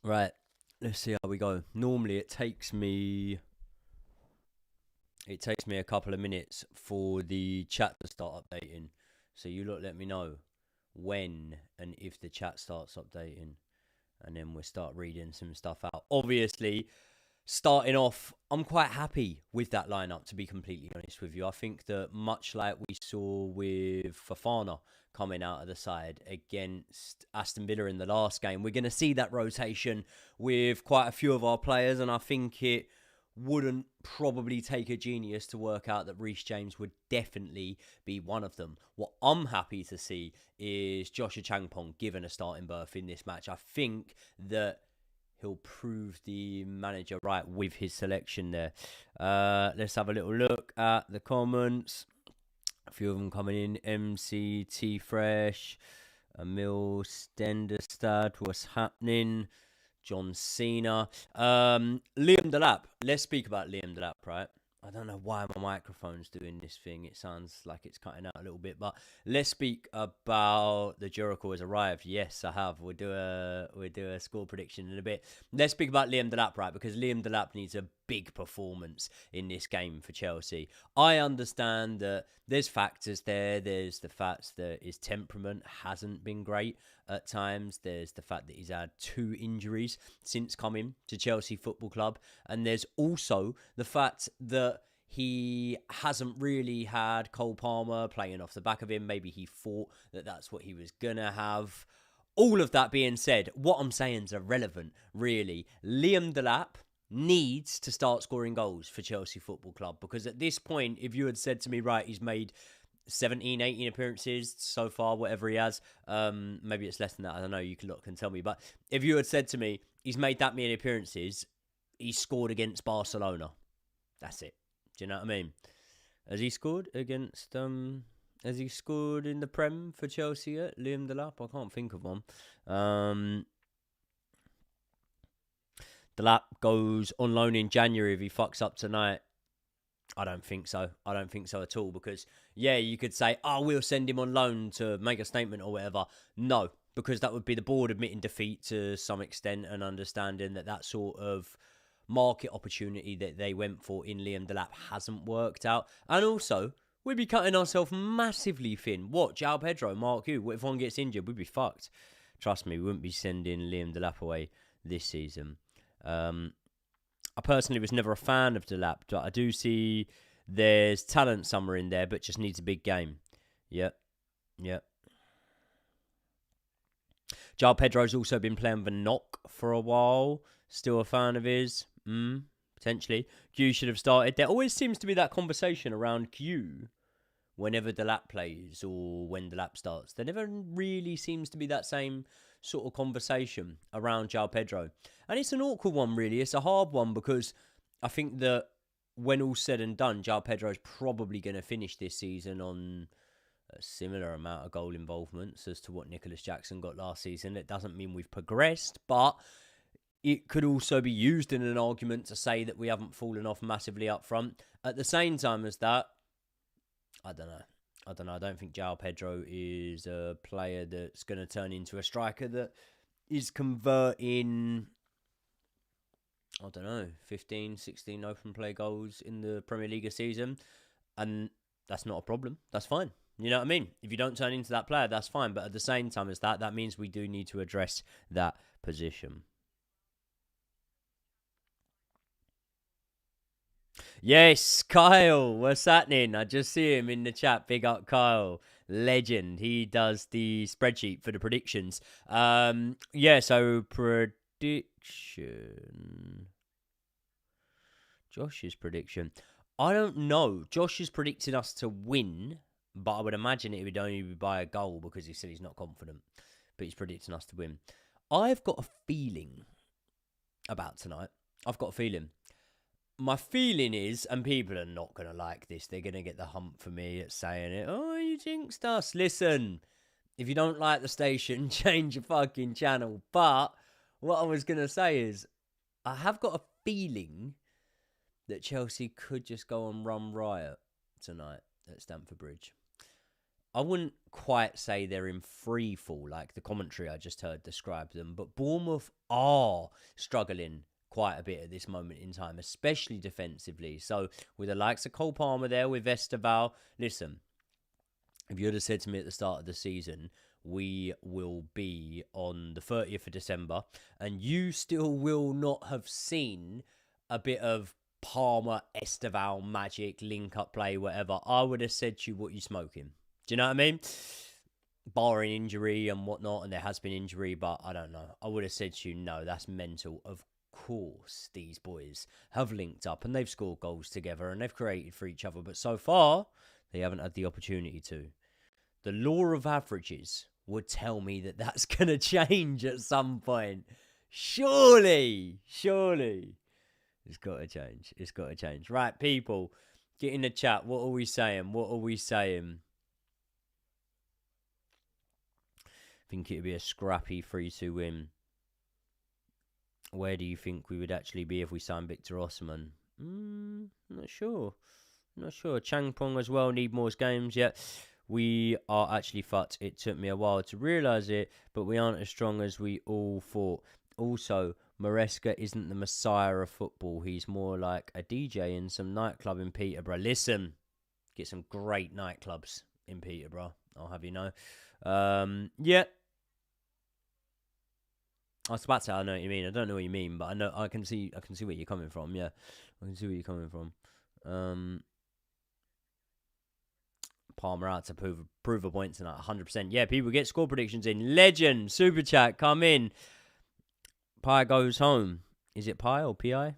Right, let's see how we go. Normally it takes me a couple of minutes for the chat to start updating. So you lot let me know when and if the chat starts updating, and then we'll start reading some stuff out. Obviously, starting off, I'm quite happy with that lineup, to be completely honest with you. I think that much like we saw with Fofana coming out of the side against Aston Villa in the last game, we're going to see that rotation with quite a few of our players, and I think it wouldn't probably take a genius to work out that Reece James would definitely be one of them. What I'm happy to see is Joshua Changpong given a starting berth in this match. I think that he'll prove the manager right with his selection there. Let's have a little look at the comments. A few of them coming in. MCT Fresh, Emil Stenderstad, what's happening? John Cena. Liam Delap. Let's speak about Liam Delap, right? I don't know why my microphone's doing this thing. It sounds like it's cutting out a little bit, but let's speak about the Jericho has arrived. Yes, I have. We'll do a score prediction in a bit. Let's speak about Liam Delap, right? Because Liam Delap needs a big performance in this game for Chelsea. I understand that there's factors there. There's the fact that his temperament hasn't been great at times. There's the fact that he's had 2 injuries since coming to Chelsea Football Club. And there's also the fact that he hasn't really had Cole Palmer playing off the back of him. Maybe he thought that that's what he was going to have. All of that being said, what I'm saying is irrelevant, really. Liam Delap needs to start scoring goals for Chelsea Football Club, because at this point, if you had said to me, right, he's made 17, 18 appearances so far, whatever he has, maybe it's less than that, I don't know, you can tell me, but if you had said to me, he's made that many appearances, he's scored against Barcelona, that's it. Do you know what I mean? Has he scored against, has he scored in the Prem for Chelsea yet, Liam Delap? I can't think of one. Delap goes on loan in January if he fucks up tonight. I don't think so. I don't think so at all, because, yeah, you could say, oh, we'll send him on loan to make a statement or whatever. No, because that would be the board admitting defeat to some extent and understanding that that sort of market opportunity that they went for in Liam Delap hasn't worked out. And also, we'd be cutting ourselves massively thin. What? João Pedro, Mark Hugh, what if one gets injured? We'd be fucked. Trust me, we wouldn't be sending Liam Delap away this season. I personally was never a fan of Delap, but I do see there's talent somewhere in there, but just needs a big game. Yep. João Pedro's also been playing the knock for a while. Still a fan of his. Potentially. Q should have started. There always seems to be that conversation around Q whenever Delap plays or when Delap starts. There never really seems to be that same sort of conversation around João Pedro. And it's an awkward one, really. It's a hard one, because I think that when all's said and done, João Pedro's probably going to finish this season on a similar amount of goal involvements as to what Nicholas Jackson got last season. It doesn't mean we've progressed, but it could also be used in an argument to say that we haven't fallen off massively up front. At the same time as that, I don't know. I don't think João Pedro is a player that's going to turn into a striker that is converting, 15, 16 open play goals in the Premier League a season. And that's not a problem. That's fine. You know what I mean? If you don't turn into that player, that's fine. But at the same time as that means we do need to address that position. Yes, Kyle, what's happening? I just see him in the chat. Big up, Kyle. Legend. He does the spreadsheet for the predictions. So prediction. Josh's prediction. I don't know. Josh is predicting us to win, but I would imagine it would only be by a goal because he said he's not confident. But he's predicting us to win. I've got a feeling about tonight. I've got a feeling. My feeling is, and people are not going to like this, they're going to get the hump for me at saying it. Oh, you jinxed us. Listen, if you don't like the station, change your fucking channel. But what I was going to say is, I have got a feeling that Chelsea could just go and run riot tonight at Stamford Bridge. I wouldn't quite say they're in free fall like the commentary I just heard describe them, but Bournemouth are struggling quite a bit at this moment in time, especially defensively. So with the likes of Cole Palmer there, with Esteval, listen, if you would have said to me at the start of the season, we will be on the 30th of December, and you still will not have seen a bit of Palmer, Esteval, magic, link-up play, whatever, I would have said to you, what you smoking? Do you know what I mean? Barring injury and whatnot, and there has been injury, but I don't know. I would have said to you, no, that's mental. Of course, these boys have linked up, and they've scored goals together, and they've created for each other, but so far, they haven't had the opportunity to. The law of averages would tell me that that's going to change at some point. Surely. It's got to change. Right, people, get in the chat. What are we saying? I think it would be a scrappy 3-2 win. Where do you think we would actually be if we signed Victor Osimhen? Not sure. Changpong as well, need more games yet. We are actually fucked. It took me a while to realise it, but we aren't as strong as we all thought. Also, Maresca isn't the messiah of football. He's more like a DJ in some nightclub in Peterborough. Listen, get some great nightclubs in Peterborough, I'll have you know. Yeah. I was about to say, I know what you mean. I don't know what you mean, but I can see where you're coming from. Yeah, I can see where you're coming from. Palmer out to prove a point tonight, 100%. Yeah, people get score predictions in. Legend, Super Chat, come in. Pie goes home. Is it Pie or P-I?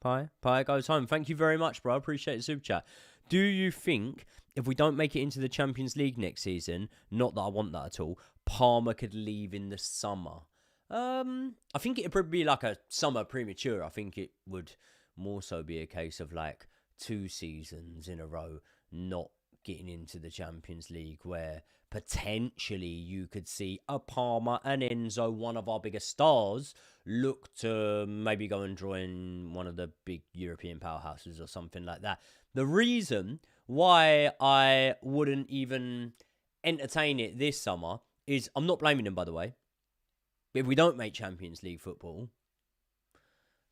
Pie? Pie goes home. Thank you very much, bro. I appreciate the Super Chat. Do you think if we don't make it into the Champions League next season, not that I want that at all, Palmer could leave in the summer? I think it'd probably be like a summer premature. I think it would more so be a case of like 2 seasons in a row not getting into the Champions League, where potentially you could see a Palmer and Enzo, one of our biggest stars, look to maybe go and join one of the big European powerhouses or something like that. The reason why I wouldn't even entertain it this summer is, I'm not blaming them, by the way, but if we don't make Champions League football,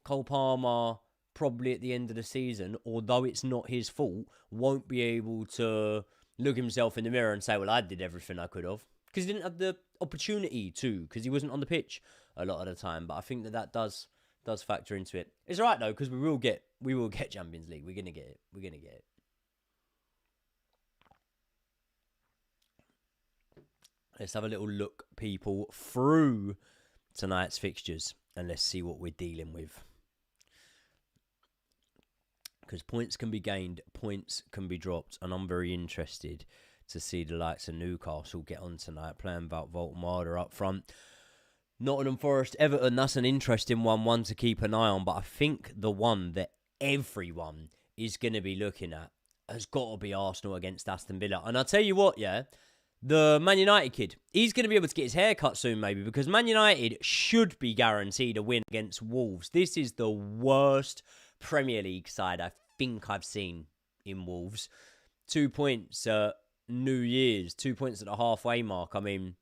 Cole Palmer probably at the end of the season, although it's not his fault, won't be able to look himself in the mirror and say, well, I did everything I could have. Because he didn't have the opportunity to, because he wasn't on the pitch a lot of the time. But I think that does factor into it. It's all right, though, because we will get Champions League. We're going to get it. Let's have a little look, people, through tonight's fixtures, and let's see what we're dealing with. Because points can be gained, points can be dropped, and I'm very interested to see the likes of Newcastle get on tonight, playing about Voltemada up front. Nottingham Forest, Everton, that's an interesting one to keep an eye on, but I think the one that everyone is going to be looking at has got to be Arsenal against Aston Villa. And I'll tell you what, yeah, the Man United kid, he's going to be able to get his hair cut soon, maybe, because Man United should be guaranteed a win against Wolves. This is the worst Premier League side I think I've seen in Wolves. 2 points at New Year's, 2 points at the halfway mark. I mean,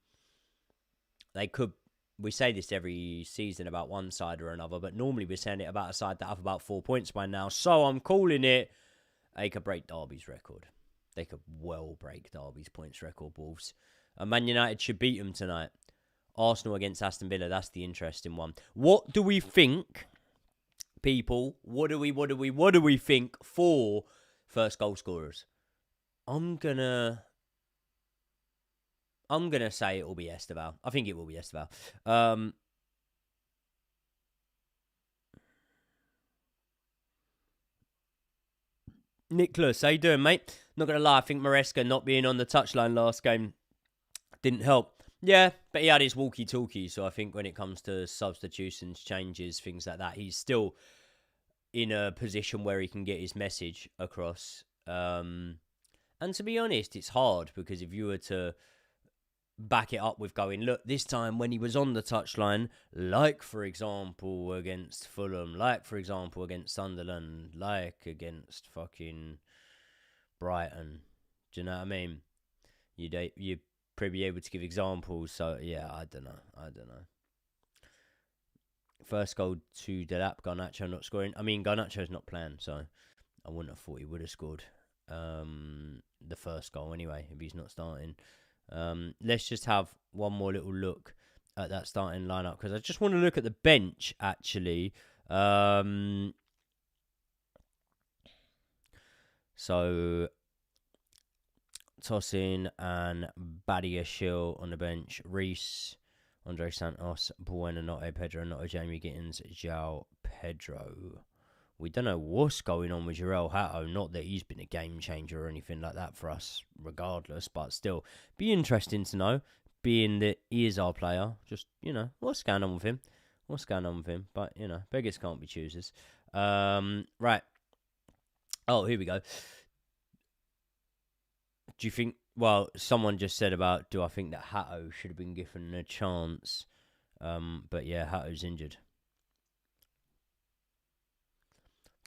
we say this every season about one side or another, but normally we're saying it about a side that have about 4 points by now. So I'm calling it, they could break Derby's record. They could well break Derby's points record, Wolves. And Man United should beat them tonight. Arsenal against Aston Villa, that's the interesting one. What do we think, people? What do we think for first goal scorers? I'm gonna say it will be Esteval. I think it will be Esteval. Nicholas, how you doing, mate? Not going to lie, I think Maresca not being on the touchline last game didn't help. Yeah, but he had his walkie-talkie, so I think when it comes to substitutions, changes, things like that, he's still in a position where he can get his message across. And to be honest, it's hard, because if you were to back it up with going, look, this time when he was on the touchline, like, for example, against Fulham, like, for example, against Sunderland, like, against fucking Brighton. Do you know what I mean? you'd probably be able to give examples. So yeah, I don't know. First goal to Delap, Garnacho not scoring. I mean, Garnacho's not playing, so I wouldn't have thought he would have scored the first goal anyway if he's not starting. Let's just have one more little look at that starting lineup because I just want to look at the bench actually. So Tosin and Badiashile on the bench. Reese, Andre Santos, Buenanotte, Pedro Noto, Jamie Gittins, João Pedro. We don't know what's going on with Jarell Hatto. Not that he's been a game changer or anything like that for us, regardless. But still, be interesting to know, being that he is our player. Just, what's going on with him? But, beggars can't be choosers. Right. Oh, here we go. Do you think... Well, someone just said about, do I think that Hatto should have been given a chance? But yeah, Hatto's injured.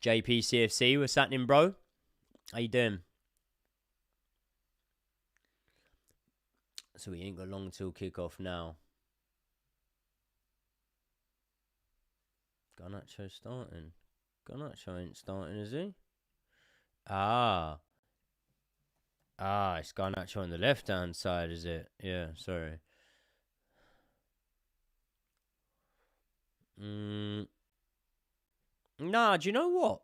JPCFC, what's happening, bro? How you doing? So we ain't got long till kickoff now. Garnacho starting. Garnacho ain't starting, is he? It's Garnacho on the left-hand side, is it? Yeah, sorry. Nah, do you know what?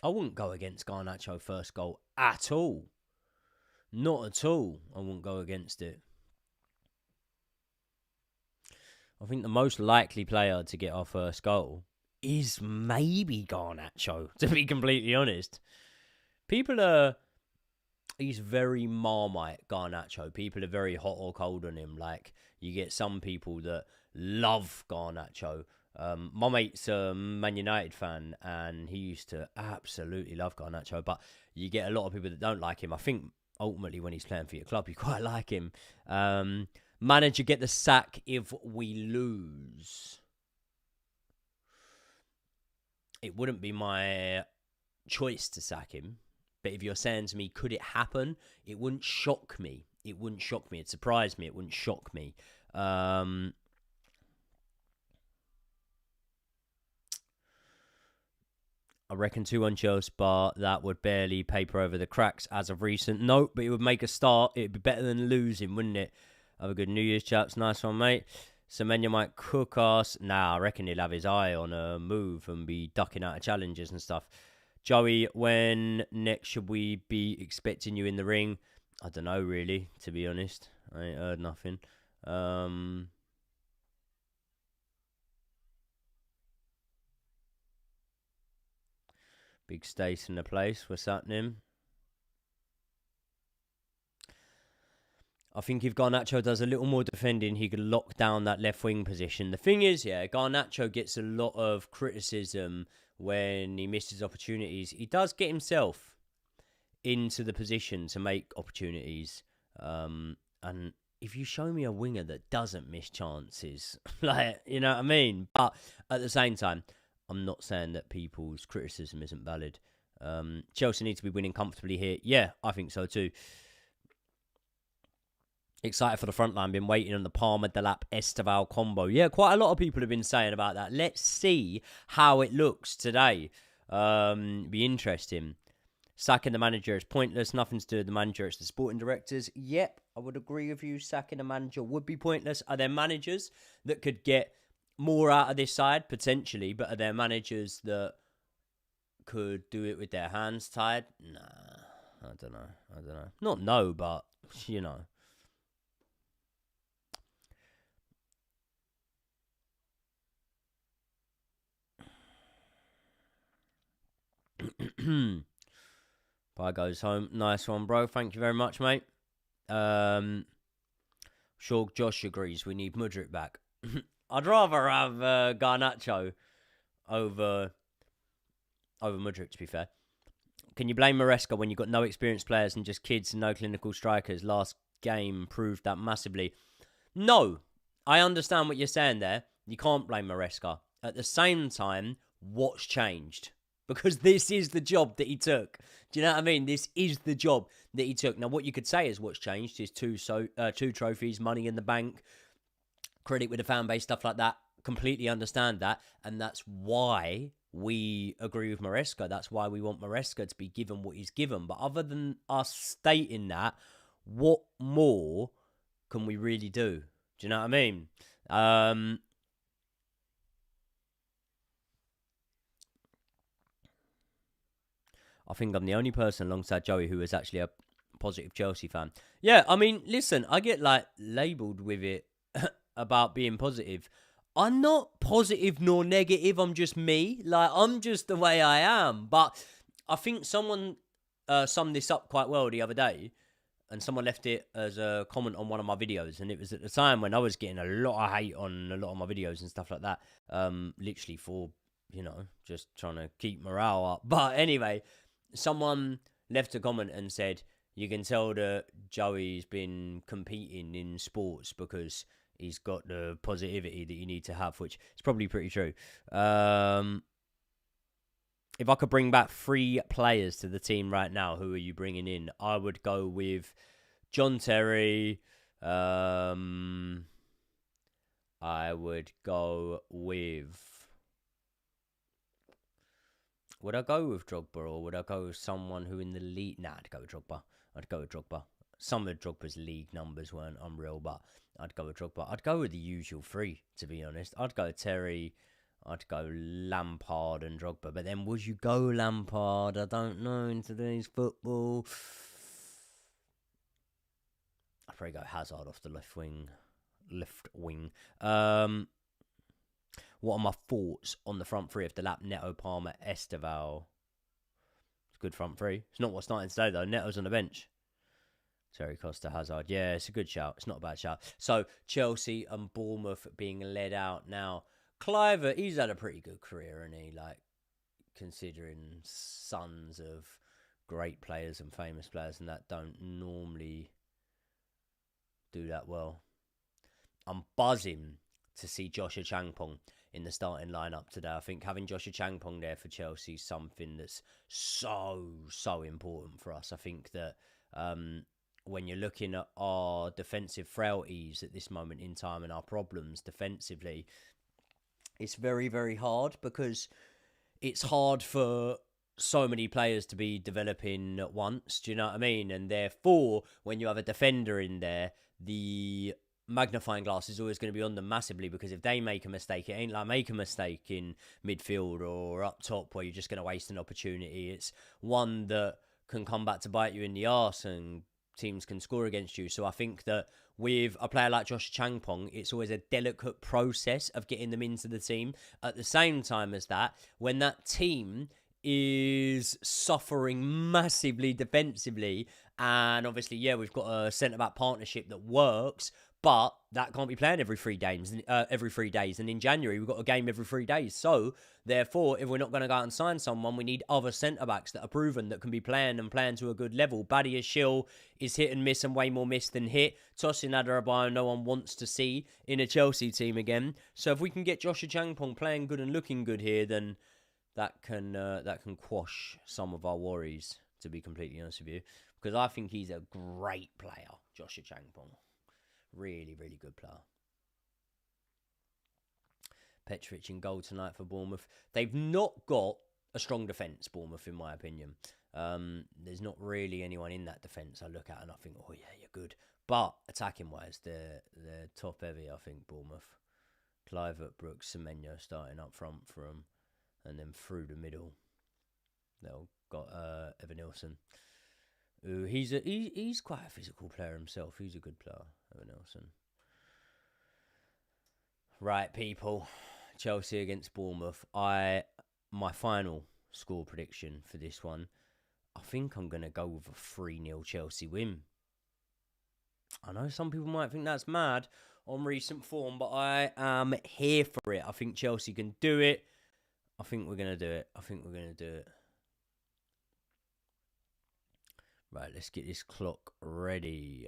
I wouldn't go against Garnacho first goal at all. Not at all. I wouldn't go against it. I think the most likely player to get our first goal is maybe Garnacho, to be completely honest. He's very Marmite, Garnacho. People are very hot or cold on him. Like, you get some people that love Garnacho. My mate's a Man United fan, and he used to absolutely love Garnacho. But you get a lot of people that don't like him. I think, ultimately, when he's playing for your club, you quite like him. Manager get the sack if we lose. It wouldn't be my choice to sack him. But if you're saying to me, could it happen? It wouldn't shock me. It'd surprise me. It wouldn't shock me. I reckon 2-1 Chelsea, but that would barely paper over the cracks as of recent. Nope, but it would make a start. It'd be better than losing, wouldn't it? Have a good New Year's, chaps. Nice one, mate. Semenya might cook us. Nah, I reckon he'll have his eye on a move and be ducking out of challenges and stuff. Joey, when next should we be expecting you in the ring? I don't know, really, to be honest. I ain't heard nothing. Big Stace in the place. What's happening? I think if Garnacho does a little more defending, he could lock down that left wing position. The thing is, Garnacho gets a lot of criticism when he misses opportunities. He does get himself into the position to make opportunities. And if you show me a winger that doesn't miss chances, like, you know what I mean? But at the same time, I'm not saying that people's criticism isn't valid. Chelsea need to be winning comfortably here. Yeah, I think so too. Excited for the front line. Been waiting on the Palmer, Delap, Esteval combo. Yeah, quite a lot of people have been saying about that. Let's see how it looks today. Be interesting. Sacking the manager is pointless. Nothing to do with the manager. It's the sporting directors. Yep, I would agree with you. Sacking the manager would be pointless. Are there managers that could get more out of this side? Potentially. But are there managers that could do it with their hands tied? Nah, I don't know. Not no, but, you know. Bye goes home. Nice one, bro. Thank you very much, mate. Sure, Josh agrees. We need Mudryk back. I'd rather have Garnacho over Mudryk, to be fair. Can you blame Maresca when you've got no experienced players and just kids and no clinical strikers? Last game proved that massively. No, I understand what you're saying there. You can't blame Maresca. At the same time, what's changed? because this is the job that he took. Do you know what I mean? This is the job that he took. Now, what you could say is what's changed is two trophies, money in the bank, credit with the fan base, stuff like that. Completely understand that, and that's why we agree with Maresca. That's why we want Maresca to be given what he's given. But other than us stating that, what more can we really do? Do you know what I mean? I think I'm the only person alongside Joey who is actually a positive Chelsea fan. Yeah, I mean, listen, I get like labelled with it about being positive. I'm not positive nor negative. I'm just me. Like, I'm just the way I am. But I think someone summed this up quite well the other day, and someone left it as a comment on one of my videos, and it was at the time when I was getting a lot of hate on a lot of my videos and stuff like that, literally for, you know, just trying to keep morale up. But anyway, someone left a comment and said, you can tell that Joey's been competing in sports because he's got the positivity that you need to have, which is probably pretty true. If I could bring back 3 players to the team right now, who are you bringing in? I would go with John Terry. I would go with... Would I go with Drogba, or would I go with someone who in the league... Nah, I'd go with Drogba. Some of Drogba's league numbers weren't unreal, but I'd go with Drogba. I'd go with the usual 3, to be honest. I'd go Terry, I'd go Lampard and Drogba. But then would you go Lampard? I don't know, in today's football. I'd probably go Hazard off the left wing. What are my thoughts on the front 3 of Delap, Neto, Palmer, Esteval? It's a good front 3. It's not what's starting today, though. Neto's on the bench. Terry, Costa, Hazard. Yeah, it's a good shout. It's not a bad shout. So, Chelsea and Bournemouth being led out now. Cliver, he's had a pretty good career, hasn't he? Like, considering sons of great players and famous players and that don't normally do that well. I'm buzzing to see Joshua Changpong in the starting lineup today. I think having Joshua Changpong there for Chelsea is something that's so important for us. I think that when you're looking at our defensive frailties at this moment in time and our problems defensively, it's very, very hard, because it's hard for so many players to be developing at once. Do you know what I mean? And therefore, when you have a defender in there, the magnifying glass is always going to be on them massively, because if they make a mistake, it ain't like make a mistake in midfield or up top where you're just going to waste an opportunity. It's one that can come back to bite you in the arse, and teams can score against you. So I think that with a player like Josh Changpong, it's always a delicate process of getting them into the team. At the same time as that, when that team is suffering massively defensively, and obviously, yeah, we've got a centre-back partnership that works, but that can't be playing every 3 days. And in January, we've got a game every 3 days. So, therefore, if we're not going to go out and sign someone, we need other centre-backs that are proven, that can be playing to a good level. Badia Shill is hit and miss, and way more miss than hit. Tosin Adarabioyo, no one wants to see in a Chelsea team again. So, if we can get Joshua Changpong playing good and looking good here, then that can quash some of our worries, to be completely honest with you. Because I think he's a great player, Joshua Changpong. Really, really good player. Petrovic in goal tonight for Bournemouth. They've not got a strong defence, Bournemouth, in my opinion. There's not really anyone in that defence I look at and I think, oh yeah, you're good. But attacking-wise, they're top heavy, I think, Bournemouth. Clivert, Brooks, Semenyo starting up front for them. And then through the middle, they'll got Evan Nilsson. Ooh, he's quite a physical player himself. He's a good player, Evan Nilsson. Right, people. Chelsea against Bournemouth. My final score prediction for this one, I think I'm going to go with a 3-0 Chelsea win. I know some people might think that's mad on recent form, but I am here for it. I think Chelsea can do it. I think we're going to do it. Right, let's get this clock ready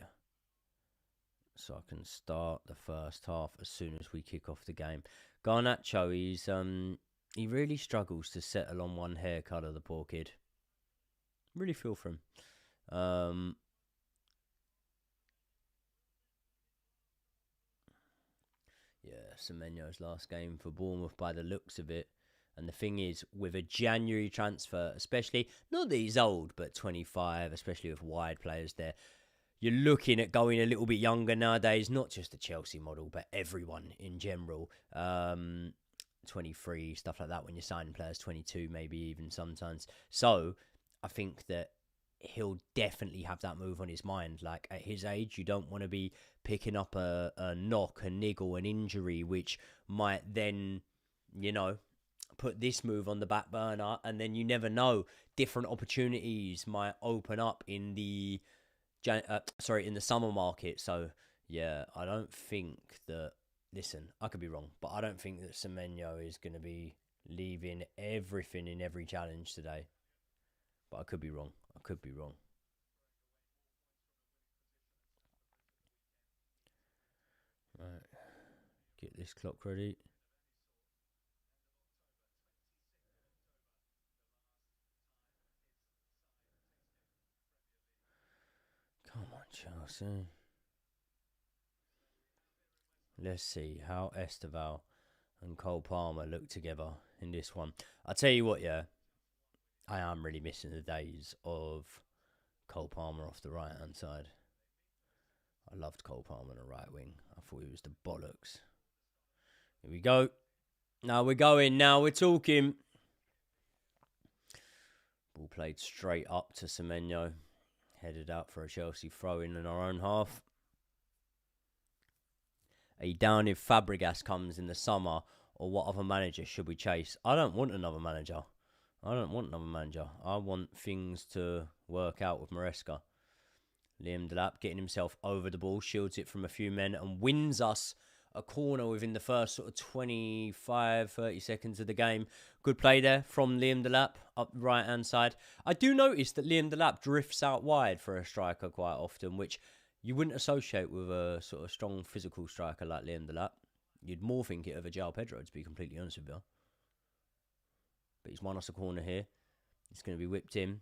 so I can start the first half as soon as we kick off the game. Garnacho, he's He really struggles to settle on one haircut of the poor kid. Really feel for him. Yeah, Semenyo's last game for Bournemouth by the looks of it. And the thing is, with a January transfer, especially, not that he's old, but 25, especially with wide players there, you're looking at going a little bit younger nowadays, not just the Chelsea model, but everyone in general. 23, stuff like that, when you're signing players, 22 maybe even sometimes. So I think that he'll definitely have that move on his mind. Like, at his age, you don't want to be picking up a knock, a niggle, an injury, which might then, put this move on the back burner, and then you never know. Different opportunities might open up in the in the summer market. So yeah, I don't think that. Listen, I could be wrong, but I don't think that Semenyo is going to be leaving everything in every challenge today. But I could be wrong. Right, get this clock ready. Come on, Chelsea. Let's see how Esteval and Cole Palmer look together in this one. I'll tell you what, yeah, I am really missing the days of Cole Palmer off the right hand side. I loved Cole Palmer on the right wing. I thought he was the bollocks. Here we go. Now we're going. Now we're talking. Ball played straight up to Semenyo. Headed out for a Chelsea throw in our own half. Are you down if Fabregas comes in the summer, or what other manager should we chase? I don't want another manager. I want things to work out with Maresca. Liam Delap getting himself over the ball, shields it from a few men, and wins us a corner within the first sort of 25, 30 seconds of the game. Good play there from Liam Delap up the right-hand side. I do notice that Liam Delap drifts out wide for a striker quite often, which you wouldn't associate with a sort of strong physical striker like Liam Delap. You'd more think it of a João Pedro, to be completely honest with you. But he's won us a corner here. It's going to be whipped in.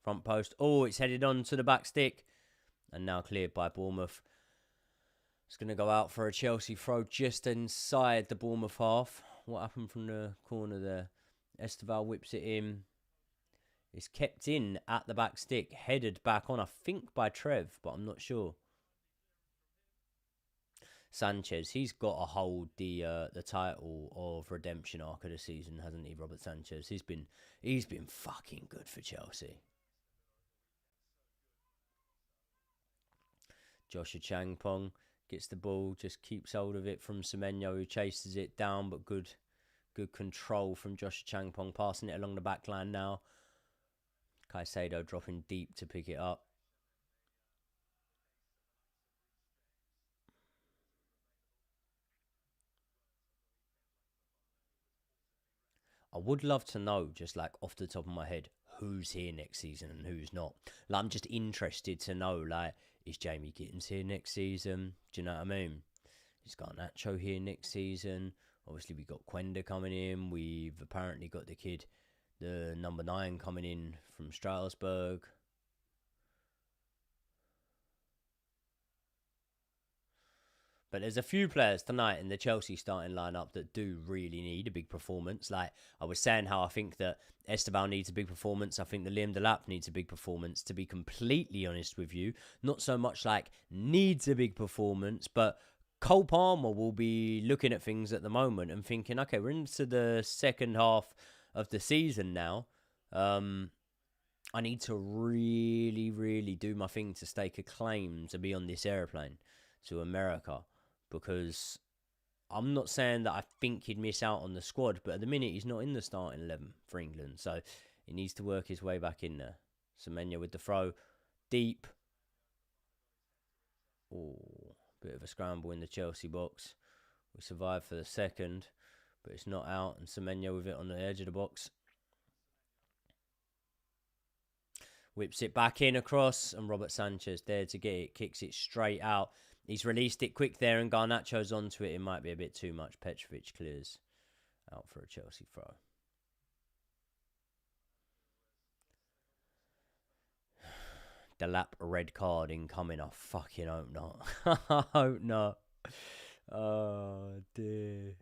Front post. Oh, it's headed on to the back stick. And now cleared by Bournemouth. It's going to go out for a Chelsea throw just inside the Bournemouth half. What happened from the corner there? Esteval whips it in. It's kept in at the back stick. Headed back on, I think, by Trev, but I'm not sure. Sanchez, he's got to hold the title of redemption arc of the season, hasn't he, Robert Sanchez? He's been fucking good for Chelsea. Joshua Changpong gets the ball, just keeps hold of it from Semenyo, who chases it down, but good control from Joshua Changpong, passing it along the back line now. Caicedo dropping deep to pick it up. I would love to know, just like off the top of my head, who's here next season and who's not. Like, I'm just interested to know, like, is Jamie Gittins here next season? Do you know what I mean? Is Garnacho here next season? Obviously, we got Quenda coming in. We've apparently got the kid, the number 9, coming in from Strasbourg. But there's a few players tonight in the Chelsea starting lineup that do really need a big performance. Like I was saying, how I think that Esteban needs a big performance. I think that Liam Delap needs a big performance, to be completely honest with you. Not so much like needs a big performance, but Cole Palmer will be looking at things at the moment and thinking, okay, we're into the second half of the season now. I need to really, really do my thing to stake a claim to be on this airplane to America. Because I'm not saying that I think he'd miss out on the squad, but at the minute he's not in the starting 11 for England, so he needs to work his way back in there. Semenyo with the throw, deep. Oh, bit of a scramble in the Chelsea box. We survived for the second, but it's not out, and Semenyo with it on the edge of the box. Whips it back in across, and Robert Sanchez there to get it, kicks it straight out. He's released it quick there, and Garnacho's onto it. It might be a bit too much. Petrovic clears. Out for a Chelsea throw. The lap red card incoming. I fucking hope not. I hope not. Oh, dear.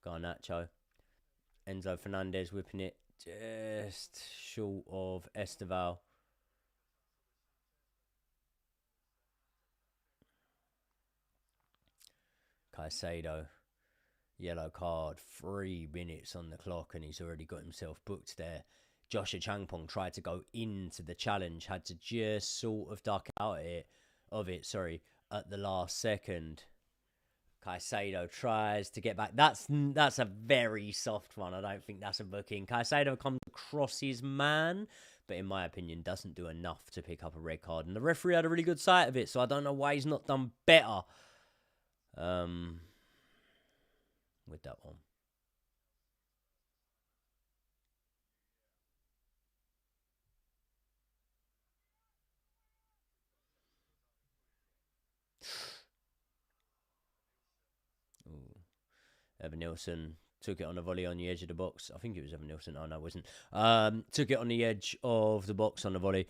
Garnacho. Enzo Fernandez whipping it just short of Esteval. Caicedo. Yellow card. 3 minutes on the clock and he's already got himself booked there. Joshua Changpong tried to go into the challenge. Had to just sort of duck out of it, at the last second. Caicedo tries to get back. That's a very soft one. I don't think that's a booking. Caicedo comes across his man, but in my opinion, doesn't do enough to pick up a red card. And the referee had a really good sight of it, so I don't know why he's not done better with that one. Ooh. Evan Nilsson took it on a volley on the edge of the box. I think it was Evan Nilsson. Oh, no, it wasn't. Took it on the edge of the box on the volley.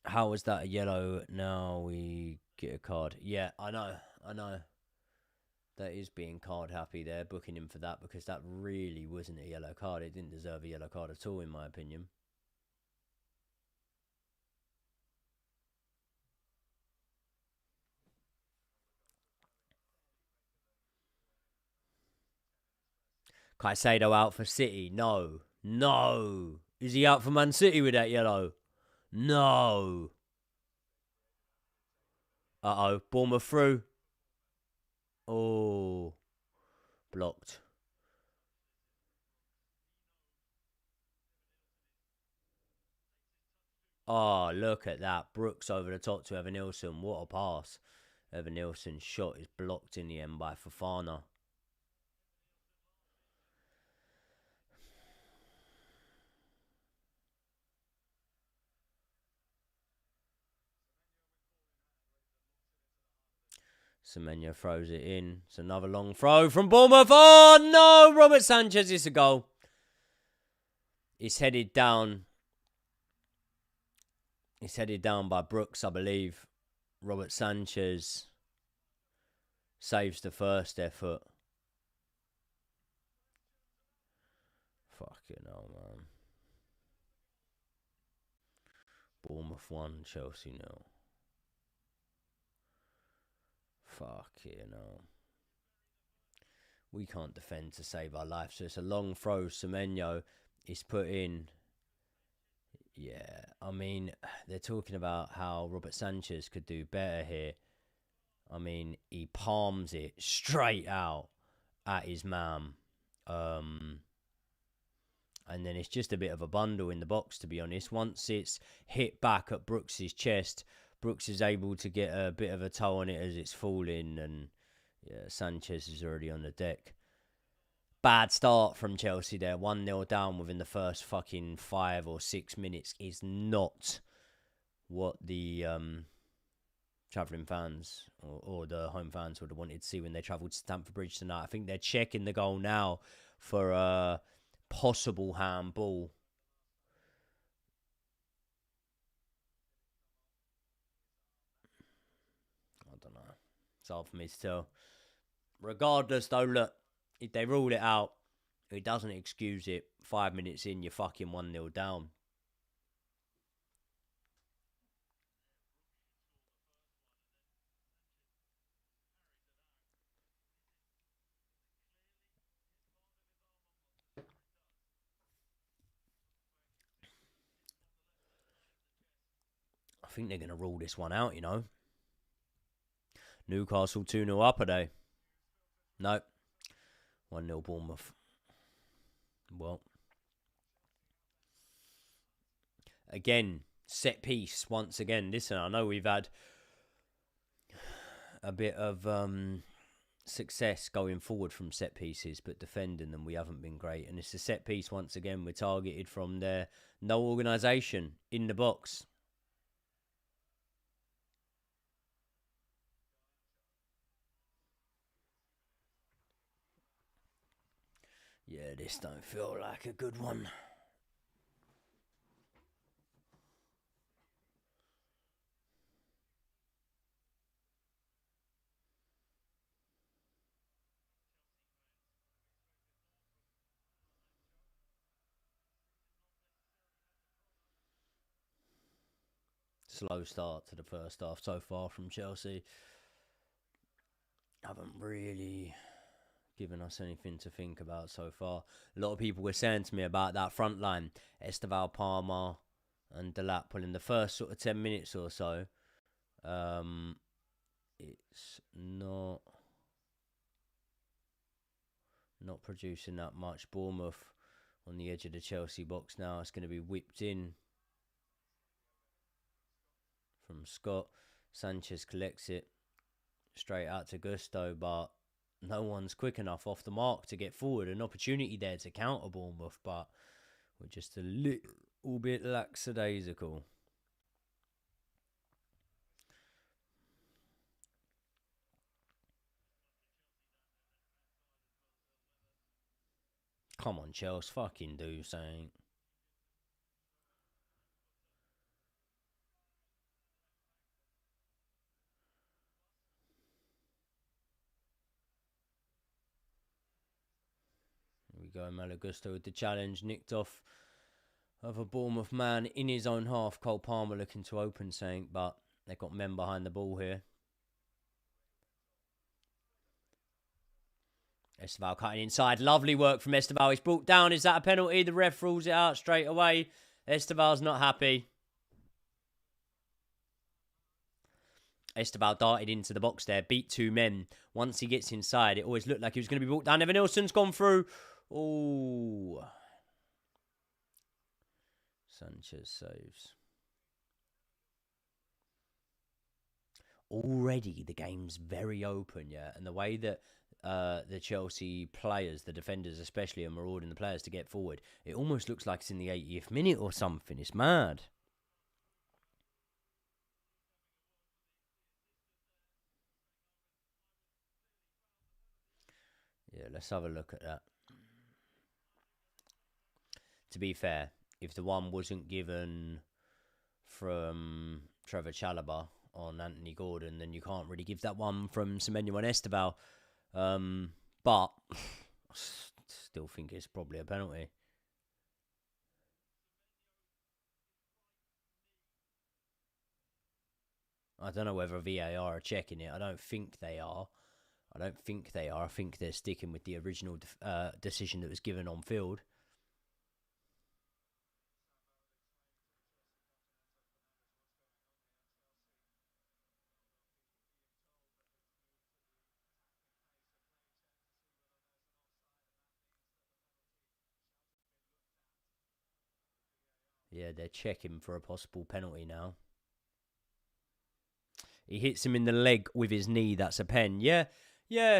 How was that a yellow? Now we get a card. Yeah, I know. That is being card happy there, booking him for that, because that really wasn't a yellow card. It didn't deserve a yellow card at all, in my opinion. Caicedo out for City. No. Is he out for Man City with that yellow? No. Uh-oh. Bournemouth through. Oh. Blocked. Oh, look at that. Brooks over the top to Evan Nilsson. What a pass. Evan Nilsson's shot is blocked in the end by Fofana. Semenyo throws it in. It's another long throw from Bournemouth. Oh, no! Robert Sanchez is a goal. It's headed down. It's headed down by Brooks, I believe. Robert Sanchez saves the first effort. Fucking hell, man. Bournemouth 1, Chelsea 0. Fucking hell. We can't defend to save our life. So it's a long throw. Semenyo is put in. Yeah, I mean, they're talking about how Robert Sanchez could do better here. I mean, he palms it straight out at his man. And then it's just a bit of a bundle in the box, to be honest. Once it's hit back at Brooks's chest, Brooks is able to get a bit of a toe on it as it's falling. And yeah, Sanchez is already on the deck. Bad start from Chelsea there. 1-0 down within the first fucking 5 or 6 minutes is not what the travelling fans or the home fans would have wanted to see when they travelled to Stamford Bridge tonight. I think they're checking the goal now for a possible handball. I don't know. It's hard for me to tell. Regardless, though, look, if they rule it out, it doesn't excuse it. 5 minutes in, you're fucking 1-0 down. I think they're going to rule this one out, you know. Newcastle 2-0 up, are they? No. 1-0 Bournemouth. Well. Again, set piece once again. Listen, I know we've had a bit of success going forward from set pieces, but defending them we haven't been great. And it's a set piece once again. We're targeted from there. No organisation in the box. Yeah, this don't feel like a good one. Slow start to the first half so far from Chelsea. Haven't really given us anything to think about so far. A lot of people were saying to me about that front line, Esteval, Palmer and Delap. Well, in the first sort of 10 minutes or so, it's not producing that much. Bournemouth on the edge of the Chelsea box now. It's going to be whipped in from Scott. Sanchez collects it straight out to Gusto, but no one's quick enough off the mark to get forward. An opportunity there to counter Bournemouth, but we're just a little bit lackadaisical. Come on, Chelsea, fucking do something. Here we go, Malagusto with the challenge, nicked off of a Bournemouth man in his own half. Cole Palmer looking to open something, but they've got men behind the ball here. Esteval cutting inside. Lovely work from Esteval. He's brought down. Is that a penalty? The ref rules it out straight away. Esteval's not happy. Esteval darted into the box there. Beat two men. Once he gets inside, it always looked like he was going to be brought down. Evan Nilsson's gone through. Oh. Sanchez saves. Already the game's very open, yeah. And the way that the Chelsea players, the defenders especially, are marauding the players to get forward, it almost looks like it's in the 80th minute or something. It's mad. Yeah, let's have a look at that. To be fair, if the one wasn't given from Trevor Chalobah on Anthony Gordon, then you can't really give that one from Semenyo and Esteval. But I still think it's probably a penalty. I don't know whether VAR are checking it. I don't think they are. I think they're sticking with the original decision that was given on field. Yeah, they're checking for a possible penalty now. He hits him in the leg with his knee. That's a pen. Yeah,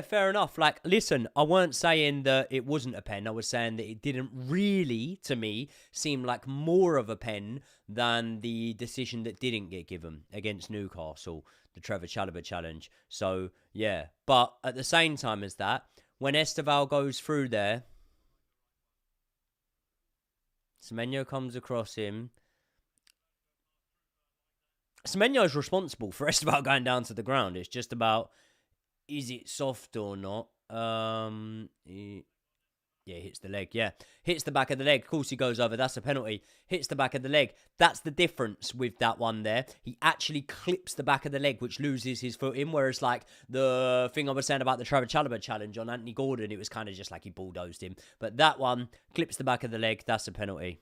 fair enough. Like, listen, I weren't saying that it wasn't a pen. I was saying that it didn't really, to me, seem like more of a pen than the decision that didn't get given against Newcastle, the Trevor Chalobah challenge. So, yeah. But at the same time as that, when Esteval goes through there, Semenyo comes across him. Semenyo's responsible for Esteval going down to the ground. It's just about, is it soft or not? He hits the leg. Yeah, hits the back of the leg. Of course, he goes over. That's a penalty. Hits the back of the leg. That's the difference with that one there. He actually clips the back of the leg, which loses his footing. Whereas, like, the thing I was saying about the Trevor Chalobah challenge on Anthony Gordon, it was kind of just like he bulldozed him. But that one clips the back of the leg. That's a penalty.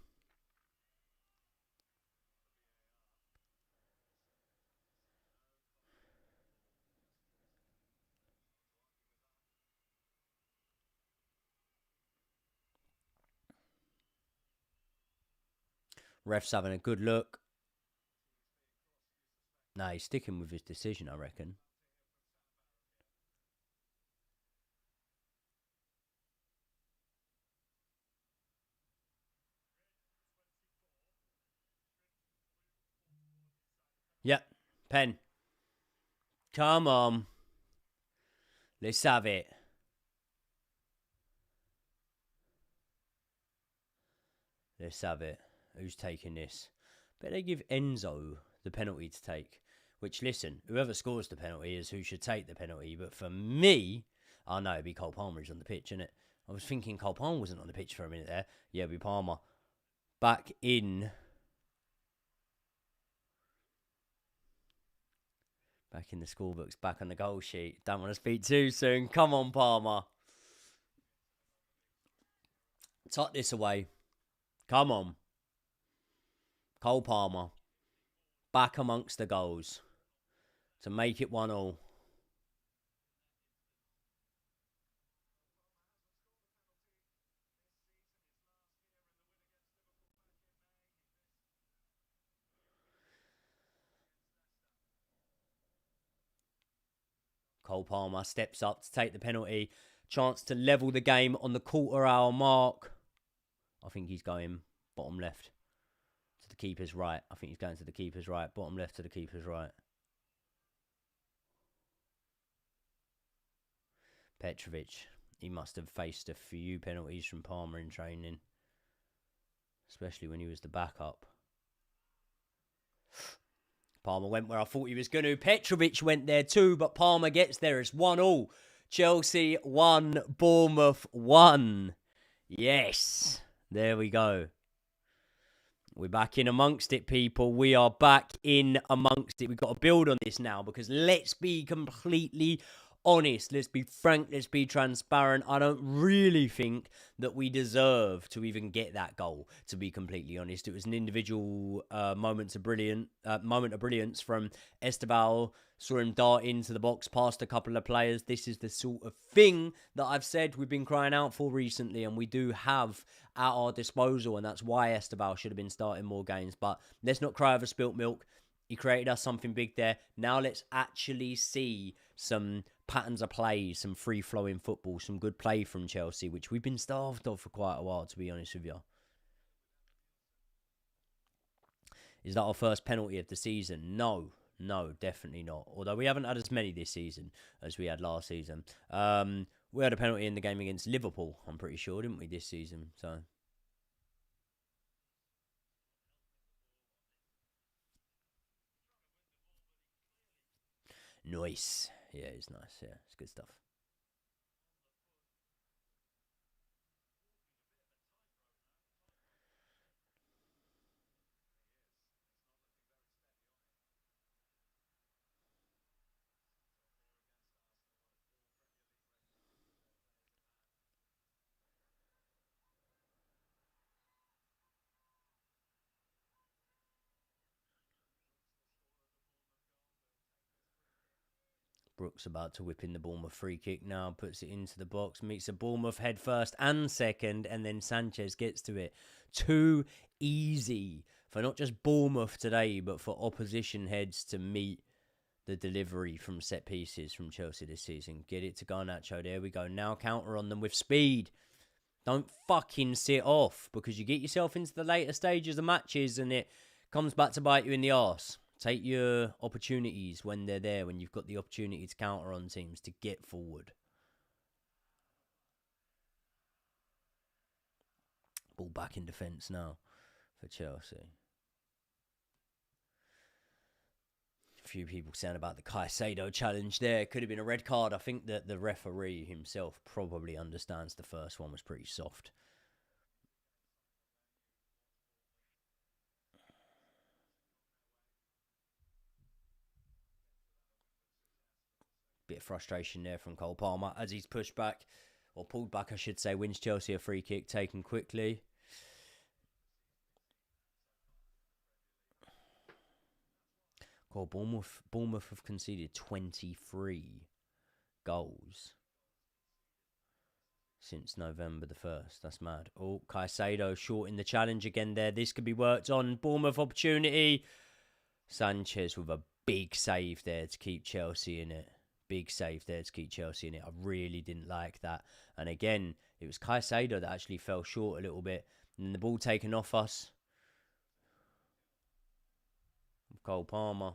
Ref's having a good look. Nah, he's sticking with his decision, I reckon. Yep, pen. Come on. Let's have it. Let's have it. Who's taking this? But they give Enzo the penalty to take. Which, listen, whoever scores the penalty is who should take the penalty. But for me, I know it'd be Cole Palmer who's on the pitch, innit? I was thinking Cole Palmer wasn't on the pitch for a minute there. Yeah, it'd be Palmer. Back in. Back in the school books, back on the goal sheet. Don't want to speak too soon. Come on, Palmer. Tuck this away. Come on. Cole Palmer. Back amongst the goals. To make it 1-1. Cole Palmer steps up to take the penalty. Chance to level the game on the quarter-hour mark. I think he's going bottom left to the keeper's right. I think he's going to the keeper's right. Bottom left to the keeper's right. Petrovic. He must have faced a few penalties from Palmer in training. Especially when he was the backup. Palmer went where I thought he was going to. Petrovic went there too, but Palmer gets there. It's 1-1. Chelsea 1, Bournemouth 1. Yes. There we go. We're back in amongst it, people. We are back in amongst it. We've got to build on this now because let's be completely honest. Let's be frank. Let's be transparent. I don't really think that we deserve to even get that goal, to be completely honest. It was an individual moment of brilliance from Esteban. Saw him dart into the box past a couple of players. This is the sort of thing that I've said we've been crying out for recently, and we do have at our disposal, and that's why Esteban should have been starting more games. But let's not cry over spilt milk. He created us something big there. Now let's actually see some patterns of play, some free-flowing football, some good play from Chelsea, which we've been starved of for quite a while, to be honest with you. Is that our first penalty of the season? No, definitely not. Although we haven't had as many this season as we had last season. We had a penalty in the game against Liverpool, I'm pretty sure, didn't we, this season? So... Nice. Yeah, it's nice. Yeah, it's good stuff. Brooks about to whip in the Bournemouth free kick now, puts it into the box, meets a Bournemouth head first and second, and then Sanchez gets to it. Too easy for not just Bournemouth today, but for opposition heads to meet the delivery from set pieces from Chelsea this season. Get it to Garnacho. There we go. Now counter on them with speed. Don't fucking sit off because you get yourself into the later stages of matches and it comes back to bite you in the arse. Take your opportunities when they're there, when you've got the opportunity to counter on teams, to get forward. Ball back in defence now for Chelsea. A few people saying about the Caicedo challenge there. Could have been a red card. I think that the referee himself probably understands the first one was pretty soft. Bit of frustration there from Cole Palmer as he's pushed back, or pulled back, I should say. Wins Chelsea a free kick taken quickly. God, Bournemouth have conceded 23 goals since November the 1st. That's mad. Oh, Caicedo short in the challenge again there. This could be worked on. Bournemouth opportunity. Sanchez with a big save there to keep Chelsea in it. Big save there to keep Chelsea in it. I really didn't like that. And again, it was Caicedo that actually fell short a little bit. And the ball taken off us. Cole Palmer.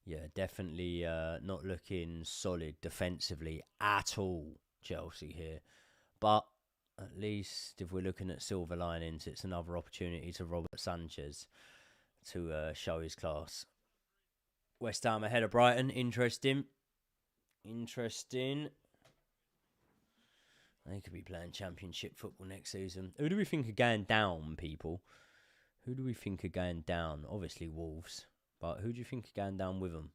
Yeah, definitely not looking solid defensively at all, Chelsea here. But at least if we're looking at silver linings, it's another opportunity to Robert Sanchez to show his class. West Ham ahead of Brighton. Interesting. Interesting. They could be playing Championship football next season. Who do we think are going down, people? Who do we think are going down? Obviously Wolves. But who do you think are going down with them?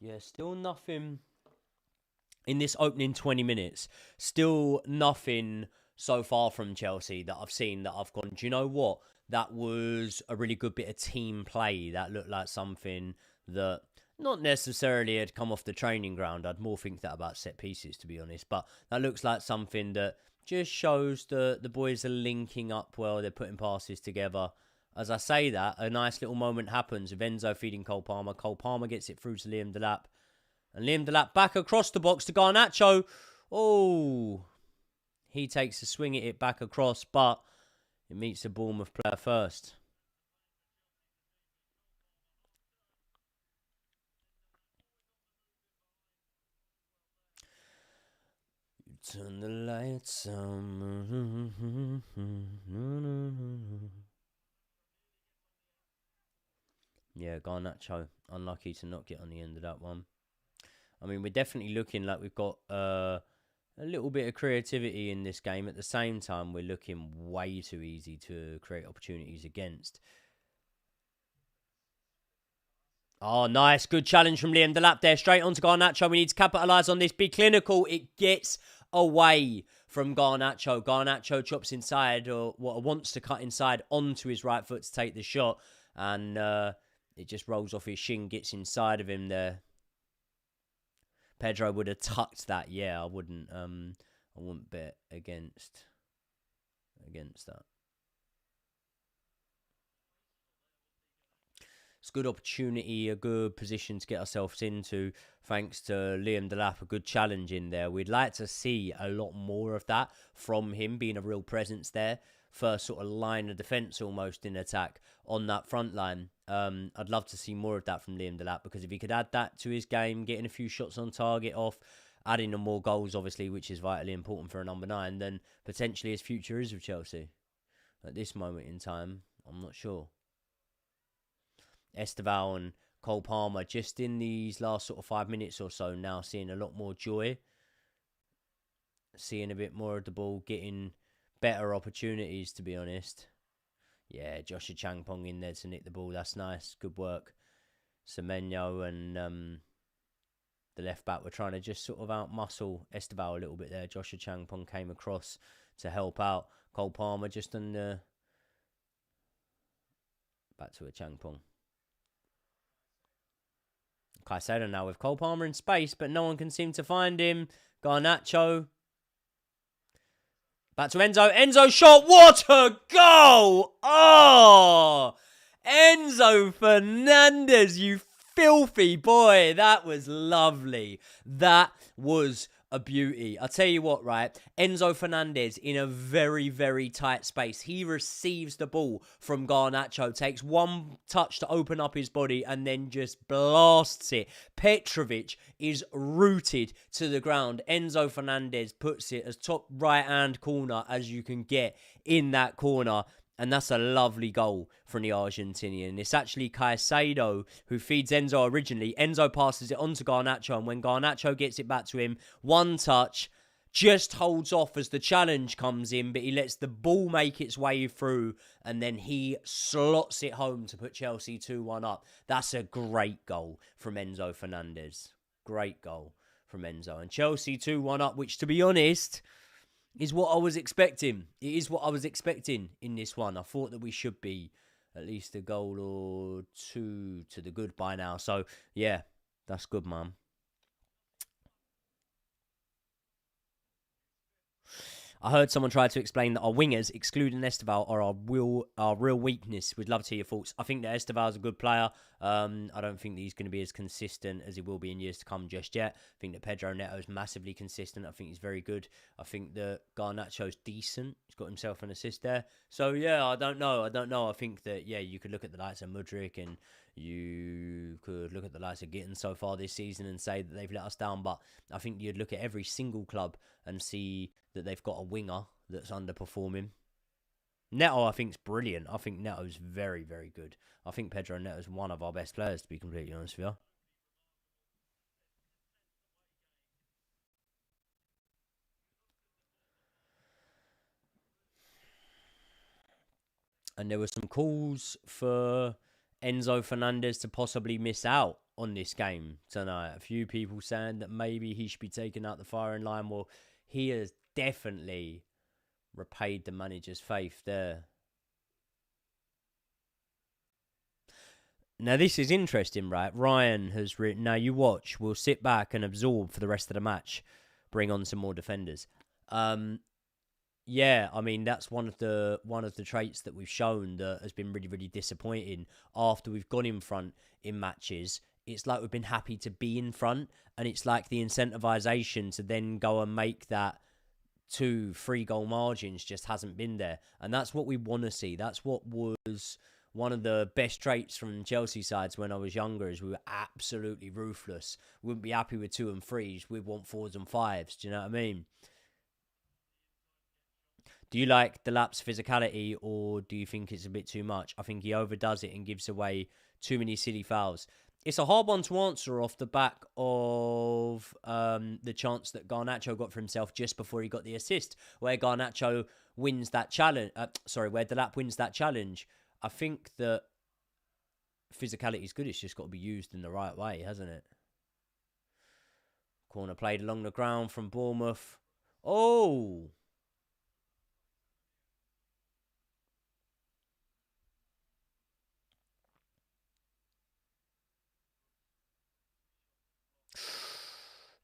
Yeah, still nothing in this opening 20 minutes. Still nothing so far from Chelsea that I've seen that I've gone, do you know what? That was a really good bit of team play. That looked like something that not necessarily had come off the training ground. I'd more think that about set pieces, to be honest. But that looks like something that just shows the boys are linking up well. They're putting passes together. As I say that, a nice little moment happens with Enzo feeding Cole Palmer. Cole Palmer gets it through to Liam Delap. And Liam Delap back across the box to Garnacho. Oh, he takes a swing at it back across, but it meets the Bournemouth player first. You turn the lights on. Yeah, Garnacho, unlucky to not get on the end of that one. I mean, we're definitely looking like we've got a little bit of creativity in this game. At the same time, we're looking way too easy to create opportunities against. Oh, nice. Good challenge from Liam Delap there. Straight on to Garnacho. We need to capitalise on this. Be clinical. It gets away from Garnacho. Garnacho chops inside, or wants to cut inside onto his right foot to take the shot. And it just rolls off his shin, gets inside of him there. Pedro would have tucked that. Yeah, I wouldn't bet against that. It's a good opportunity, a good position to get ourselves into, thanks to Liam Delap, a good challenge in there. We'd like to see a lot more of that from him, being a real presence there. First sort of line of defence almost in attack on that front line. I'd love to see more of that from Liam Delap, because if he could add that to his game, getting a few shots on target off, adding in more goals, obviously, which is vitally important for a number 9, then potentially his future is with Chelsea. At this moment in time, I'm not sure. Esteval and Cole Palmer just in these last sort of 5 minutes or so now seeing a lot more joy, seeing a bit more of the ball, getting better opportunities, to be honest. Yeah, Joshua Changpong in there to nick the ball. That's nice. Good work. Semenyo and the left back were trying to just sort of out-muscle Esteval a little bit there. Joshua Changpong came across to help out. Cole Palmer just on the... Back to a Changpong. Caicedo now with Cole Palmer in space, but no one can seem to find him. Garnacho. Back to Enzo. Enzo shot. What a goal! Oh! Enzo Fernandez, you filthy boy. That was lovely. That was a beauty. I'll tell you what, right? Enzo Fernandez in a very, very tight space. He receives the ball from Garnacho, takes one touch to open up his body, and then just blasts it. Petrovic is rooted to the ground. Enzo Fernandez puts it as top right-hand corner as you can get in that corner. And that's a lovely goal from the Argentinian. It's actually Caicedo who feeds Enzo originally. Enzo passes it on to Garnacho, and when Garnacho gets it back to him, one touch, just holds off as the challenge comes in, but he lets the ball make its way through, and then he slots it home to put Chelsea 2-1 up. That's a great goal from Enzo Fernandez. Great goal from Enzo. And Chelsea 2-1 up, which, to be honest, is what I was expecting. It is what I was expecting in this one. I thought that we should be at least a goal or two to the good by now. So, yeah, that's good, man. I heard someone try to explain that our wingers, excluding Esteval, are our real weakness. We'd love to hear your thoughts. I think that Esteval is a good player. I don't think that he's going to be as consistent as he will be in years to come just yet. I think that Pedro Neto is massively consistent. I think he's very good. I think that Garnacho's decent. He's got himself an assist there. So, yeah, I don't know. I think that, yeah, you could look at the likes of Mudryk and you could look at the likes of Gitten so far this season and say that they've let us down. But I think you'd look at every single club and see that they've got a winger that's underperforming. Neto, I think, is brilliant. I think Neto's very, very good. I think Pedro Neto's one of our best players, to be completely honest with you. And there were some calls for Enzo Fernandez to possibly miss out on this game tonight. A few people saying that maybe he should be taken out the firing line. Well, he has definitely repaid the manager's faith there. Now, this is interesting, right? Ryan has written, now you watch, we'll sit back and absorb for the rest of the match, bring on some more defenders. Yeah, I mean, that's one of the traits that we've shown that has been really, really disappointing after we've gone in front in matches. It's like we've been happy to be in front, and it's like the incentivization to then go and make that 2-3 goal margins just hasn't been there. And that's what we want to see. That's what was one of the best traits from Chelsea sides when I was younger, is we were absolutely ruthless. We wouldn't be happy with 2 and 3s. We'd want 4s and 5s. Do you know what I mean? Do you like the lapse physicality, or do you think it's a bit too much? I think he overdoes it and gives away too many silly fouls. It's a hard one to answer off the back of the chance that Garnacho got for himself just before he got the assist, where Garnacho wins that challenge. Where Delap wins that challenge. I think that physicality is good. It's just got to be used in the right way, hasn't it? Corner played along the ground from Bournemouth. Oh!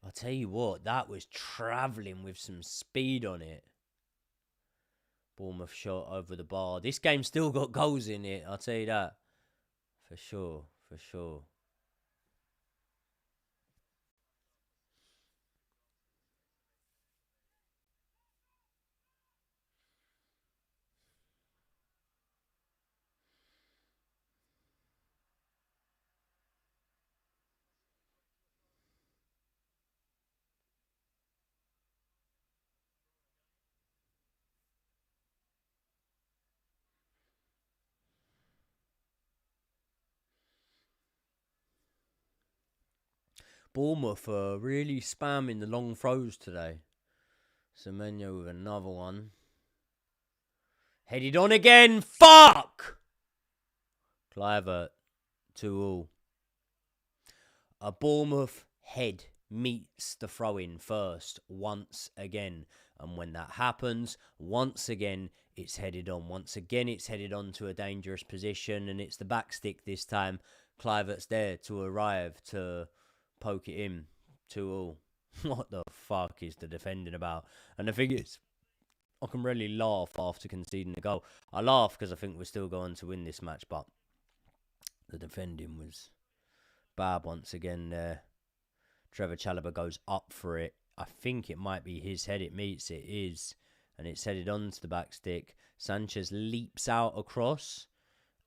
I'll tell you what, that was travelling with some speed on it. Bournemouth shot over the bar. This game's still got goals in it, I'll tell you that. For sure, for sure. Bournemouth are really spamming the long throws today. Semenyo with another one. Headed on again. Fuck! Clivert, 2-2. A Bournemouth head meets the throw-in first once again. And when that happens, once again, it's headed on. Once again, it's headed on to a dangerous position, and it's the back stick this time. Clivert's there to arrive to poke it in. 2-2. What the fuck is the defending about? And the thing is, I can really laugh after conceding the goal. I laugh because I think we're still going to win this match, but the defending was bad once again there. Trevor Chalobah goes up for it. I think it might be his head it meets. It is. And it's headed onto the back stick. Sanchez leaps out across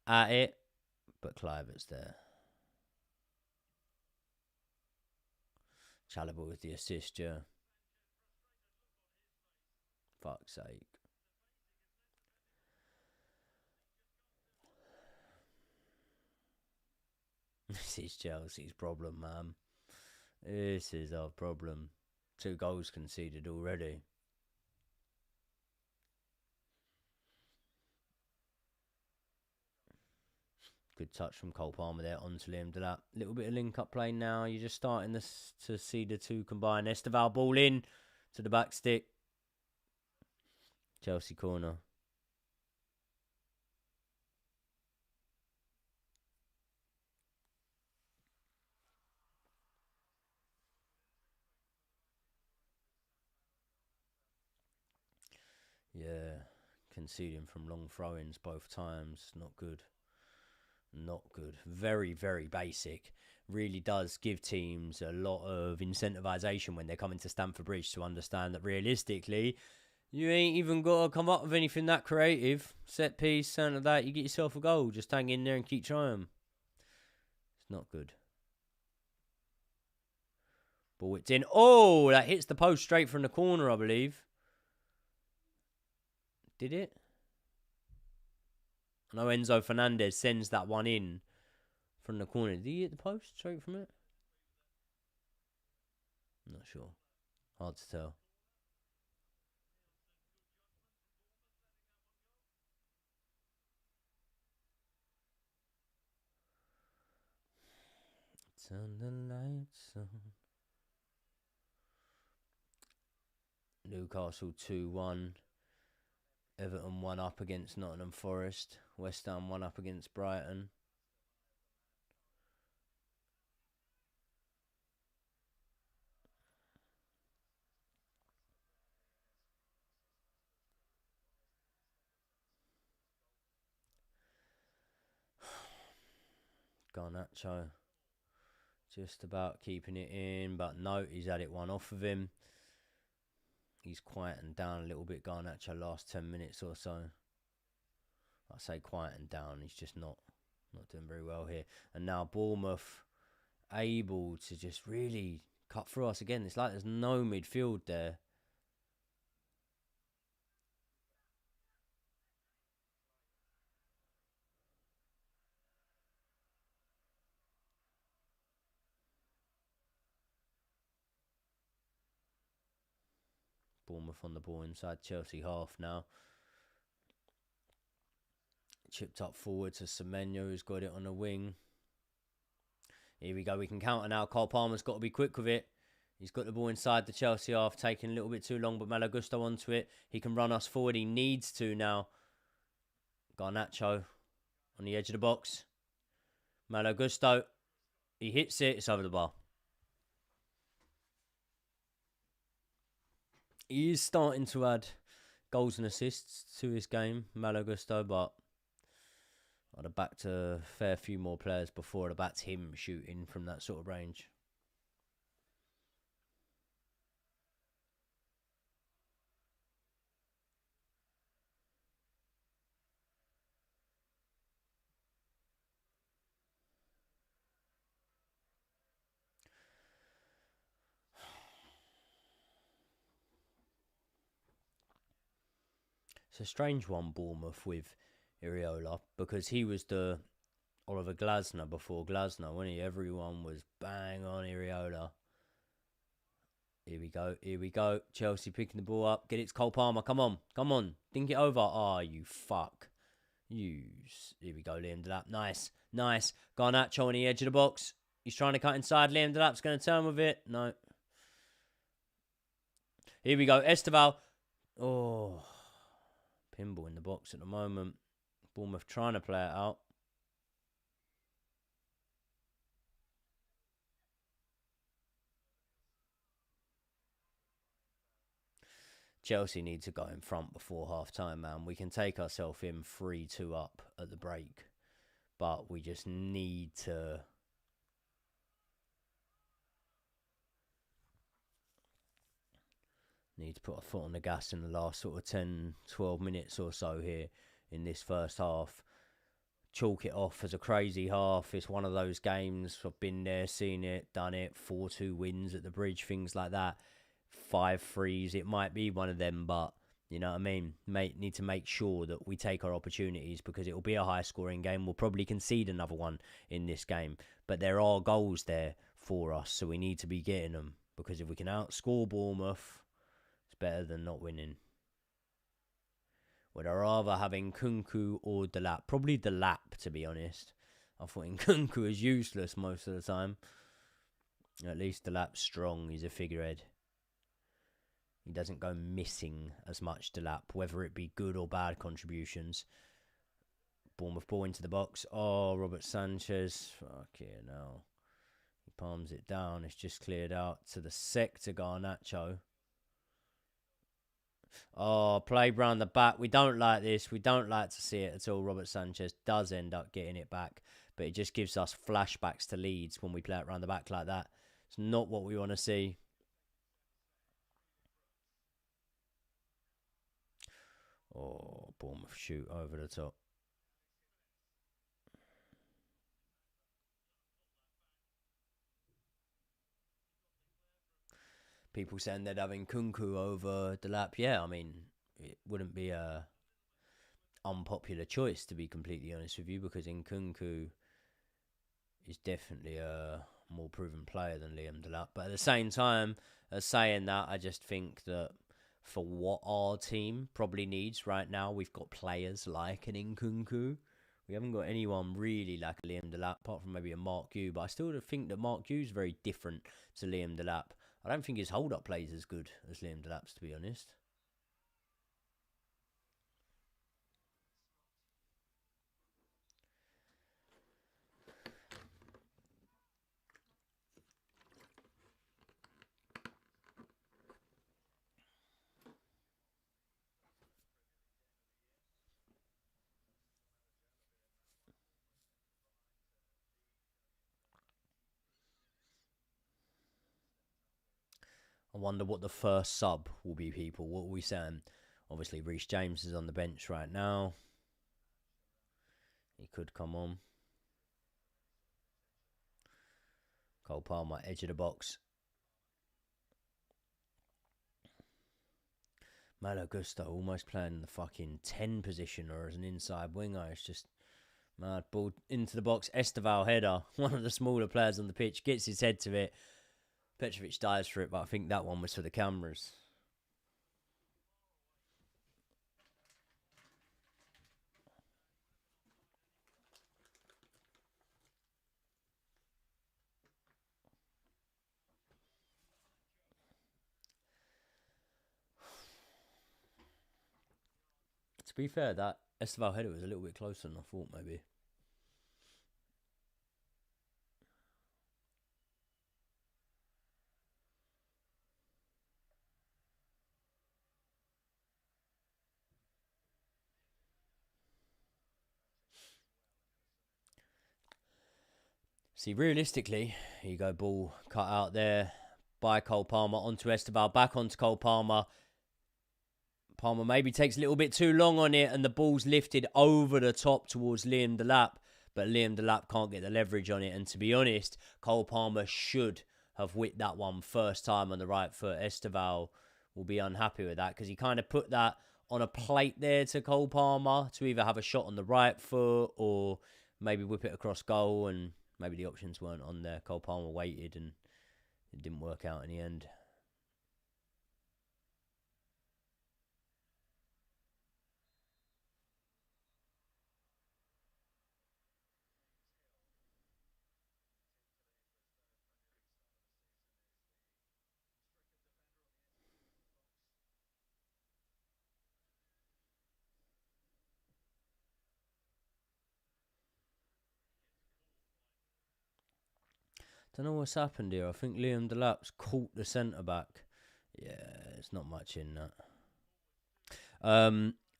at it, but Clivert's there. Chalobah with the assist, yeah. Fuck's sake. This is Chelsea's problem, man. This is our problem. 2 goals conceded already. Good touch from Cole Palmer there onto Liam Delap. Little bit of link-up play now. You're just starting to see the two combine. Esteval ball in to the back stick. Chelsea corner. conceding from long throw-ins both times. Not good. Not good. Very, very basic. Really does give teams a lot of incentivization when they're coming to Stamford Bridge to understand that realistically, you ain't even got to come up with anything that creative. Set piece, something like that, you get yourself a goal. Just hang in there and keep trying. It's not good. Ball whipped in. Oh, that hits the post straight from the corner, I believe. Did it? I know Enzo Fernandez sends that one in from the corner. Did he hit the post straight from it? I'm not sure. Hard to tell. Turn the lights on. Newcastle 2-1. Everton 1 up against Nottingham Forest. West Ham 1 up against Brighton. Garnacho just about keeping it in, but no, he's had it one off of him. He's quieting down a little bit, Garnacho, last 10 minutes or so. I say quieting down, he's just not doing very well here. And now Bournemouth able to just really cut through us again. It's like there's no midfield there. Bournemouth on the ball inside Chelsea half now. Chipped up forward to Semenyo, who's got it on the wing. Here we go, we can counter now. Cole Palmer's got to be quick with it. He's got the ball inside the Chelsea half, taking a little bit too long, but Malo Gusto onto it. He can run us forward, he needs to now. Garnacho on the edge of the box. Malo Gusto, he hits it, it's over the bar. He is starting to add goals and assists to his game, Malo Gusto, but I'd have backed a fair few more players before I'd have backed him shooting from that sort of range. It's a strange one, Bournemouth, with Iriola, because he was the Oliver Glasner before Glasner, wasn't he? Everyone was bang on Iriola. Here we go, here we go. Chelsea picking the ball up. Get it to Cole Palmer. Come on, come on. Dink it over. Ah, you fuck. Here we go, Liam Delap. Nice, nice. Garnacho on the edge of the box. He's trying to cut inside. Liam Delap's going to turn with it. No. Here we go, Esteval. Oh, pinball in the box at the moment. Bournemouth trying to play it out. Chelsea need to go in front before half-time, man. We can take ourselves in 3-2 up at the break, but we just need to put our foot on the gas in the last sort of 10, 12 minutes or so here in this first half. Chalk it off as a crazy half. It's one of those games. I've been there, seen it, done it. 4-2 wins at the bridge, things like that. 5-3s, it might be one of them, but you know what I mean? Need to make sure that we take our opportunities, because it will be a high-scoring game. We'll probably concede another one in this game, but there are goals there for us, so we need to be getting them, because if we can outscore Bournemouth, it's better than not winning. Would I rather have Nkunku or Delap? Probably Delap, to be honest. I thought Nkunku is useless most of the time. At least Delap's strong. He's a figurehead. He doesn't go missing as much, Delap, whether it be good or bad contributions. Bournemouth ball into the box. Oh, Robert Sanchez. Fuck yeah, no. He palms it down. It's just cleared out to the sector, Garnacho. Oh, play round the back. We don't like this. We don't like to see it at all. Robert Sanchez does end up getting it back, but it just gives us flashbacks to Leeds when we play it round the back like that. It's not what we want to see. Oh, Bournemouth shoot over the top. People saying they'd have Nkunku over Delap. Yeah, I mean, it wouldn't be a unpopular choice, to be completely honest with you, because Nkunku is definitely a more proven player than Liam Delap. But at the same time, as saying that, I just think that for what our team probably needs right now, we've got players like an Nkunku. We haven't got anyone really like a Liam Delap, apart from maybe a Mark Yu. But I still think that Mark Yu is very different to Liam Delap. I don't think his hold-up play is as good as Liam Delap's, to be honest. I wonder what the first sub will be, people. What are we saying? Obviously, Reece James is on the bench right now. He could come on. Cole Palmer, edge of the box. Malo Gusto almost playing the fucking 10 position or as an inside winger. It's just mad. Ball into the box. Esteval header. One of the smaller players on the pitch gets his head to it. Petrovic dives for it, but I think that one was for the cameras. To be fair, that Esteval header was a little bit closer than I thought, maybe. See, realistically, here you go, ball cut out there by Cole Palmer onto Esteval, back onto Cole Palmer. Palmer maybe takes a little bit too long on it, and the ball's lifted over the top towards Liam Delap, but Liam Delap can't get the leverage on it. And to be honest, Cole Palmer should have whipped that one first time on the right foot. Esteval will be unhappy with that because he kind of put that on a plate there to Cole Palmer to either have a shot on the right foot or maybe whip it across goal, and maybe the options weren't on there. Cole Palmer waited and it didn't work out in the end. Don't know what's happened here. I think Liam Delap's caught the centre back. Yeah, it's not much in that.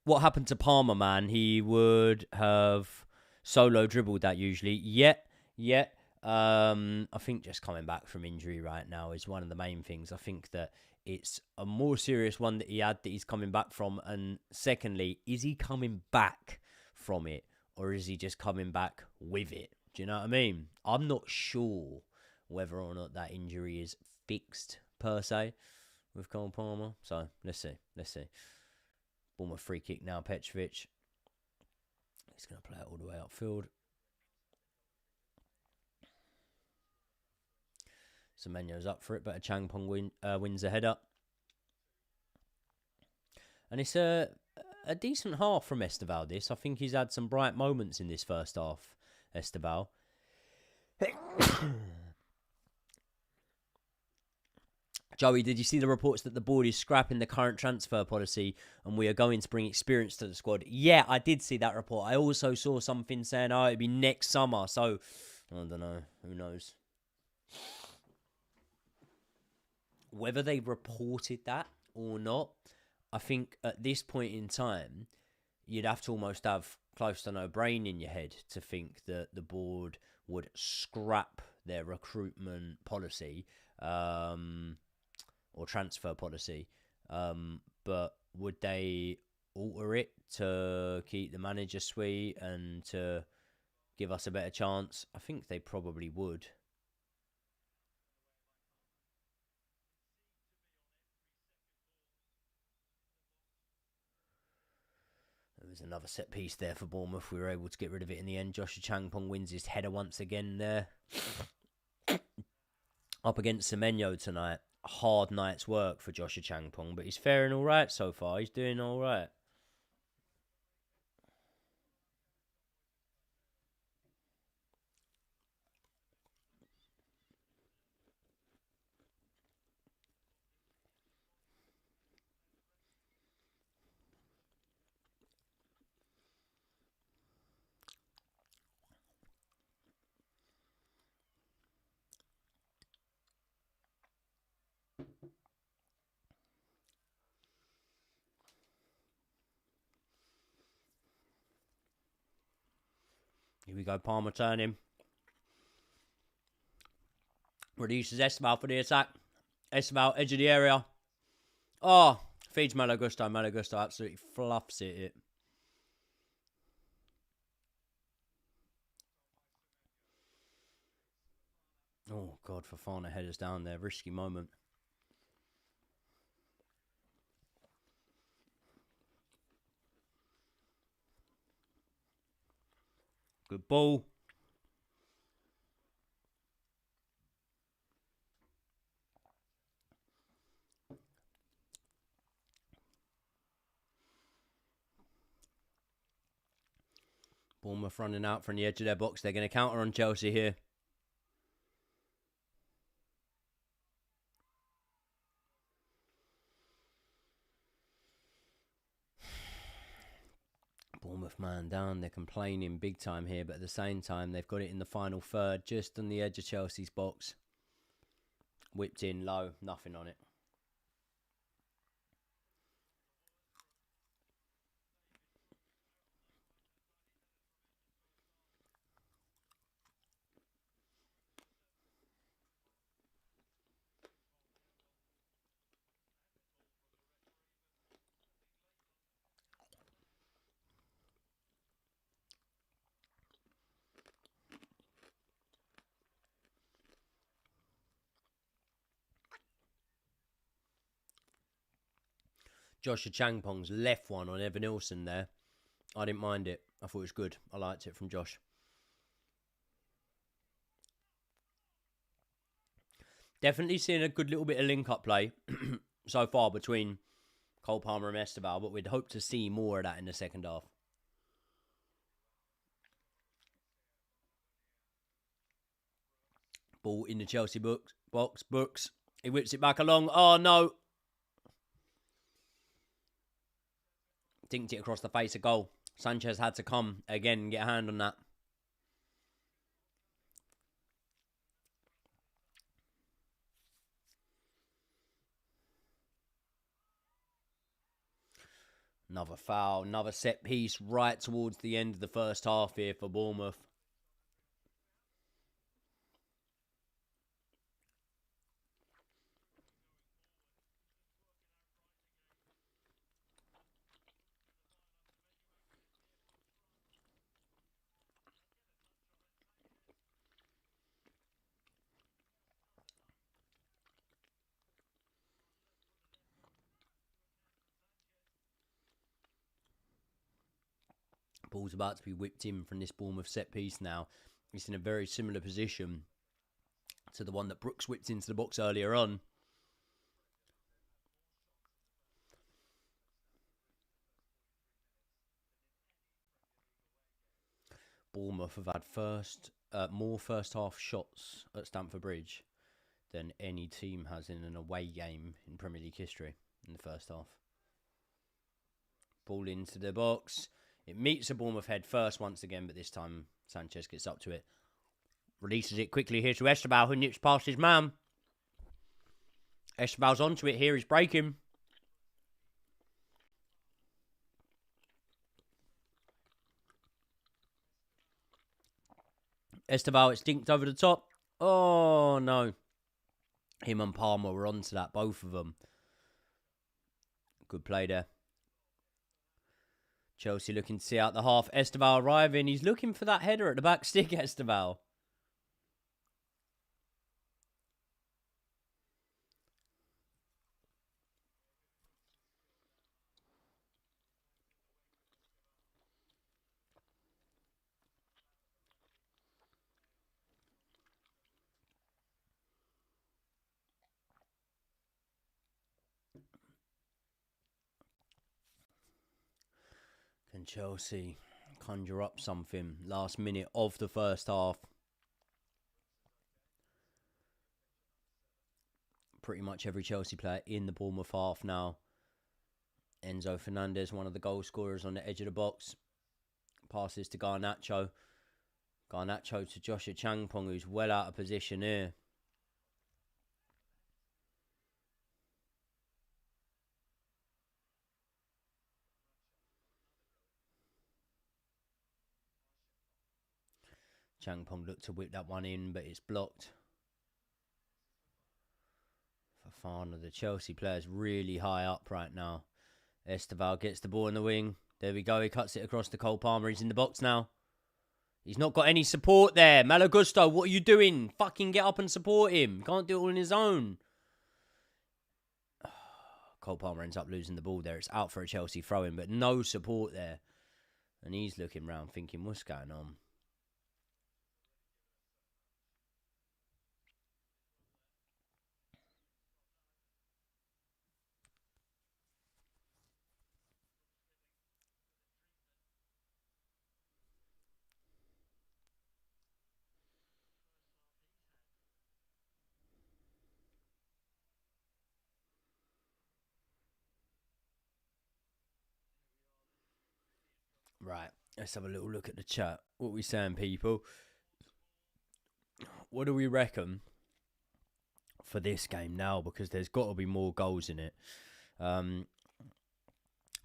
What happened to Palmer, man? He would have solo dribbled that usually. Yet. I think just coming back from injury right now is one of the main things. I think that it's a more serious one that he had that he's coming back from. And secondly, is he coming back from it or is he just coming back with it? Do you know what I mean? I'm not sure whether or not that injury is fixed per se with Cole Palmer. So let's see. Bournemouth free kick now. Petrovic. He's going to play it all the way upfield. Semenyo's up for it, but Changpong wins the header. And it's a decent half from Esteval, this. I think he's had some bright moments in this first half, Esteval. Joey, did you see the reports that the board is scrapping the current transfer policy and we are going to bring experience to the squad? Yeah, I did see that report. I also saw something saying, it'd be next summer. So, I don't know. Who knows? Whether they reported that or not, I think at this point in time, you'd have to almost have close to no brain in your head to think that the board would scrap their recruitment policy or transfer policy. But would they alter it to keep the manager sweet and to give us a better chance? I think they probably would. There was another set piece there for Bournemouth. We were able to get rid of it in the end. Joshua Changpong wins his header once again there. Up against Semenyo tonight. Hard night's work for Joshua Changpong, but he's faring all right so far. He's doing all right. Here we go, Palmer turning. Reduces Esteban for the attack. Esteban, edge of the area. Oh, feeds Malo Gusto. Malo Gusto absolutely fluffs it. Oh, God, Fofana headers down there. Risky moment. Good ball. Bournemouth running out from the edge of their box. They're going to counter on Chelsea here. Bournemouth man down. They're complaining big time here, but at the same time, they've got it in the final third, just on the edge of Chelsea's box. Whipped in low, nothing on it. Joshua Changpong's left one on Evan Nilsson there. I didn't mind it. I thought it was good. I liked it from Josh. Definitely seeing a good little bit of link-up play so far between Cole Palmer and Esteban, but we'd hope to see more of that in the second half. Ball in the Chelsea box. Brooks. He whips it back along. Oh, no. Dinked it across the face of goal. Sanchez had to come again and get a hand on that. Another foul, another set piece right towards the end of the first half here for Bournemouth. Ball's about to be whipped in from this Bournemouth set piece now. It's in a very similar position to the one that Brooks whipped into the box earlier on. Bournemouth have had more first half shots at Stamford Bridge than any team has in an away game in Premier League history in the first half. Ball into the box. It meets the Bournemouth head first once again, but this time Sanchez gets up to it. Releases it quickly here to Esteban, who nips past his man. Esteban's onto it here. He's breaking. Esteval, it's dinked over the top. Oh, no. Him and Palmer were onto that, both of them. Good play there. Chelsea looking to see out the half. Esteval arriving. He's looking for that header at the back stick, Esteval. Can Chelsea conjure up something last minute of the first half? Pretty much every Chelsea player in the Bournemouth half now. Enzo Fernandez, one of the goal scorers, on the edge of the box. Passes to Garnacho. Garnacho to Joshua Changpong, who's well out of position here. Changpong looked to whip that one in, but it's blocked. Fafana, the Chelsea player's really high up right now. Esteval gets the ball in the wing. There we go. He cuts it across to Cole Palmer. He's in the box now. He's not got any support there. Malagusto, what are you doing? Fucking get up and support him. Can't do it all on his own. Cole Palmer ends up losing the ball there. It's out for a Chelsea throw-in, but no support there. And he's looking round thinking, what's going on? Right, let's have a little look at the chat. What are we saying, people? What do we reckon for this game now? Because there's got to be more goals in it.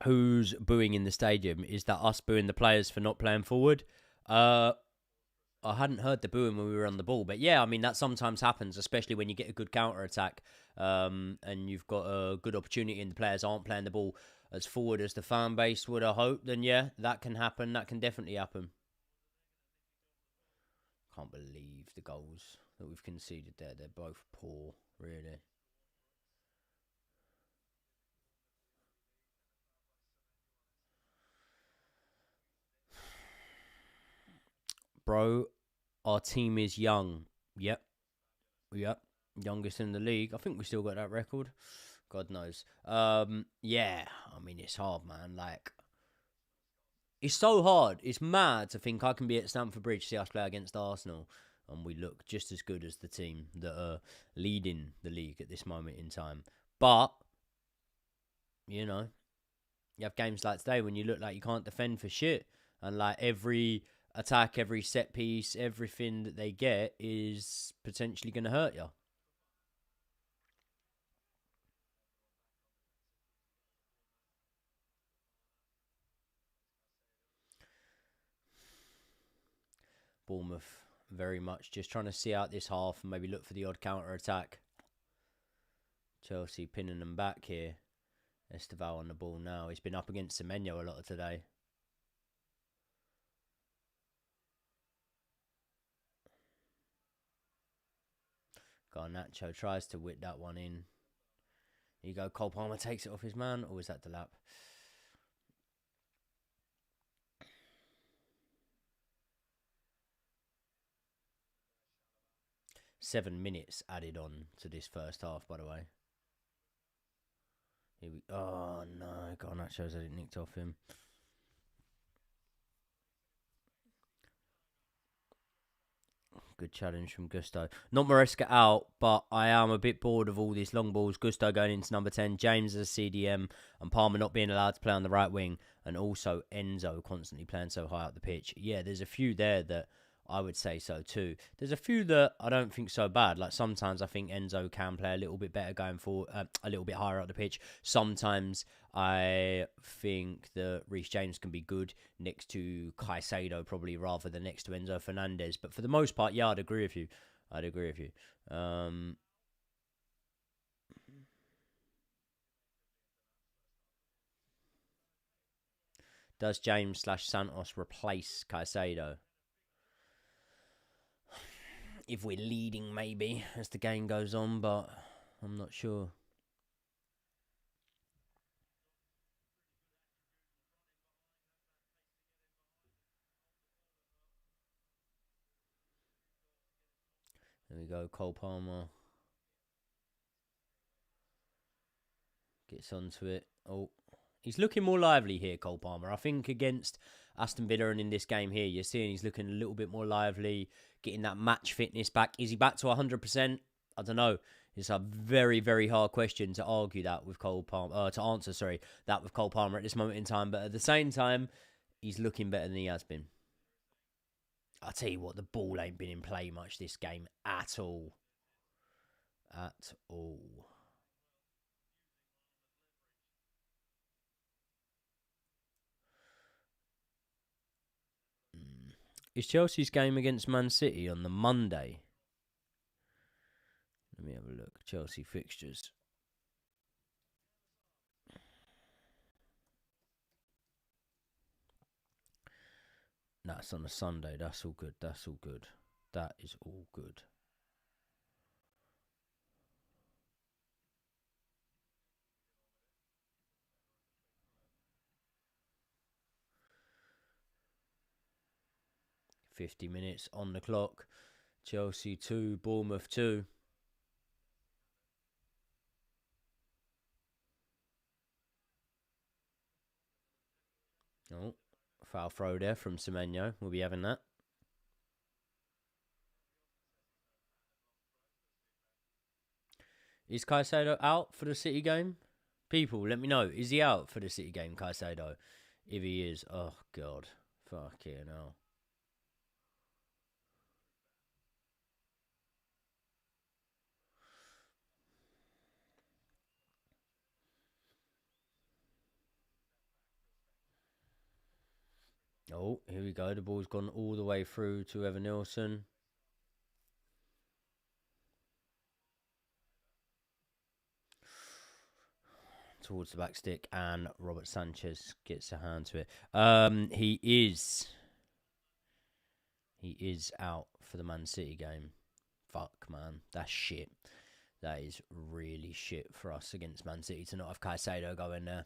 Who's booing in the stadium? Is that us booing the players for not playing forward? I hadn't heard the booing when we were on the ball. But yeah, I mean, that sometimes happens, especially when you get a good counter-attack and you've got a good opportunity and the players aren't playing the ball as forward as the fan base would have hoped. Then yeah, that can happen. That can definitely happen. Can't believe the goals that we've conceded there. They're both poor, really. Bro, our team is young. Yep. Youngest in the league. I think we still got that record. God knows. Yeah. I mean, it's hard, man. Like, it's so hard. It's mad to think I can be at Stamford Bridge, see us play against Arsenal, and we look just as good as the team that are leading the league at this moment in time. But, you know, you have games like today when you look like you can't defend for shit. And, like, every attack, every set piece, everything that they get is potentially going to hurt you. Bournemouth very much just trying to see out this half and maybe look for the odd counter-attack. Chelsea pinning them back here. Esteval on the ball now. He's been up against Semenyo a lot of today. Garnacho tries to whip that one in. Here you go. Cole Palmer takes it off his man. Or is that Delap? 7 minutes added on to this first half, by the way. Here we. Oh no, Garnacho's had it nicked off him. Good challenge from Gusto. Not Maresca out, but I am a bit bored of all these long balls. Gusto going into number 10, James as a CDM, and Palmer not being allowed to play on the right wing, and also Enzo constantly playing so high up the pitch. Yeah, there's a few there that I would say so too. There's a few that I don't think so bad. Like sometimes I think Enzo can play a little bit better going forward, a little bit higher up the pitch. Sometimes I think that Reece James can be good next to Caicedo probably rather than next to Enzo Fernandez. But for the most part, yeah, I'd agree with you. Does James/Santos replace Caicedo? If we're leading, maybe, as the game goes on, but I'm not sure. There we go, Cole Palmer gets onto it. Oh, he's looking more lively here, Cole Palmer. I think against Aston Villa and in this game here, you're seeing he's looking a little bit more lively, getting that match fitness back. Is he back to 100%? I don't know. It's a very, very hard question to argue that with Cole Palmer. To answer, sorry, that with Cole Palmer at this moment in time. But at the same time, he's looking better than he has been. I'll tell you what, the ball ain't been in play much this game at all. At all. Is Chelsea's game against Man City on the Monday? Let me have a look. Chelsea fixtures. No, it's on a Sunday. That's all good. That is all good. $50 on the clock. Chelsea 2, Bournemouth 2. Oh, foul throw there from Semenyo. We'll be having that. Is Caicedo out for the City game? People, let me know. Is he out for the City game, Caicedo? If he is, oh, God. Fucking hell. Oh, here we go. The ball's gone all the way through to Evan Nilsson. Towards the back stick, and Robert Sanchez gets a hand to it. He is out for the Man City game. Fuck, man. That's shit. That is really shit for us against Man City to not have Caicedo go in there.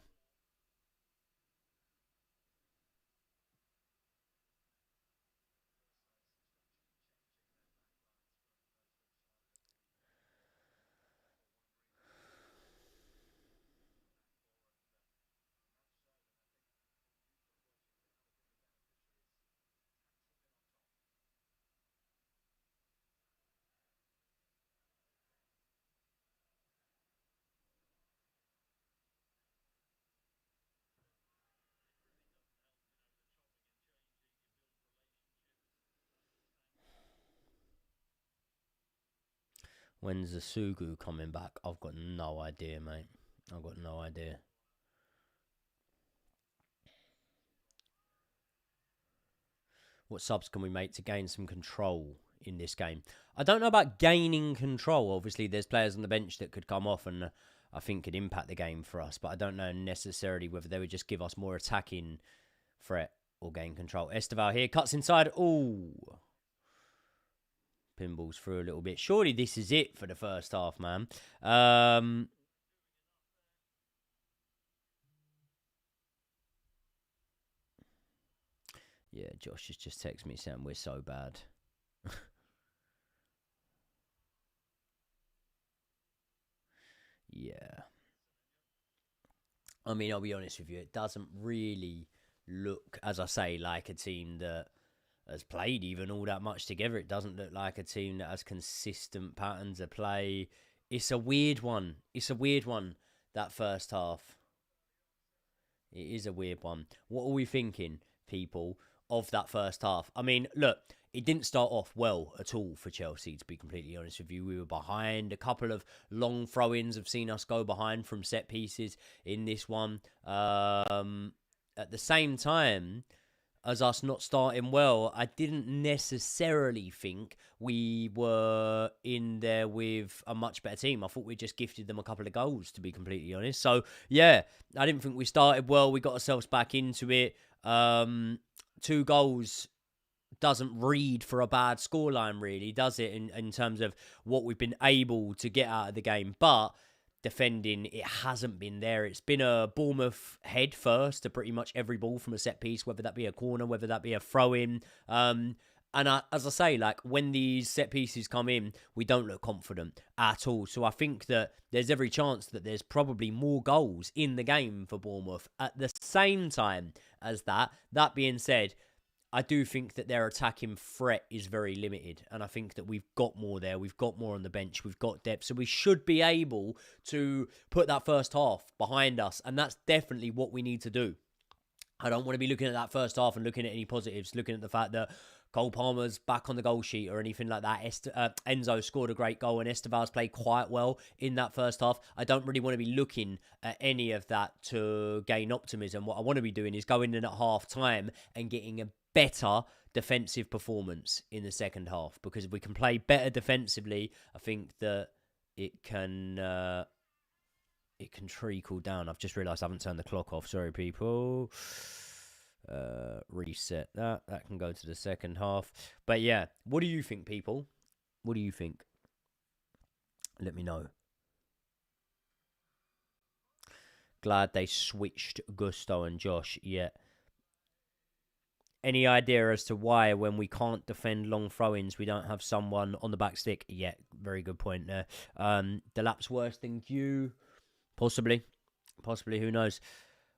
When's the Sugu coming back? I've got no idea, mate. I've got no idea. What subs can we make to gain some control in this game? I don't know about gaining control. Obviously, there's players on the bench that could come off and I think could impact the game for us. But I don't know necessarily whether they would just give us more attacking threat or gain control. Esteval here cuts inside. Ooh. Pinballs through a little bit. Surely this is it for the first half, man. Yeah, Josh has just texted me saying we're so bad. Yeah. I mean, I'll be honest with you. It doesn't really look, as I say, like a team that has played even all that much together. It doesn't look like a team that has consistent patterns of play. It's a weird one. That first half. It is a weird one. What are we thinking, people, of that first half? I mean, look, it didn't start off well at all for Chelsea, to be completely honest with you. We were behind. A couple of long throw-ins have seen us go behind from set pieces in this one. At the same time as us not starting well, I didn't necessarily think we were in there with a much better team. I thought we just gifted them a couple of goals, to be completely honest. So, yeah, I didn't think we started well. We got ourselves back into it. 2 goals doesn't read for a bad scoreline, really, does it, in terms of what we've been able to get out of the game? But defending, it hasn't been there. It's been a Bournemouth head first to pretty much every ball from a set piece, whether that be a corner, whether that be a throw-in. As I say, like, when these set pieces come in, we don't look confident at all. So I think that there's every chance that there's probably more goals in the game for Bournemouth. At the same time as that being said, I do think that their attacking threat is very limited. And I think that we've got more there. We've got more on the bench. We've got depth. So we should be able to put that first half behind us. And that's definitely what we need to do. I don't want to be looking at that first half and looking at any positives, looking at the fact that Cole Palmer's back on the goal sheet or anything like that. Enzo scored a great goal and Esteval's played quite well in that first half. I don't really want to be looking at any of that to gain optimism. What I want to be doing is going in at half time and getting a better defensive performance in the second half, because if we can play better defensively, I think that it can trickle down. I've just realised I haven't turned the clock off. Sorry, people. Reset that. That can go to the second half. But yeah, what do you think, people? What do you think? Let me know. Glad they switched Gusto and Josh. Yeah. Any idea as to why, when we can't defend long throw-ins, we don't have someone on the back stick? Yeah, very good point there. Delap's worse than Q? Possibly, who knows?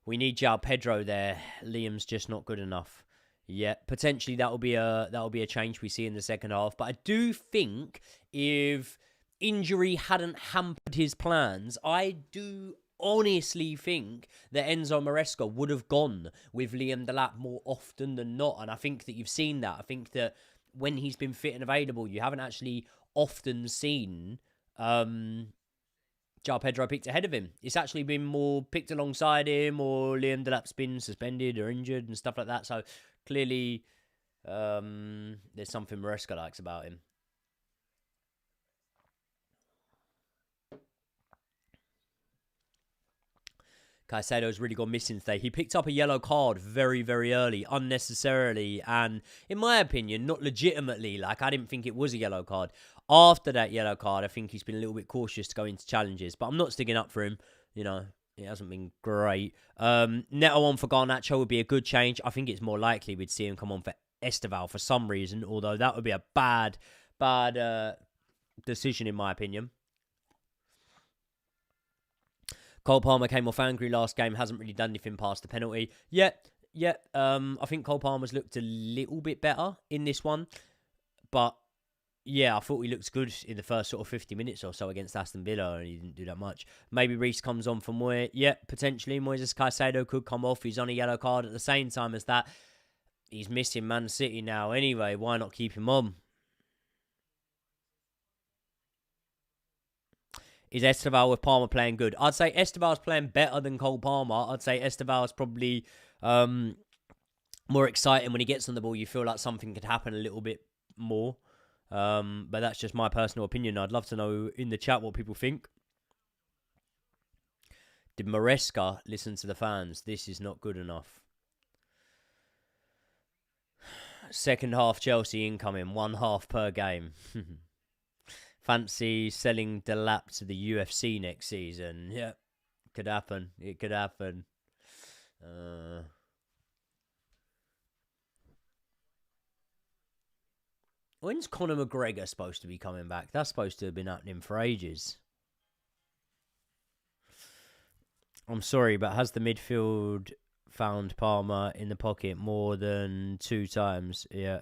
We need João Pedro there. Liam's just not good enough. Yeah, potentially that'll be a change we see in the second half. But I do think if injury hadn't hampered his plans, I do honestly think that Enzo Maresca would have gone with Liam Delap more often than not. And I think that you've seen that. I think that when he's been fit and available, you haven't actually often seen João Pedro picked ahead of him. It's actually been more picked alongside him, or Liam Delap's been suspended or injured and stuff like that. So clearly there's something Maresca likes about him. Caicedo's really gone missing today. He picked up a yellow card very, very early, unnecessarily, and in my opinion, not legitimately. Like, I didn't think it was a yellow card. After that yellow card, I think he's been a little bit cautious to go into challenges, but I'm not sticking up for him. You know, it hasn't been great. Neto on for Garnacho would be a good change. I think it's more likely we'd see him come on for Esteval for some reason, although that would be a bad decision in my opinion. Cole Palmer came off angry last game, hasn't really done anything past the penalty. Yeah. I think Cole Palmer's looked a little bit better in this one. But, yeah, I thought he looked good in the first sort of 50 minutes or so against Aston Villa, and he didn't do that much. Maybe Reece comes on for Moy. Yeah, potentially. Moises Caicedo could come off. He's on a yellow card at the same time as that. He's missing Man City now anyway. Why not keep him on? Is Esteval with Palmer playing good? I'd say Esteval's playing better than Cole Palmer. I'd say Esteval's probably more exciting when he gets on the ball. You feel like something could happen a little bit more. But that's just my personal opinion. I'd love to know in the chat what people think. Did Maresca listen to the fans? This is not good enough. Second half Chelsea incoming. 1 half per game. Fancy selling Delap to the UFC next season. Yeah, could happen. It could happen. When's Conor McGregor supposed to be coming back? That's supposed to have been happening for ages. I'm sorry, but has the midfield found Palmer in the pocket more than 2 times? Yeah.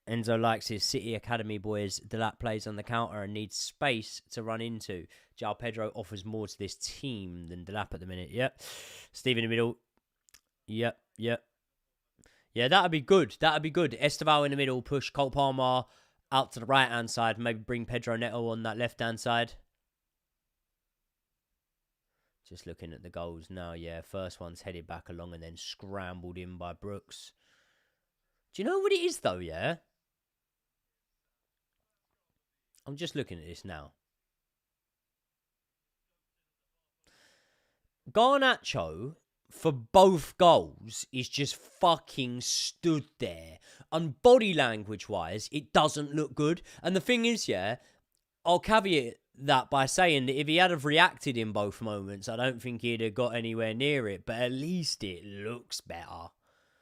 Enzo likes his City Academy boys. Delap plays on the counter and needs space to run into. João Pedro offers more to this team than Delap at the minute. Yep. Steve in the middle. Yep. Yeah, that'd be good. That'd be good. Esteval in the middle, push Cole Palmer out to the right-hand side, maybe bring Pedro Neto on that left-hand side. Just looking at the goals now, yeah. First one's headed back along and then scrambled in by Brooks. Do you know what it is, though, yeah? I'm just looking at this now. Garnacho, for both goals, is just fucking stood there. And body language-wise, it doesn't look good. And the thing is, yeah, I'll caveat that by saying that if he had have reacted in both moments, I don't think he'd have got anywhere near it. But at least it looks better.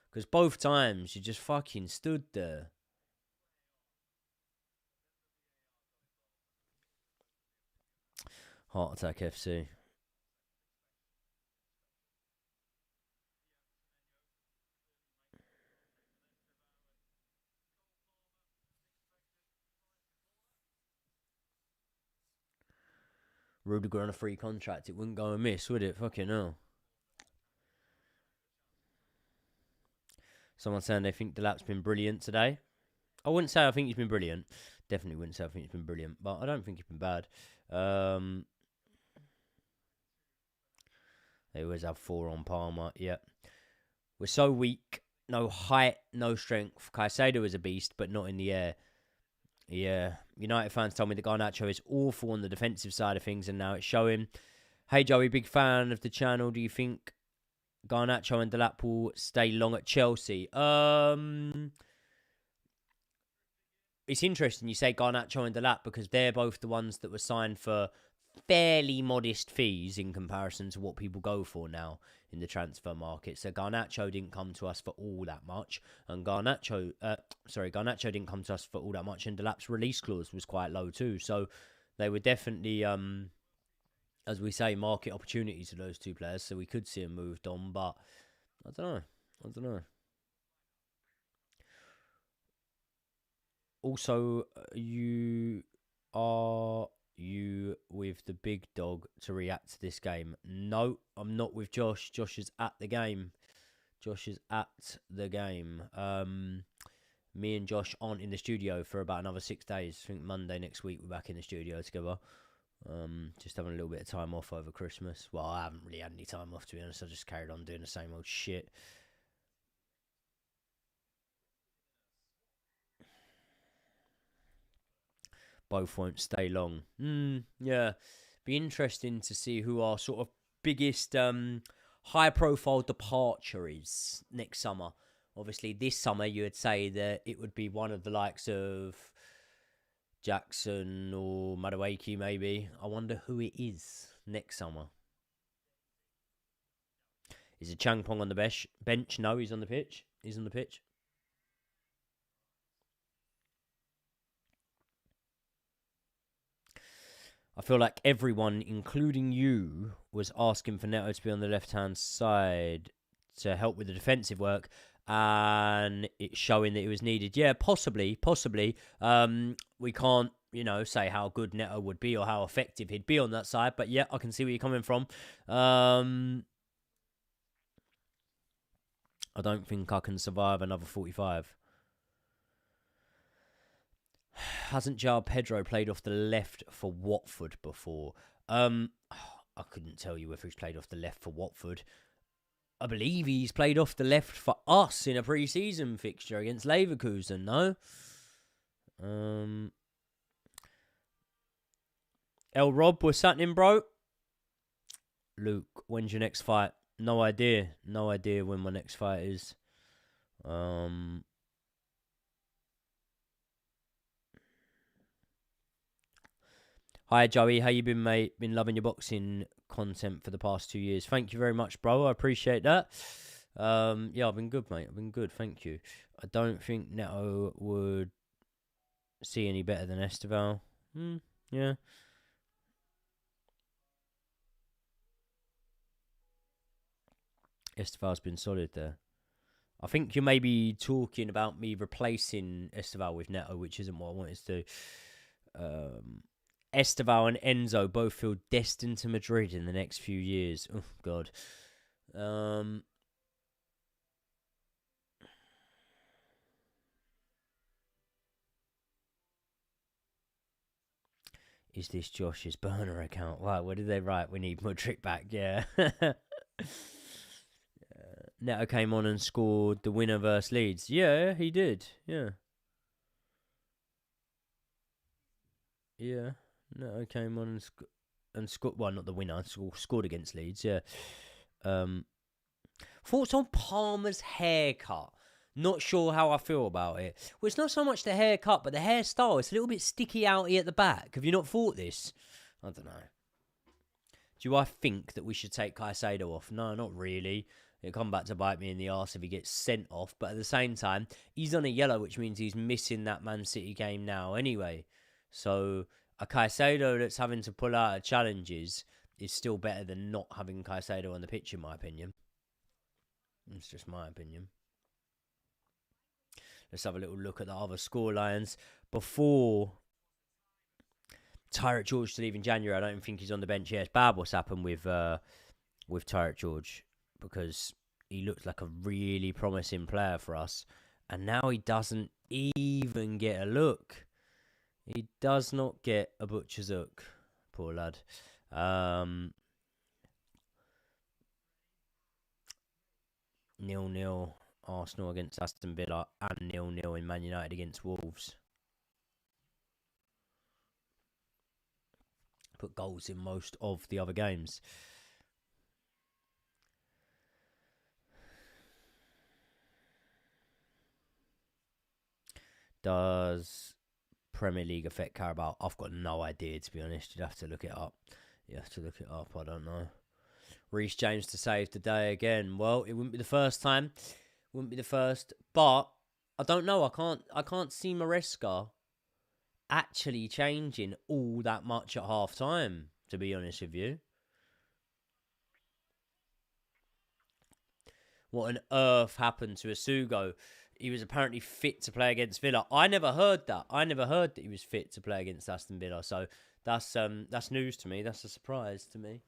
Because both times, you just fucking stood there. Heart Attack FC. Rudiger on a free contract, it wouldn't go amiss, would it? Fucking hell. Someone saying they think Delap's been brilliant today. I wouldn't say I think he's been brilliant. Definitely wouldn't say I think he's been brilliant, but I don't think he's been bad. They always have 4 on Palmer. Yep. We're so weak. No height, no strength. Caicedo is a beast, but not in the air. Yeah. United fans told me that Garnacho is awful on the defensive side of things, and now it's showing. Hey, Joey, big fan of the channel. Do you think Garnacho and Delap will stay long at Chelsea? It's interesting you say Garnacho and Delap because they're both the ones that were signed for fairly modest fees in comparison to what people go for now in the transfer market. So Garnacho didn't come to us for all that much, and Garnacho didn't come to us for all that much, and Delap's release clause was quite low too. So they were definitely, as we say, market opportunities for those two players. So we could see them moved on, but I don't know. Also, are you with the big dog to react to this game? No, I'm not with Josh. Josh is at the game. Me and Josh aren't in the studio for about another 6 days. I think Monday next week we're back in the studio together. Just having a little bit of time off over Christmas. Well, I haven't really had any time off, to be honest. I just carried on doing the same old shit. Both won't stay long. Yeah. Be interesting to see who our sort of biggest high-profile departure is next summer. Obviously, this summer you would say that it would be one of the likes of Jackson or Madueke, maybe. I wonder who it is next summer. Is it Changpong on the bench? No, he's on the pitch. I feel like everyone, including you, was asking for Neto to be on the left-hand side to help with the defensive work, and it's showing that it was needed. Yeah, possibly. We can't, say how good Neto would be or how effective he'd be on that side, but yeah, I can see where you're coming from. I don't think I can survive another 45. Hasn't João Pedro played off the left for Watford before? I couldn't tell you if he's played off the left for Watford. I believe he's played off the left for us in a pre-season fixture against Leverkusen, no? El Rob, what's happening, bro? Luke, when's your next fight? No idea when my next fight is. Hi, Joey. How you been, mate? Been loving your boxing content for the past 2 years. Thank you very much, bro. I appreciate that. Yeah, I've been good, mate. I've been good. Thank you. I don't think Neto would see any better than Esteval. Yeah. Esteval's been solid there. I think you're maybe talking about me replacing Esteval with Neto, which isn't what I wanted to do. Esteval and Enzo both feel destined to Madrid in the next few years. Oh, God. Is this Josh's burner account? Wow, what did they write? We need Mudryk back. Yeah. Neto came on and scored the winner versus Leeds. Yeah, he did. Yeah. Yeah. Neto came on and scored. Well, not the winner. Scored against Leeds. Yeah. Thoughts on Palmer's haircut? Not sure how I feel about it. Well, it's not so much the haircut, but the hairstyle. It's a little bit sticky outy at the back. Have you not thought this? I don't know. Do I think that we should take Caicedo off? No, not really. It'll come back to bite me in the arse if he gets sent off. But at the same time, he's on a yellow, which means he's missing that Man City game now anyway. So a Caicedo that's having to pull out of challenges is still better than not having Caicedo on the pitch, in my opinion. It's just my opinion. Let's have a little look at the other scorelines. Before Tyrant George to leave in January, I don't think he's on the bench yet. It's bad what's happened with Tyrant George, because he looked like a really promising player for us, and now he doesn't even get a look. He does not get a butcher's hook. Poor lad. 0-0 Arsenal against Aston Villa, and 0-0 in Man United against Wolves. Put goals in most of the other games. Does Premier League affect Carabao? I've got no idea, to be honest. You'd have to look it up. I don't know. Reece James to save the day again. Well, it wouldn't be the first time. Wouldn't be the first. But I don't know. I can't see Maresca actually changing all that much at half time, to be honest with you. What on earth happened to Asugo? He was apparently fit to play against Villa. I never heard that. I never heard that he was fit to play against Aston Villa. So that's news to me. That's a surprise to me.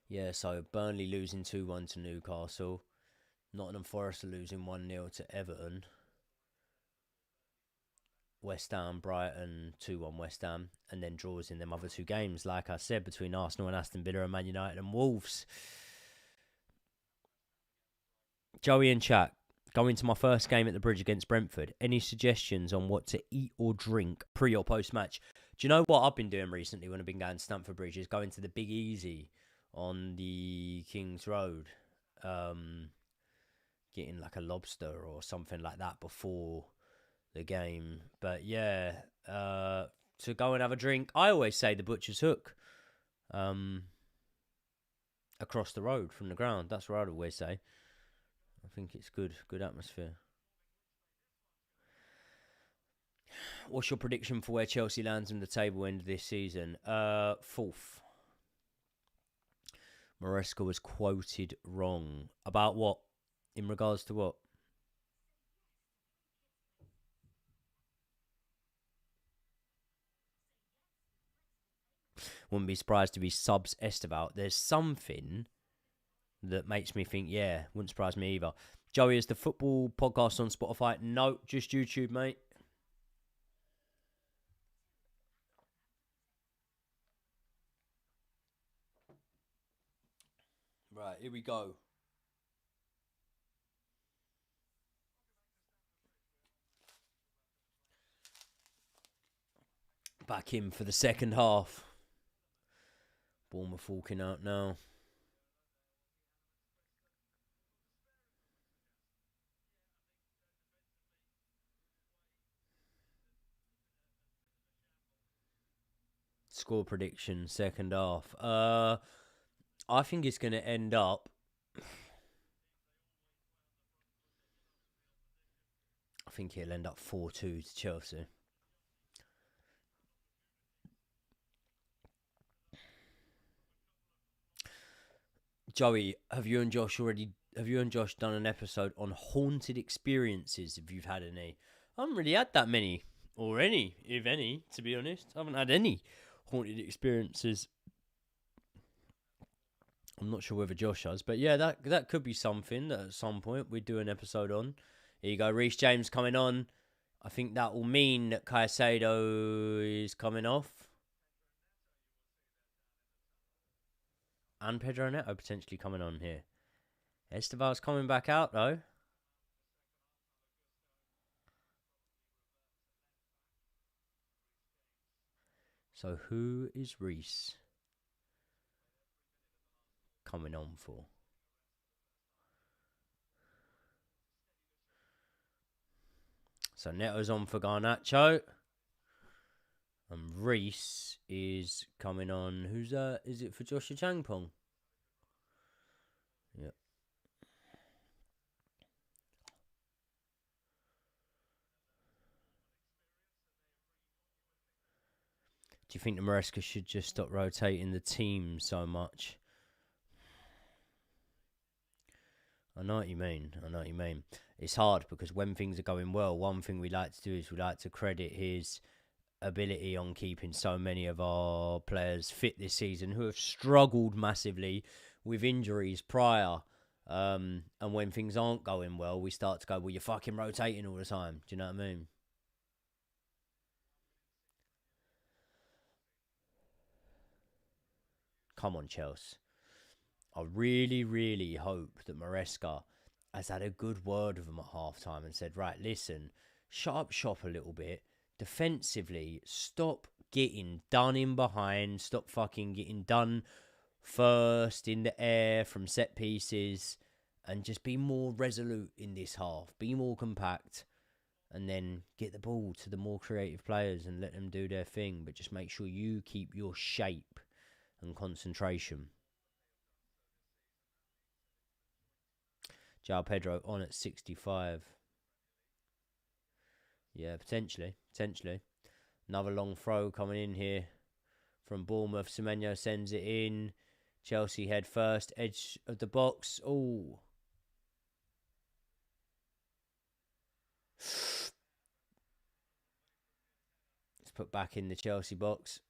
Yeah, so Burnley losing 2-1 to Newcastle. Nottingham Forest are losing 1-0 to Everton. West Ham, Brighton, 2-1 West Ham. And then draws in them other two games, like I said, between Arsenal and Aston Villa and Man United and Wolves. Joey and chat, going to my first game at the Bridge against Brentford. Any suggestions on what to eat or drink pre or post match? Do you know what I've been doing recently when I've been going to Stamford Bridge? Is going to the Big Easy on the King's Road, getting like a lobster or something like that before the game. But yeah, to go and have a drink, I always say the Butcher's Hook, across the road from the ground. That's what I'd always say. I think it's good atmosphere. What's your prediction for where Chelsea lands in the table end of this season? Fourth. Maresca was quoted wrong. About what? In regards to what? Wouldn't be surprised to be subs Esteval. There's something that makes me think, yeah, wouldn't surprise me either. Joey, is the football podcast on Spotify? No, just YouTube, mate. Right, here we go. Back in for the second half. Bournemouth walking out now. Score prediction, second half. I think it's going to end up... I think it'll end up 4-2 to Chelsea. Joey, have you and Josh done an episode on haunted experiences, if you've had any? I haven't really had that many, or any, if any, to be honest. I haven't had any haunted experiences. I'm not sure whether Josh has, but yeah, that could be something that at some point we'd do an episode on. Here you go, Reece James coming on. I think that will mean that Caicedo is coming off. And Pedro Neto potentially coming on here. Esteval's coming back out, though. So who is Reece coming on for? So Neto's on for Garnacho. And Reece is coming on. Who's that? Is it for Joshua Changpong? Yep. Do you think the Maresca should just stop rotating the team so much? I know what you mean. It's hard because when things are going well, one thing we like to do is we like to credit his ability on keeping so many of our players fit this season who have struggled massively with injuries prior. And when things aren't going well, we start to go, well, you're fucking rotating all the time. Do you know what I mean? Come on, Chelsea. I really, really hope that Maresca has had a good word with them at half time and said, right, listen, shut up shop a little bit. Defensively, stop getting done in behind. Stop fucking getting done first in the air from set pieces. And just be more resolute in this half. Be more compact. And then get the ball to the more creative players and let them do their thing. But just make sure you keep your shape and concentration. João Pedro on at 65. Yeah, potentially. Another long throw coming in here from Bournemouth. Semenyo sends it in. Chelsea head first. Edge of the box. Oh. Let's put back in the Chelsea box.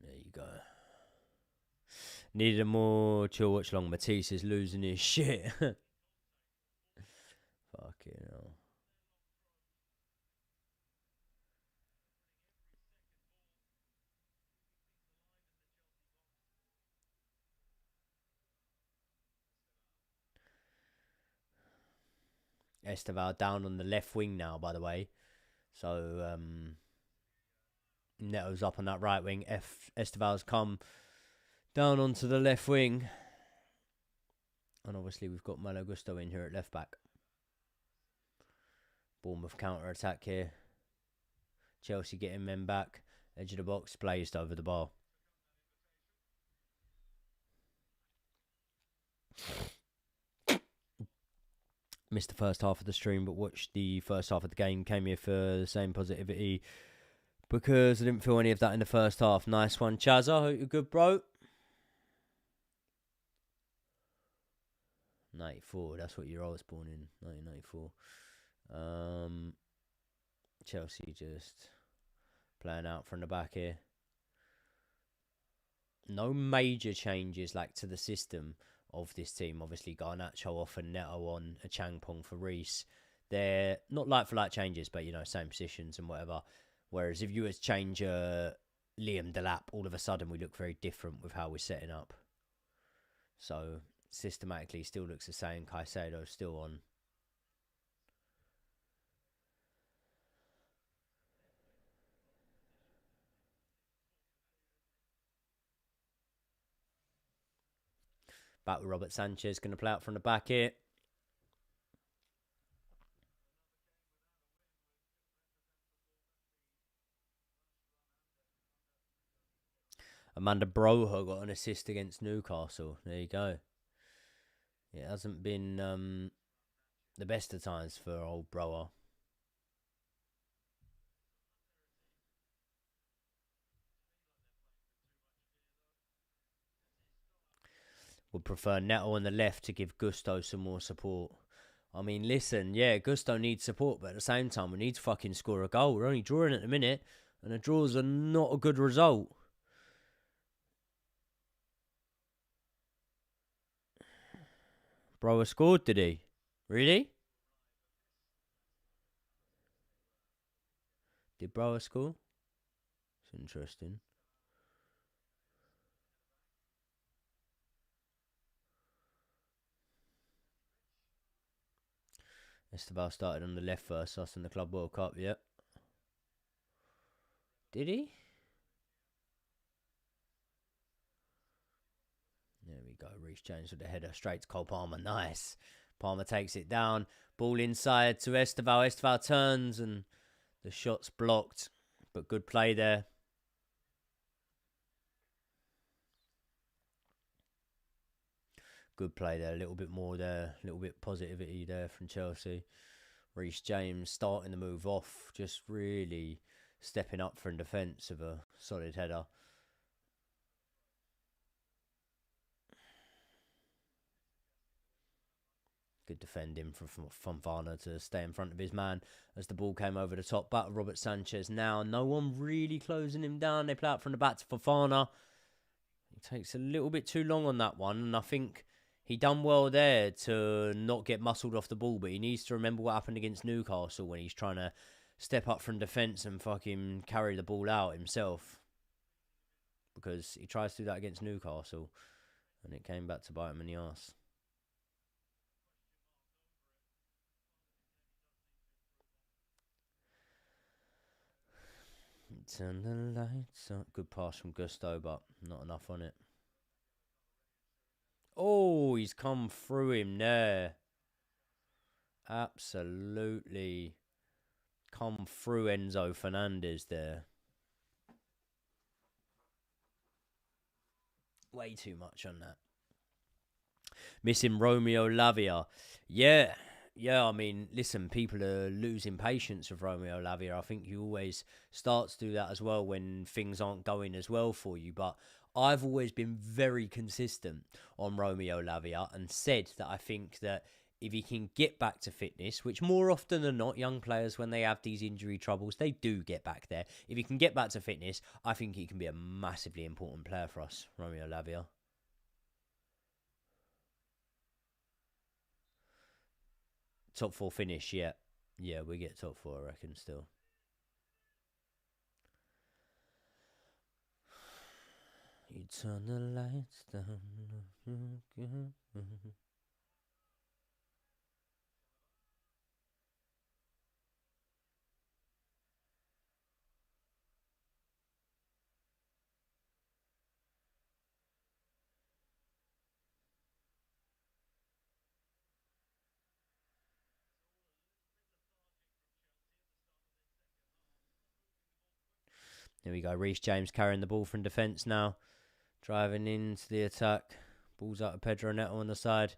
There you go. Needed a more chill watch long. Matisse is losing his shit. Fucking hell. Esteval down on the left wing now, by the way. So, Neto's up on that right wing. Esteval's come down onto the left wing. And obviously we've got Malo Gusto in here at left back. Bournemouth counter attack here. Chelsea getting men back. Edge of the box, blazed over the bar. Missed the first half of the stream, but watched the first half of the game. Came here for the same positivity because I didn't feel any of that in the first half. Nice one, Chazza. Hope you're good, bro. 94, that's what year I was born in, 1994. Chelsea just playing out from the back here. No major changes like to the system of this team. Obviously, Garnacho off and Neto on, a Changpong for Reece. They're not like for like changes, but, you know, same positions and whatever. Whereas if you were to change Liam Delap, all of a sudden we look very different with how we're setting up. So systematically still looks the same. Caicedo still on. Back with Robert Sanchez, going to play out from the back here. Amanda Broho got an assist against Newcastle. There you go. It hasn't been the best of times for old Broho. Would prefer Neto on the left to give Gusto some more support. I mean, listen, yeah, Gusto needs support, but at the same time, we need to fucking score a goal. We're only drawing at the minute, and the draws are not a good result. Broho scored, did he? Really? Did Brower score? It's interesting. Esteban started on the left first, us in the Club World Cup, yep. Did he? There we go. Reece James with the header straight to Cole Palmer. Nice. Palmer takes it down. Ball inside to Esteval. Esteval turns and the shot's blocked. But good play there. Good play there. A little bit more there. A little bit positivity there from Chelsea. Reece James starting the move off. Just really stepping up for in defence of a solid header. Good defending from Fofana to stay in front of his man as the ball came over the top. Back Robert Sanchez now. No one really closing him down. They play out from the back to Fofana. He takes a little bit too long on that one. And I think he done well there to not get muscled off the ball. But he needs to remember what happened against Newcastle when he's trying to step up from defence and fucking carry the ball out himself. Because he tries to do that against Newcastle. And it came back to bite him in the arse. Turn the lights on. Good pass from Gusto, but not enough on it. Oh, he's come through him there. Absolutely come through Enzo Fernandez there. Way too much on that. Missing Romeo Lavia. Yeah, I mean, listen, people are losing patience with Romeo Lavia. I think you always start to do that as well when things aren't going as well for you. But I've always been very consistent on Romeo Lavia and said that I think that if he can get back to fitness, which more often than not, young players, when they have these injury troubles, they do get back there. If he can get back to fitness, I think he can be a massively important player for us, Romeo Lavia. Top 4 finish, yeah. Yeah, we get top 4, I reckon, still. You turn the lights down. There we go. Reece James carrying the ball from defence now. Driving into the attack. Ball's out of Pedro Neto on the side.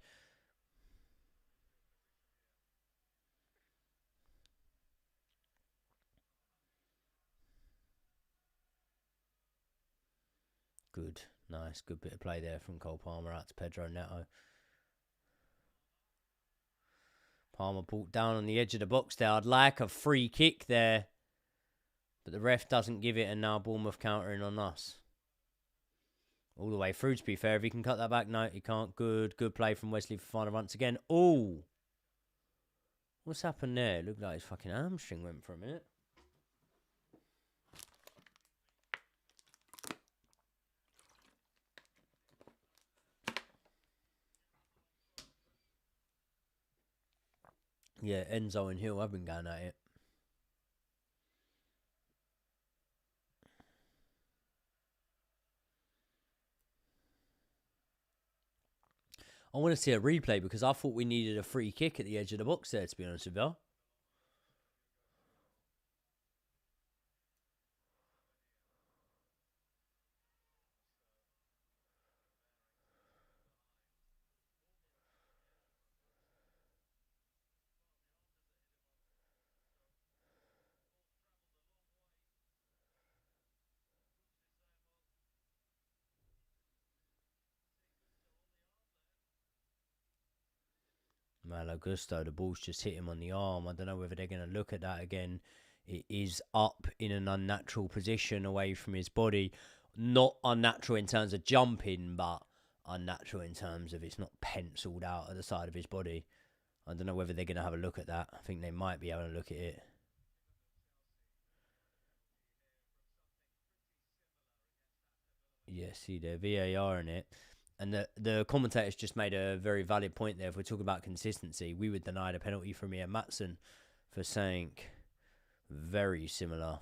Good. Nice. Good bit of play there from Cole Palmer out to Pedro Neto. Palmer brought down on the edge of the box there. I'd like a free kick there. But the ref doesn't give it, and now Bournemouth countering on us. All the way through, to be fair. If he can cut that back, no, he can't. Good play from Wesley Fofana once again. Oh! What's happened there? It looked like his fucking hamstring went for a minute. Yeah, Enzo and Hill have been going at it. I want to see a replay because I thought we needed a free kick at the edge of the box there, to be honest with you. Malo Gusto, the ball's just hit him on the arm. I don't know whether they're going to look at that again. It is up in an unnatural position away from his body. Not unnatural in terms of jumping, but unnatural in terms of it's not penciled out at the side of his body. I don't know whether they're going to have a look at that. I think they might be able to look at it. Yeah, see, the VAR in it. And the commentators just made a very valid point there. If we're talking about consistency, we were denied a penalty from Ian Matson for saying very similar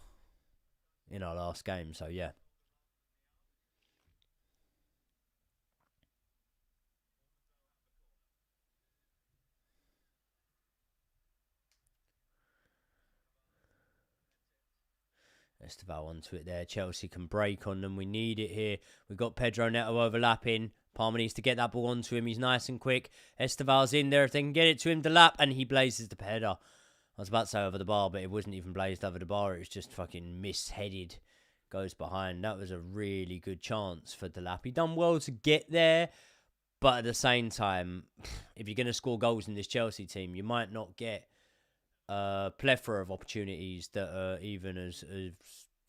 in our last game. So, yeah. Esteval onto it there. Chelsea can break on them. We need it here. We've got Pedro Neto overlapping. Palmer needs to get that ball onto him. He's nice and quick. Esteval's in there. If they can get it to him, the lap, and he blazes the header. I was about to say over the bar, but it wasn't even blazed over the bar. It was just fucking misheaded. Goes behind. That was a really good chance for Delap. He done well to get there, but at the same time, if you're going to score goals in this Chelsea team, you might not get a plethora of opportunities that are even as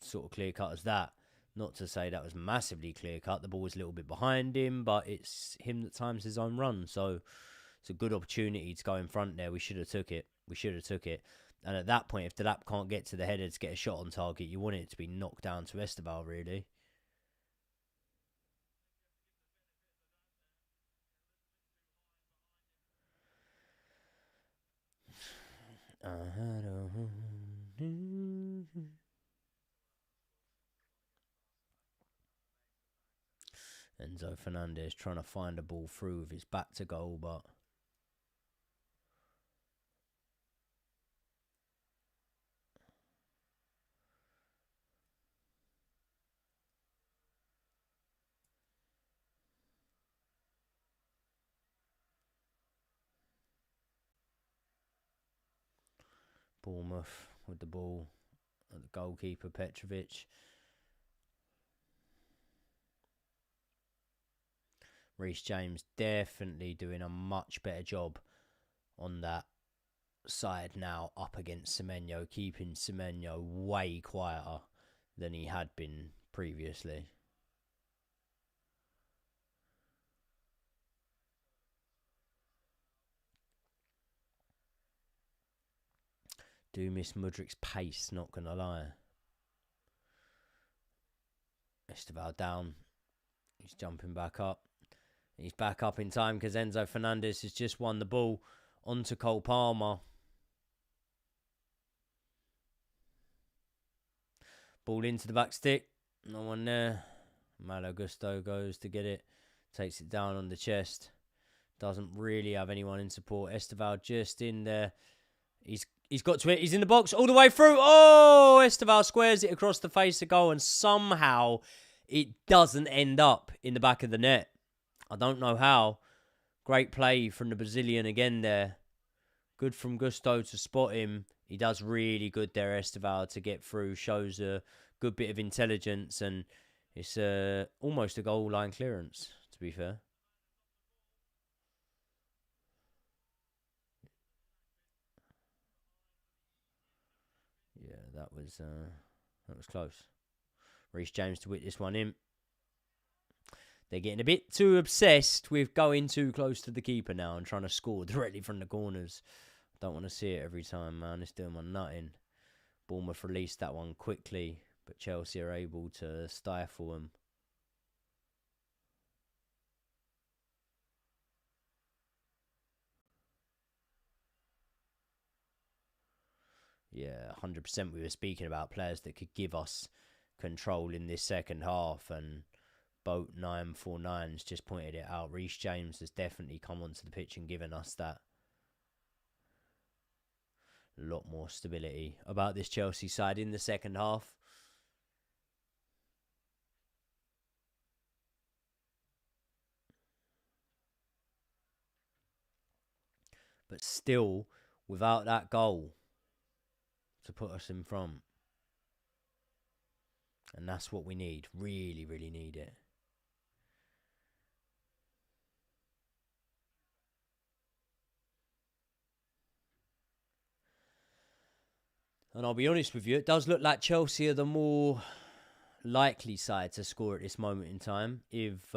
sort of clear-cut as that. Not to say that was massively clear-cut. The ball was a little bit behind him, but it's him that times his own run. So it's a good opportunity to go in front there. We should have took it. And at that point, if the lap can't get to the header to get a shot on target, you want it to be knocked down to Esteval, really. Enzo Fernandez trying to find a ball through with his back to goal, but Bournemouth with the ball at the goalkeeper, Petrovic. Reece James definitely doing a much better job on that side now up against Semenyo, keeping Semenyo way quieter than he had been previously. Do miss Mudrik's pace, not going to lie. Esteval down. He's jumping back up. He's back up in time because Enzo Fernandez has just won the ball onto Cole Palmer. Ball into the back stick. No one there. Malo Gusto goes to get it. Takes it down on the chest. Doesn't really have anyone in support. Esteval just in there. He's got to it. He's in the box all the way through. Oh, Esteval squares it across the face of goal and somehow it doesn't end up in the back of the net. I don't know how. Great play from the Brazilian again there. Good from Gusto to spot him. He does really good there, Esteval, to get through. Shows a good bit of intelligence, and it's almost a goal line clearance, to be fair. Yeah, that was close. Reece James to whip this one in. They're getting a bit too obsessed with going too close to the keeper now and trying to score directly from the corners. Don't want to see it every time, man. It's doing my nutting. Bournemouth released that one quickly, but Chelsea are able to stifle them. Yeah, 100% we were speaking about players that could give us control in this second half, and Boat 949's just pointed it out. Reece James has definitely come onto the pitch and given us that. A lot more stability about this Chelsea side in the second half. But still, without that goal to put us in front. And that's what we need. Really, really need it. And I'll be honest with you, it does look like Chelsea are the more likely side to score at this moment in time. If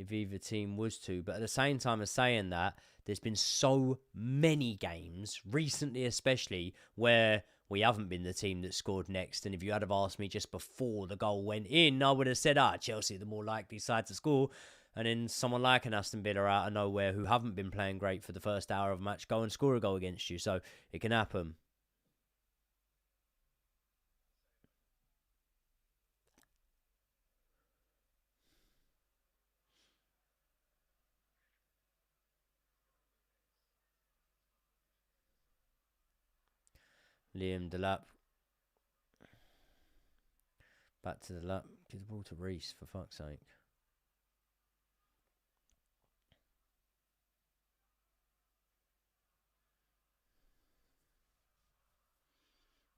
if either team was to. But at the same time as saying that, there's been so many games, recently especially, where we haven't been the team that scored next. And if you had have asked me just before the goal went in, I would have said, Chelsea the more likely side to score. And then someone like an Aston Villa out of nowhere who haven't been playing great for the first hour of a match go and score a goal against you. So it can happen. Liam Delap. Back to Delap. Give the ball to Reece, for fuck's sake.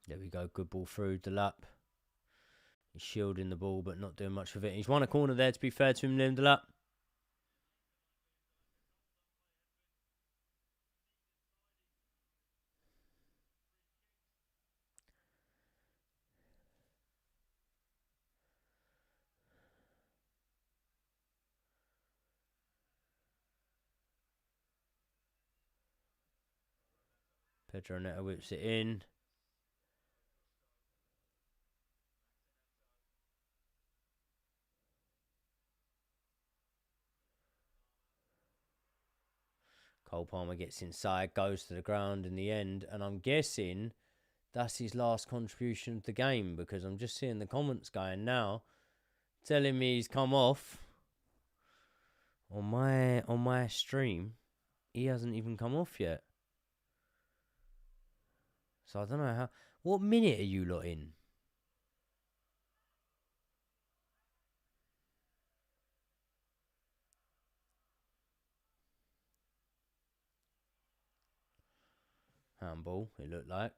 There we go. Good ball through Delap. He's shielding the ball, but not doing much with it. He's won a corner there, to be fair to him, Liam Delap. Pedro Neto whips it in. Cole Palmer gets inside, goes to the ground in the end, and I'm guessing that's his last contribution to the game, because I'm just seeing the comments going now telling me he's come off. On my stream, he hasn't even come off yet. So I don't know how. What minute are you lot in? Handball, it looked like.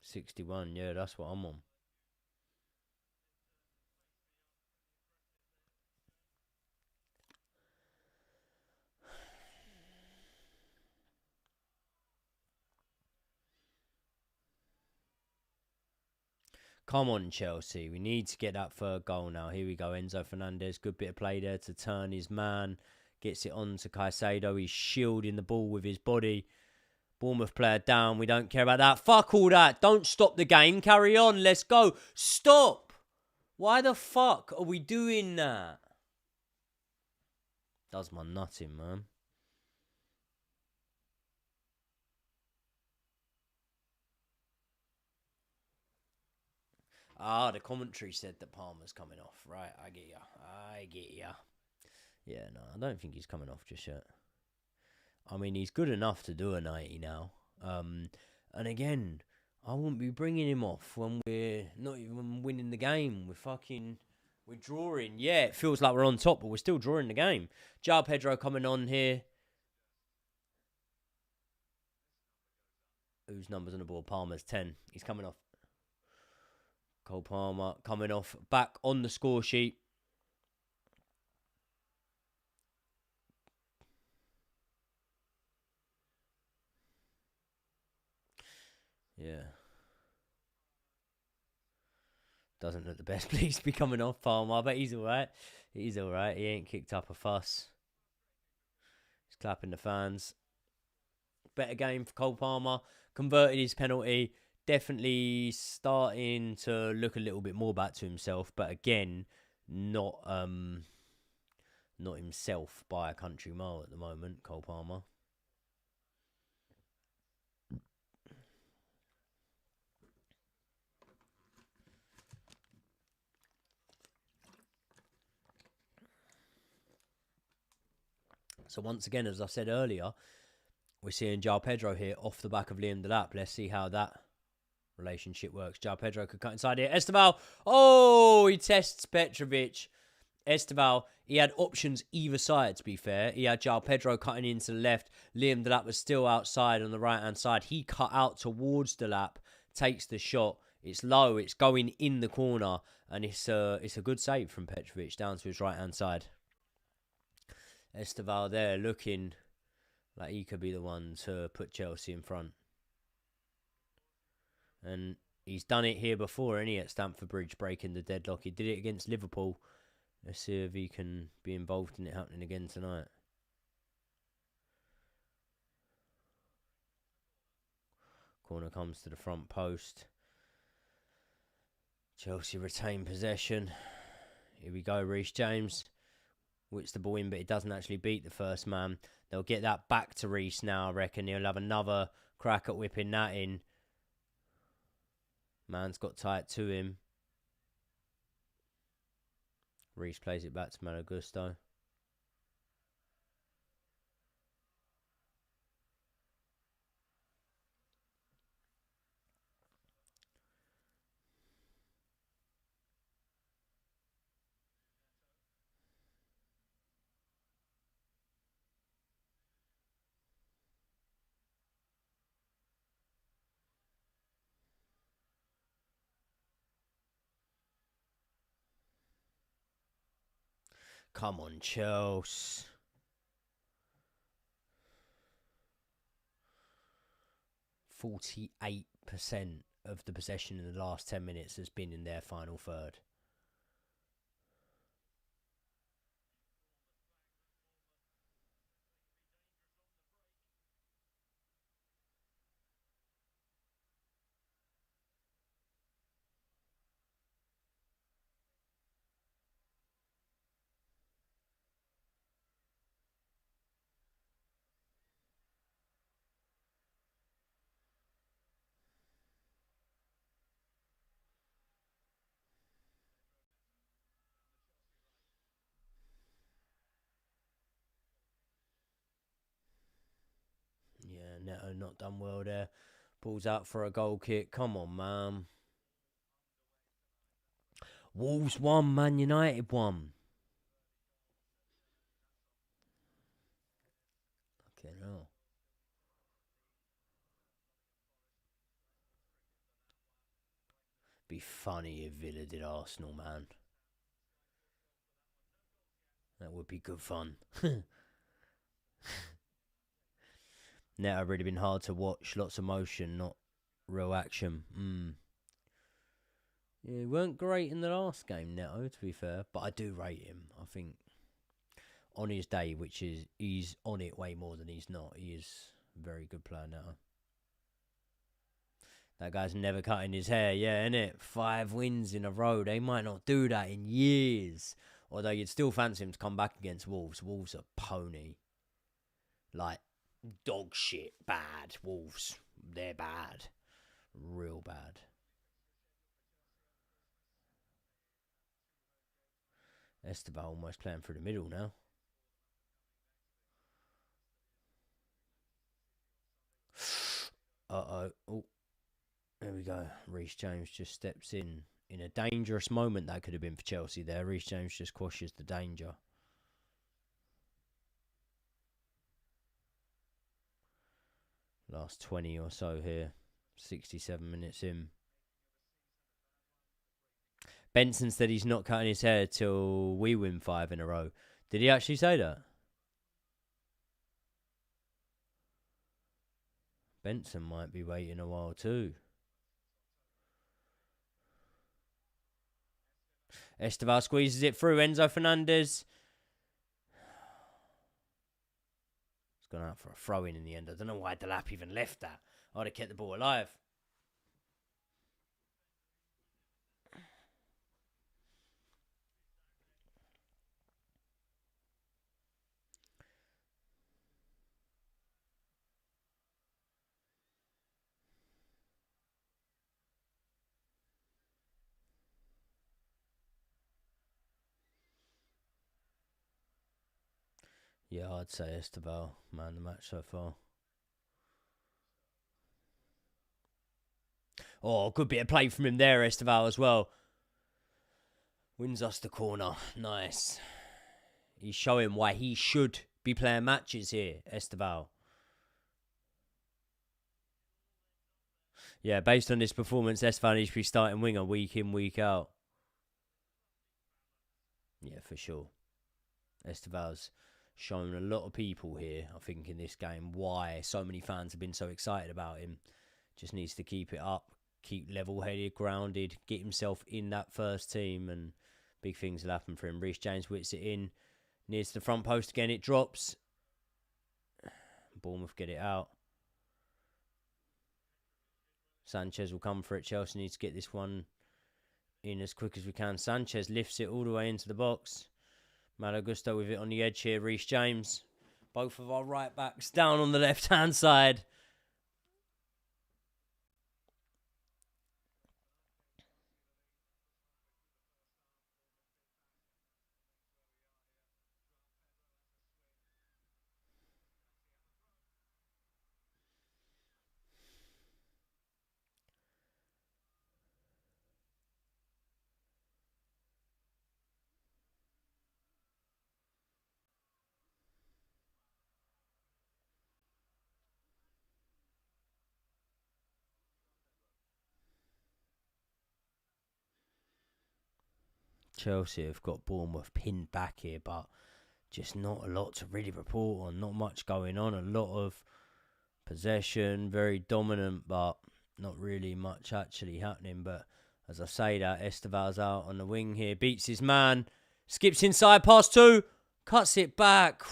$61, yeah, that's what I'm on. Come on, Chelsea. We need to get that third goal now. Here we go. Enzo Fernandez. Good bit of play there to turn his man. Gets it on to Caicedo. He's shielding the ball with his body. Bournemouth player down. We don't care about that. Fuck all that. Don't stop the game. Carry on. Let's go. Stop. Why the fuck are we doing that? Does my nutting, man. The commentary said that Palmer's coming off. Right, I get ya. Yeah, no, I don't think he's coming off just yet. I mean, he's good enough to do a 90 now. And again, I wouldn't be bringing him off when we're not even winning the game. We're drawing. Yeah, it feels like we're on top, but we're still drawing the game. João Pedro coming on here. Whose number's on the board? Palmer's 10. He's coming off. Cole Palmer coming off, back on the score sheet. Yeah. Doesn't look the best. Please be coming off, Palmer, but he's alright. He's alright. He ain't kicked up a fuss. He's clapping the fans. Better game for Cole Palmer. Converted his penalty. Definitely starting to look a little bit more back to himself, but again, not himself by a country mile at the moment, Cole Palmer. So once again, as I said earlier, we're seeing João Pedro here off the back of Liam Delap. Let's see how that relationship works. João Pedro could cut inside here. Esteval. Oh, he tests Petrovic. Esteval, he had options either side, to be fair. He had João Pedro cutting into the left. Liam Delap was still outside on the right-hand side. He cut out towards Delap, takes the shot. It's low. It's going in the corner. And it's a good save from Petrovic down to his right-hand side. Esteval there looking Like, he could be the one to put Chelsea in front. And he's done it here before, ain't he, at Stamford Bridge, breaking the deadlock. He did it against Liverpool. Let's see if he can be involved in it happening again tonight. Corner comes to the front post. Chelsea retain possession. Here we go, Reece James. Whips the ball in, but it doesn't actually beat the first man. They'll get that back to Reece now, I reckon. He'll have another crack at whipping that in. Man's got tight to him. Reece plays it back to Malo Gusto. Come on, Chelsea. .48% of the possession in the last 10 minutes has been in their final third. Yeah, Neto not done well there. Pulls out for a goal kick. Come on, man. Wolves won, Man United won. Okay, no. Be funny if Villa did Arsenal, man. That would be good fun. Neto really been hard to watch. Lots of motion, not real action. Yeah, he weren't great in the last game, Neto, to be fair. But I do rate him. I think on his day, which is he's on it way more than he's not. He is a very good player now. That guy's never cutting his hair, yeah, innit? 5 wins in a row. They might not do that in years. Although you'd still fancy him to come back against Wolves. Wolves are pony. Like, dog shit. Bad. Wolves. They're bad. Real bad. Esteban almost playing through the middle now. Uh-oh. Oh. There we go. Reece James just steps in a dangerous moment that could have been for Chelsea there. Reece James just quashes the danger. Last 20 or so here. 67 minutes in. Benson said he's not cutting his hair till we win 5 in a row. Did he actually say that? Benson might be waiting a while too. Esteban squeezes it through. Enzo Fernandez. It's gone out for a throw-in the end. I don't know why Delap even left that. I'd have kept the ball alive. Yeah, I'd say Esteban, man, the match so far. Oh, good bit of play from him there, Esteban, as well. Wins us the corner. Nice. He's showing why he should be playing matches here, Esteban. Yeah, based on this performance, Esteban needs to be starting winger week in, week out. Yeah, for sure. Esteban's shown a lot of people here, I think, in this game why so many fans have been so excited about him. Just needs to keep it up, keep level-headed, grounded, get himself in that first team, and big things will happen for him. Reece James whips it in, near to the front post again, it drops. Bournemouth get it out. Sanchez will come for it. Chelsea needs to get this one in as quick as we can. Sanchez lifts it all the way into the box. Malo Gusto with it on the edge here. Reece James. Both of our right backs down on the left-hand side. Chelsea have got Bournemouth pinned back here, but just not a lot to really report on. Not much going on. A lot of possession, very dominant, but not really much actually happening. But as I say that, Esteval's out on the wing here. Beats his man. Skips inside, past two. Cuts it back.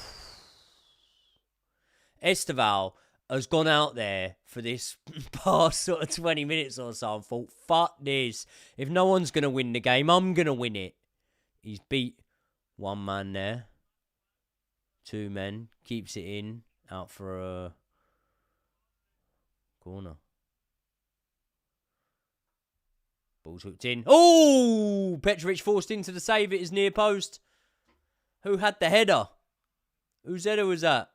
Esteval has gone out there for this past sort of 20 minutes or so and thought, fuck this. If no one's going to win the game, I'm going to win it. He's beat one man there. Two men. Keeps it in. Out for a corner. Ball's hooked in. Oh! Petrovic forced into the save at his near post. Who had the header? Whose header was that?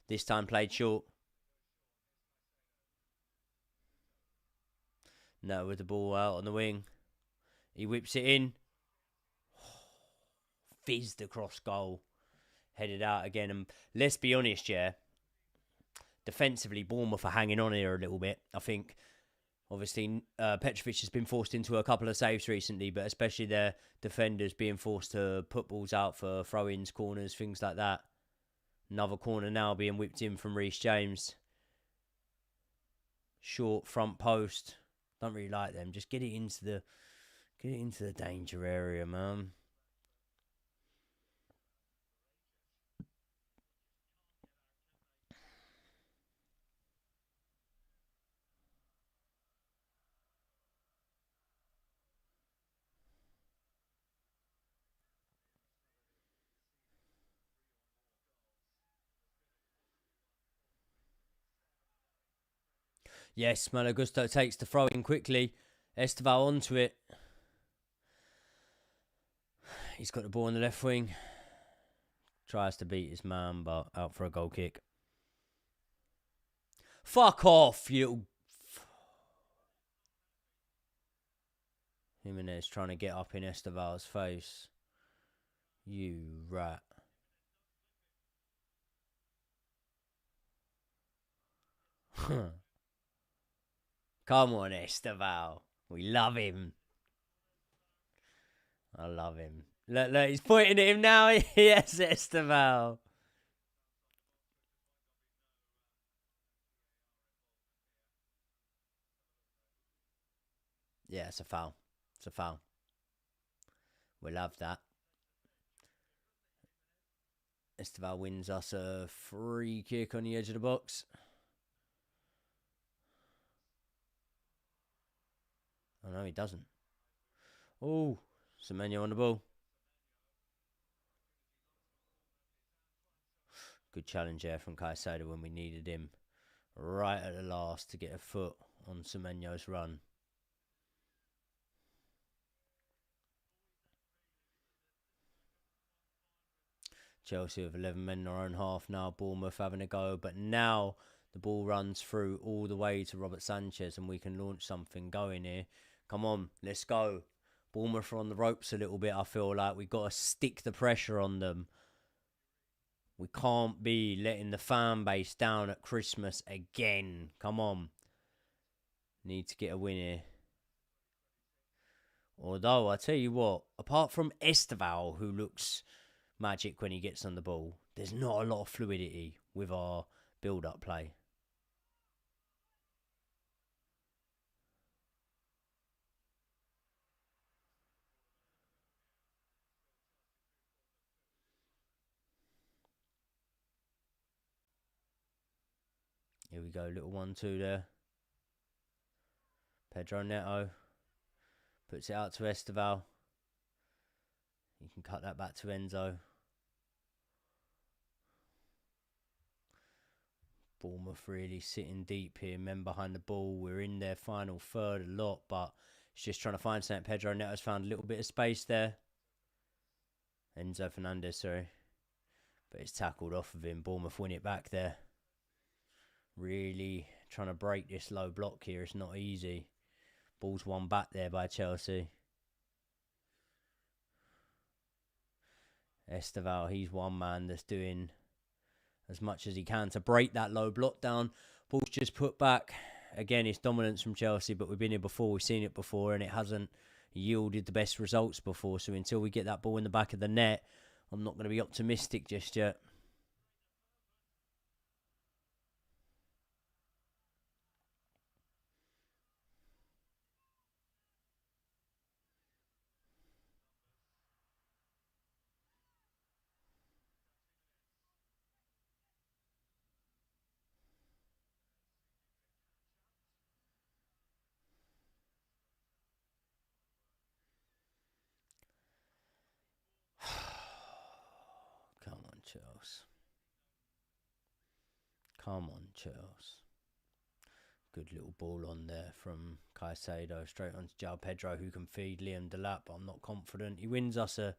This time played short. No, with the ball out on the wing. He whips it in. Fizzed across goal. Headed out again. And let's be honest, yeah. Defensively, Bournemouth are hanging on here a little bit. I think, obviously, Petrovic has been forced into a couple of saves recently, but especially their defenders being forced to put balls out for throw-ins, corners, things like that. Another corner now being whipped in from Reece James. Short front post. Don't really like them. Just get it into the danger area, man. Yes, Malo Gusto takes the throw in quickly. Esteval onto it. He's got the ball on the left wing. Tries to beat his man, but out for a goal kick. Fuck off, you little... Jimenez trying to get up in Esteval's face. You rat. Come on, Esteval. We love him. I love him. Look, he's pointing at him now. Yes, Esteval. Yeah, it's a foul. It's a foul. We'll have that. Esteval wins us a free kick on the edge of the box. Oh, no, he doesn't. Oh, Semenyo on the ball. Good challenge there from Caicedo when we needed him. Right at the last to get a foot on Semenyo's run. Chelsea with 11 men in their own half now. Bournemouth having a go. But now the ball runs through all the way to Robert Sanchez and we can launch something going here. Come on, let's go. Bournemouth are on the ropes a little bit, I feel like. We've got to stick the pressure on them. We can't be letting the fan base down at Christmas again. Come on. Need to get a win here. Although, I tell you what, apart from Esteval, who looks magic when he gets on the ball, there's not a lot of fluidity with our build-up play. Here we go, little 1-2 there. Pedro Neto puts it out to Esteval. He can cut that back to Enzo. Bournemouth really sitting deep here, men behind the ball. We're in their final third a lot, but it's just trying to find something. Pedro Neto's found a little bit of space there. Enzo Fernandez, sorry. But it's tackled off of him. Bournemouth win it back there. Really trying to break this low block here. It's not easy. Ball's won back there by Chelsea. Esteval, he's one man that's doing as much as he can to break that low block down. Ball's just put back. Again, it's dominance from Chelsea, but we've been here before. We've seen it before, and it hasn't yielded the best results before. So until we get that ball in the back of the net, I'm not going to be optimistic just yet. Come on, Chelsea. Come on, Chelsea. Good little ball on there from Caicedo. Straight on to João Pedro, who can feed Liam Delap. I'm not confident. He wins us a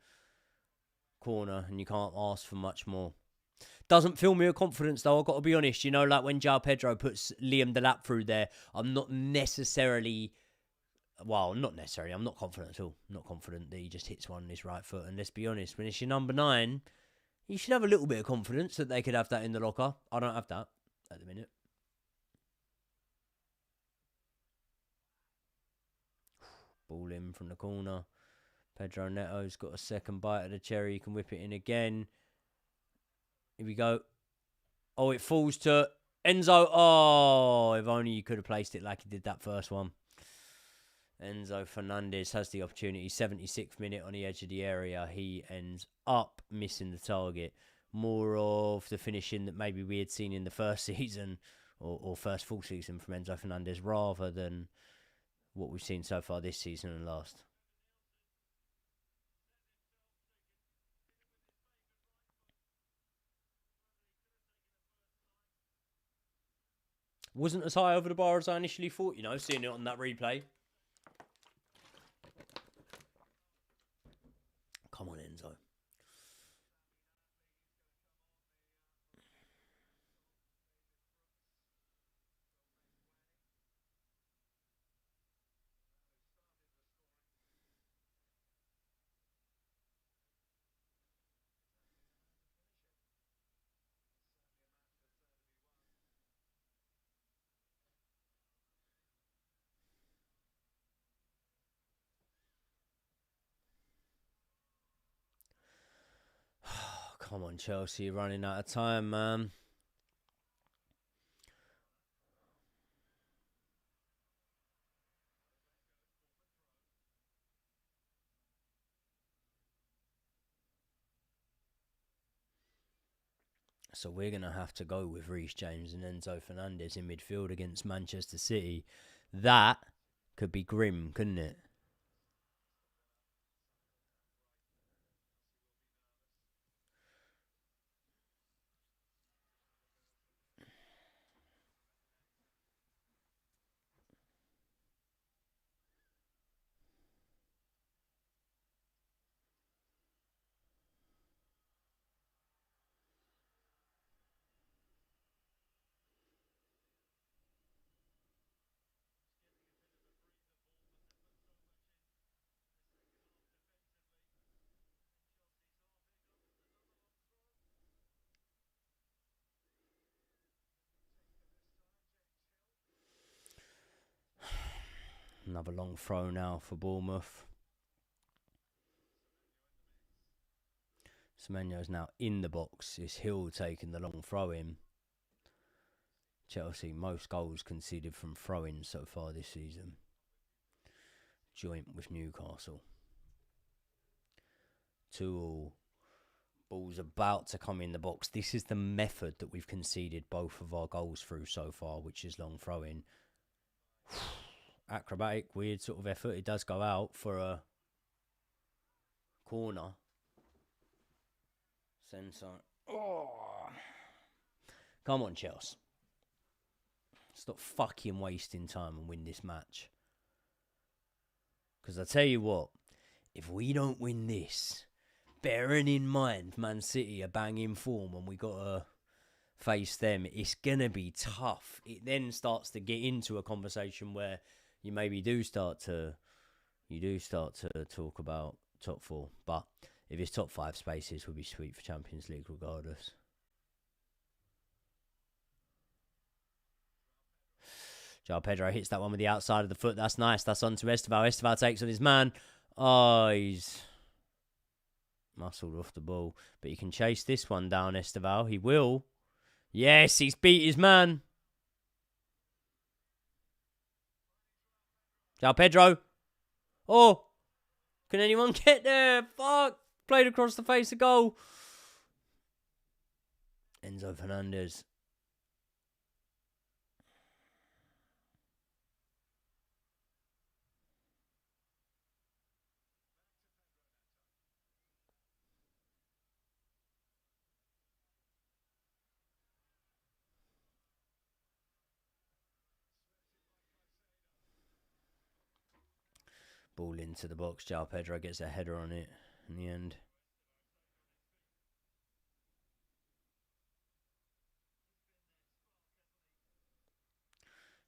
corner, and you can't ask for much more. Doesn't fill me with confidence, though. I've got to be honest. You know, like when João Pedro puts Liam Delap through there, I'm not necessarily... Well, not necessarily. I'm not confident at all. I'm not confident that he just hits one on his right foot. And let's be honest, when it's your number 9, you should have a little bit of confidence that they could have that in the locker. I don't have that at the minute. Ball in from the corner. Pedro Neto's got a second bite of the cherry. He can whip it in again. Here we go. Oh, it falls to Enzo. Oh, if only you could have placed it like he did that first one. Enzo Fernandez has the opportunity. 76th minute on the edge of the area. He ends up missing the target. More of the finishing that maybe we had seen in the first season or first full season from Enzo Fernandez rather than what we've seen so far this season and last. Wasn't as high over the bar as I initially thought, you know, seeing it on that replay. Come on, Enzo. Come on, Chelsea, you're running out of time, man. So we're going to have to go with Reece James and Enzo Fernandez in midfield against Manchester City. That could be grim, couldn't it? Another long throw now for Bournemouth. Semenyo's now in the box. It's Hill taking the long throw in. Chelsea, most goals conceded from throw-ins so far this season. Joint with Newcastle. 2-2. Ball's about to come in the box. This is the method that we've conceded both of our goals through so far, which is long throw-in. Acrobatic, weird sort of effort. It does go out for a corner. Sensor. Oh. Come on, Chelsea. Stop fucking wasting time and win this match. Because I tell you what, if we don't win this, bearing in mind Man City are banging form and we got to face them, it's going to be tough. It then starts to get into a conversation where you maybe do start to talk about top four. But if it's top 5 spaces, we'll be sweet for Champions League regardless. João Pedro hits that one with the outside of the foot. That's nice. That's on to Esteval. Esteval takes on his man. Oh, he's muscled off the ball. But he can chase this one down, Esteval. He will. Yes, he's beat his man. João Pedro. Oh, can anyone get there? Fuck. Played across the face of goal. Enzo Fernandez. Ball into the box. João Pedro gets a header on it in the end.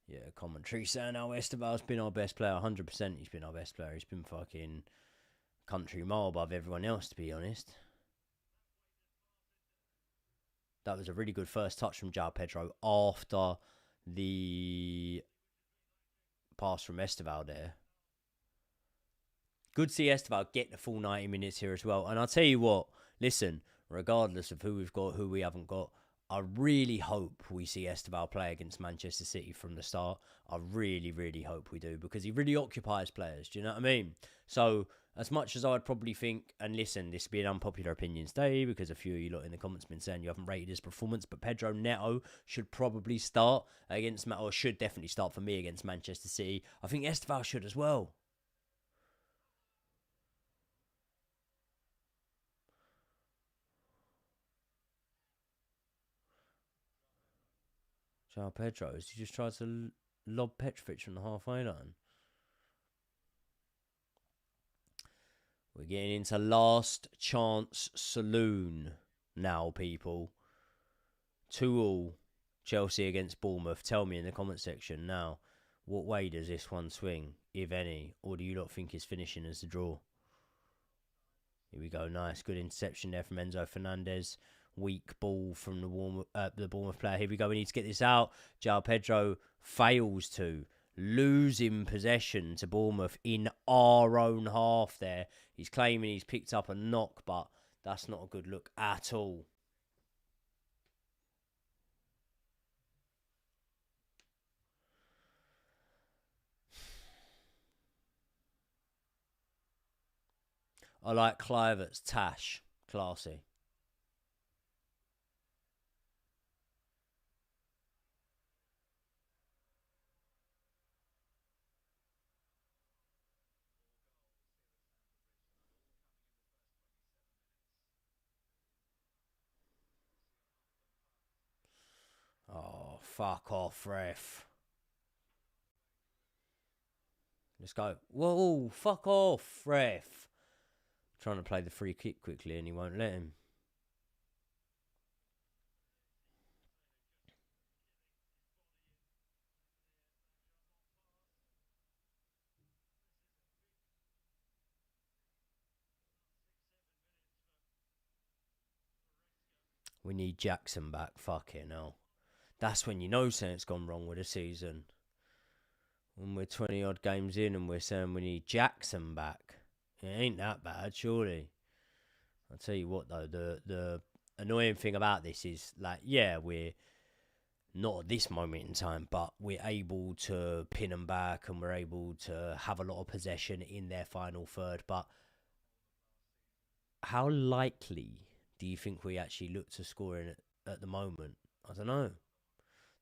Yeah, commentary saying how Esteval's been our best player. 100% he's been our best player. He's been fucking country mile above everyone else, to be honest. That was a really good first touch from João Pedro after the pass from Esteval there. Good to see Esteval get the full 90 minutes here as well. And I'll tell you what, listen, regardless of who we've got, who we haven't got, I really hope we see Esteval play against Manchester City from the start. I really, really hope we do, because he really occupies players. Do you know what I mean? So, as much as I would probably think, and listen, this would be an unpopular opinion today, because a few of you lot in the comments have been saying you haven't rated his performance, but Pedro Neto should probably start against, or should definitely start for me against Manchester City. I think Esteval should as well. João Pedro, he just tried to lob Petrovic from the halfway line. We're getting into last chance saloon now, people. 2-2 Chelsea against Bournemouth. Tell me in the comment section now, what way does this one swing, if any? Or do you not think it's finishing as a draw? Here we go. Nice. Good interception there from Enzo Fernandez. Weak ball from the Bournemouth player. Here we go. We need to get this out. João Pedro fails to. Losing possession to Bournemouth in our own half there. He's claiming he's picked up a knock, but that's not a good look at all. I like Kluivert's Tash. Classy. Oh, fuck off, ref. Let's go. Whoa, fuck off, ref. Trying to play the free kick quickly and he won't let him. We need Jackson back. Fucking hell. That's when you know something's gone wrong with the season. when we're 20 odd games in and we're saying we need Jackson back. It ain't that bad, surely. I'll tell you what though, the annoying thing about this is, like, yeah, we're not at this moment in time, but we're able to pin them back and we're able to have a lot of possession in their final third. But how likely do you think we actually look to score in it at the moment? I don't know.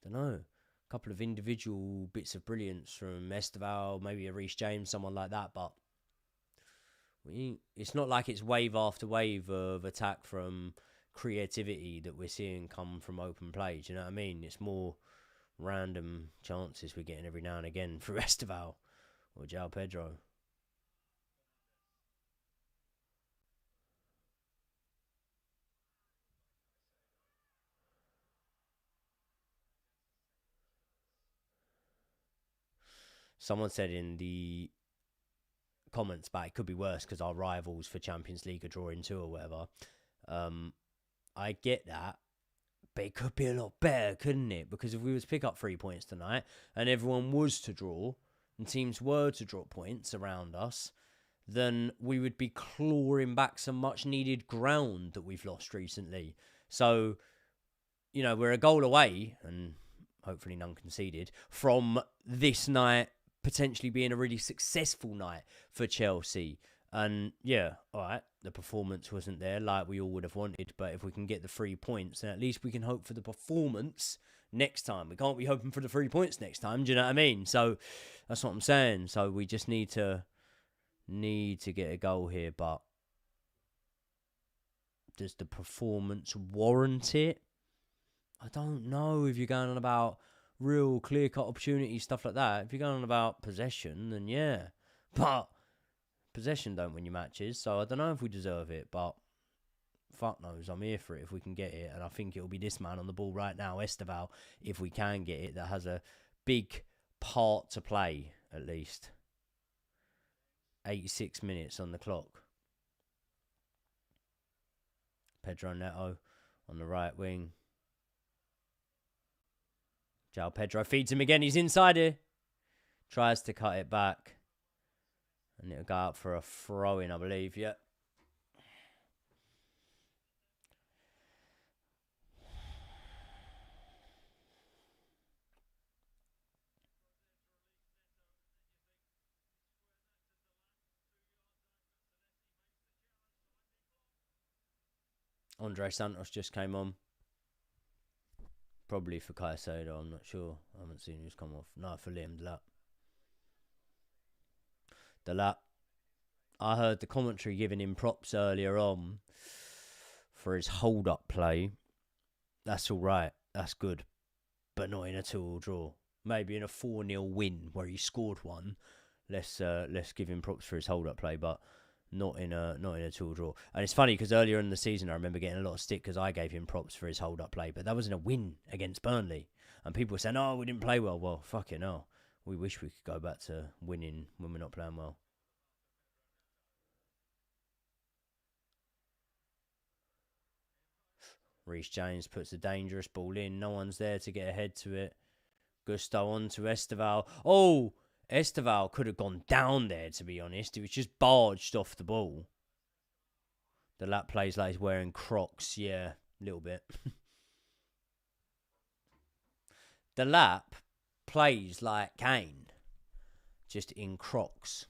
A couple of individual bits of brilliance from Esteval, maybe a Reece James, someone like that, but it's not like it's wave after wave of attack from creativity that we're seeing come from open play. Do you know what I mean? It's more random chances we're getting every now and again for Esteval or João Pedro. Someone said in the comments, but it could be worse because our rivals for Champions League are drawing too or whatever. I get that, but it could be a lot better, couldn't it? Because if we was to pick up 3 points tonight and everyone was to draw and teams were to drop points around us, then we would be clawing back some much needed ground that we've lost recently. So, you know, we're a goal away, and hopefully none conceded, from this night potentially being a really successful night for Chelsea. And yeah, all right, the performance wasn't there like we all would have wanted, but if we can get the 3 points, then at least we can hope for the performance next time. We can't be hoping for the 3 points next time, do you know what I mean? So that's what I'm saying. So we just need to get a goal here, but does the performance warrant it? I don't know. If you're going on about real clear-cut opportunities, stuff like that, if you're going on about possession, then yeah. But possession don't win your matches, so I don't know if we deserve it, but fuck knows, I'm here for it if we can get it, and I think it'll be this man on the ball right now, Esteval, if we can get it, that has a big part to play, at least. 86 minutes on the clock. Pedro Neto on the right wing. João Pedro feeds him again, he's inside here. Tries to cut it back. And it'll go out for a throw-in, I believe, yeah. Andre Santos just came on. Probably for Caicedo, I'm not sure. I haven't seen who's come off. No, for Liam Delap. Delap. I heard the commentary giving him props earlier on for his hold-up play. That's all right. That's good. But not in a 2-2 draw. Maybe in a 4-0 win where he scored one. Let's give him props for his hold-up play, but not in a 2-2 draw. And it's funny because earlier in the season I remember getting a lot of stick because I gave him props for his hold-up play, but that was in a win against Burnley. And people were saying, oh, we didn't play well. Well, fucking hell. We wish we could go back to winning when we're not playing well. Reece James puts a dangerous ball in. No one's there to get ahead to it. Gusto on to Esteval. Oh, Esteval could have gone down there, to be honest. It was just barged off the ball. The lap plays like he's wearing Crocs. Yeah, a little bit. The lap plays like Kane, just in Crocs.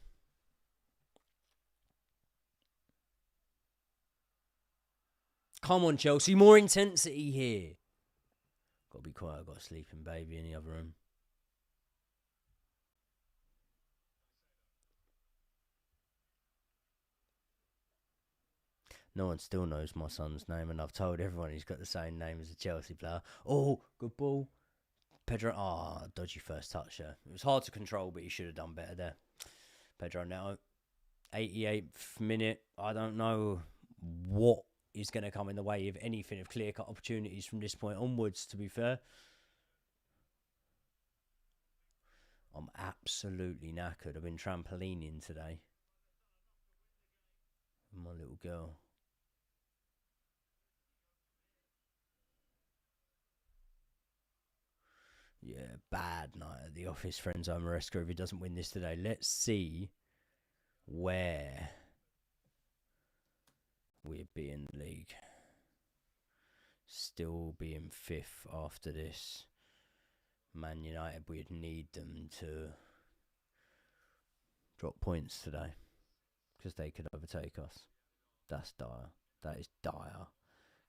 Come on, Chelsea. More intensity here. Got to be quiet. I've got a sleeping baby in the other room. No one still knows my son's name, and I've told everyone he's got the same name as a Chelsea player. Oh, good ball. Pedro. Dodgy first touch there. It was hard to control, but he should have done better there. Pedro Neto. 88th minute. I don't know what is going to come in the way of anything of clear-cut opportunities from this point onwards, to be fair. I'm absolutely knackered. I've been trampolining today. My little girl. Yeah, bad night at the office, friends. I'm Maresca if he doesn't win this today. Let's see where we'd be in the league. Still being fifth after this. Man United, we'd need them to drop points today because they could overtake us. That's dire. That is dire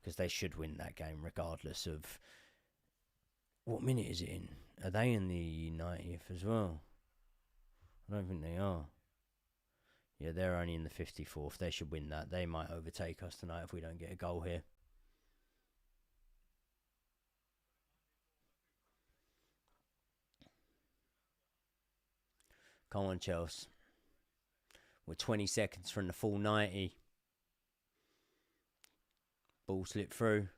because they should win that game regardless of what minute is it in. Are they in the 90th as well? I don't think they are. Yeah, they're only in the 54th. They should win that. They might overtake us tonight if we don't get a goal here. Come on, Chelsea. We're 20 seconds from the full 90. Ball slipped through.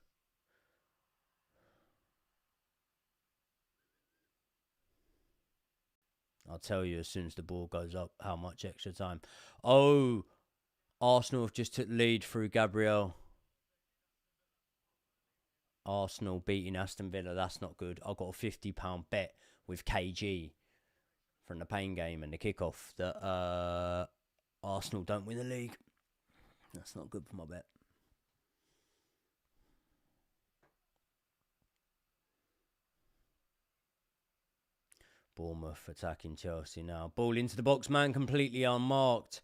I'll tell you as soon as the ball goes up how much extra time. Oh, Arsenal have just took the lead through Gabriel. Arsenal beating Aston Villa. That's not good. I've got a £50 bet with KG from the pain game and the kickoff that Arsenal don't win the league. That's not good for my bet. Bournemouth attacking Chelsea now. Ball into the box, man, completely unmarked.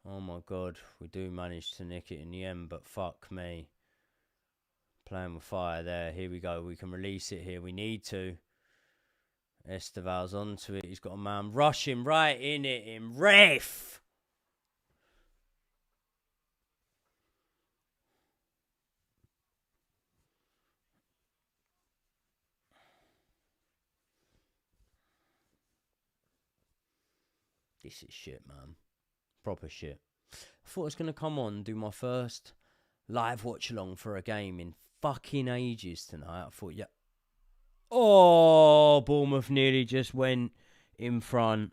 Oh my God, we do manage to nick it in the end, but fuck me. Playing with fire there. Here we go. We can release it here. We need to. Esteval's onto it. He's got a man rushing right in it in ref. This is shit, man. Proper shit. I thought I was going to come on and do my first live watch along for a game in fucking ages tonight. I thought, yeah. Oh, Bournemouth nearly just went in front.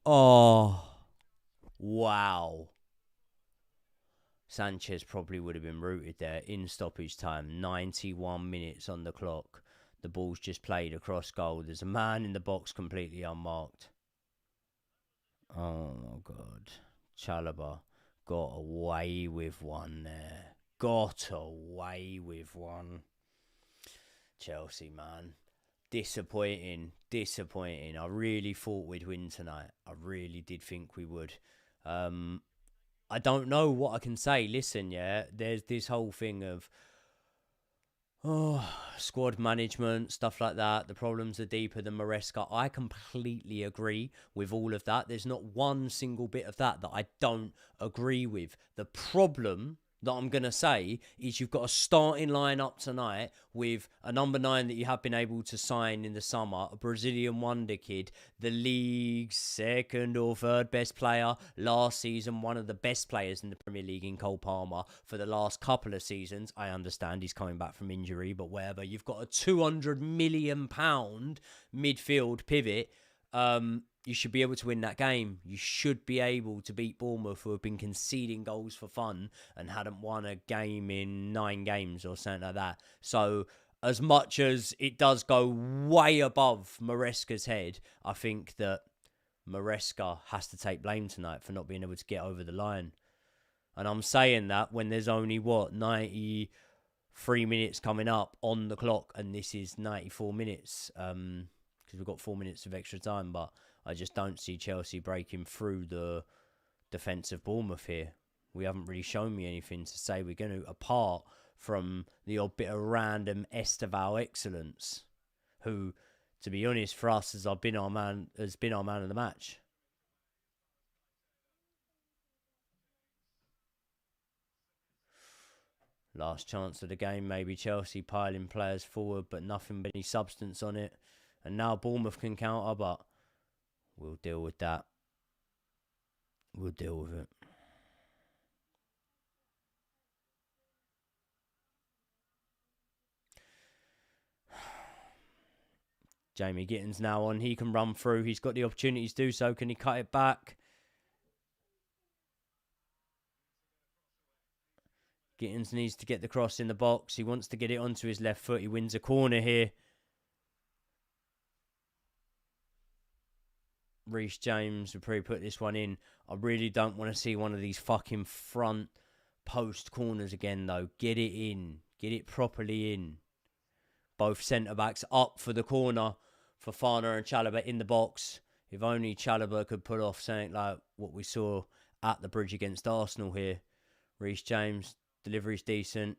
Oh, wow. Sanchez probably would have been rooted there in stoppage time. 91 minutes on the clock. The ball's just played across goal. There's a man in the box completely unmarked. Oh, my God. Chalobah got away with one there. Got away with one. Chelsea, man. Disappointing. I really thought we'd win tonight. I really did think we would. I don't know what I can say. Listen, yeah, there's this whole thing of squad management, stuff like that. The problems are deeper than Maresca. I completely agree with all of that. There's not one single bit of that I don't agree with. The problem that I'm going to say is you've got a starting line-up tonight with a number 9 that you have been able to sign in the summer, a Brazilian wonder kid, the league's second or third best player last season, one of the best players in the Premier League in Cole Palmer for the last couple of seasons. I understand he's coming back from injury, but whatever. You've got a £200 million midfield pivot. You should be able to win that game. You should be able to beat Bournemouth, who have been conceding goals for fun and hadn't won a game in 9 games or something like that. So, as much as it does go way above Maresca's head, I think that Maresca has to take blame tonight for not being able to get over the line. And I'm saying that when there's only, 93 minutes coming up on the clock, and this is 94 minutes, because we've got 4 minutes of extra time, but I just don't see Chelsea breaking through the defence of Bournemouth here. We haven't really shown me anything to say we're going to, apart from the odd bit of random Esteval excellence, who, to be honest, for us has been our man of the match. Last chance of the game, maybe Chelsea piling players forward, but nothing but any substance on it. And now Bournemouth can counter, but we'll deal with that. We'll deal with it. Jamie Gittins now on. He can run through. He's got the opportunity to do so. Can he cut it back? Gittins needs to get the cross in the box. He wants to get it onto his left foot. He wins a corner here. Reece James will probably put this one in. I really don't want to see one of these fucking front post corners again, though. Get it in. Get it properly in. Both centre-backs up for the corner. Fofana and Chalobah in the box. If only Chalobah could pull off something like what we saw at the bridge against Arsenal here. Reece James, delivery's decent.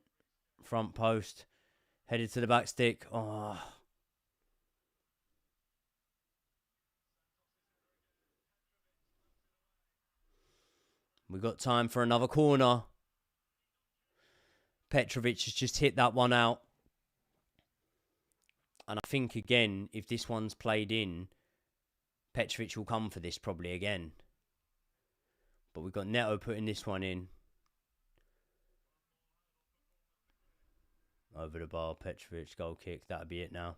Front post. Headed to the back stick. Oh. We've got time for another corner. Petrovic has just hit that one out. And I think, again, if this one's played in, Petrovic will come for this probably again. But we've got Neto putting this one in. Over the bar, Petrovic, goal kick. That'll be it now.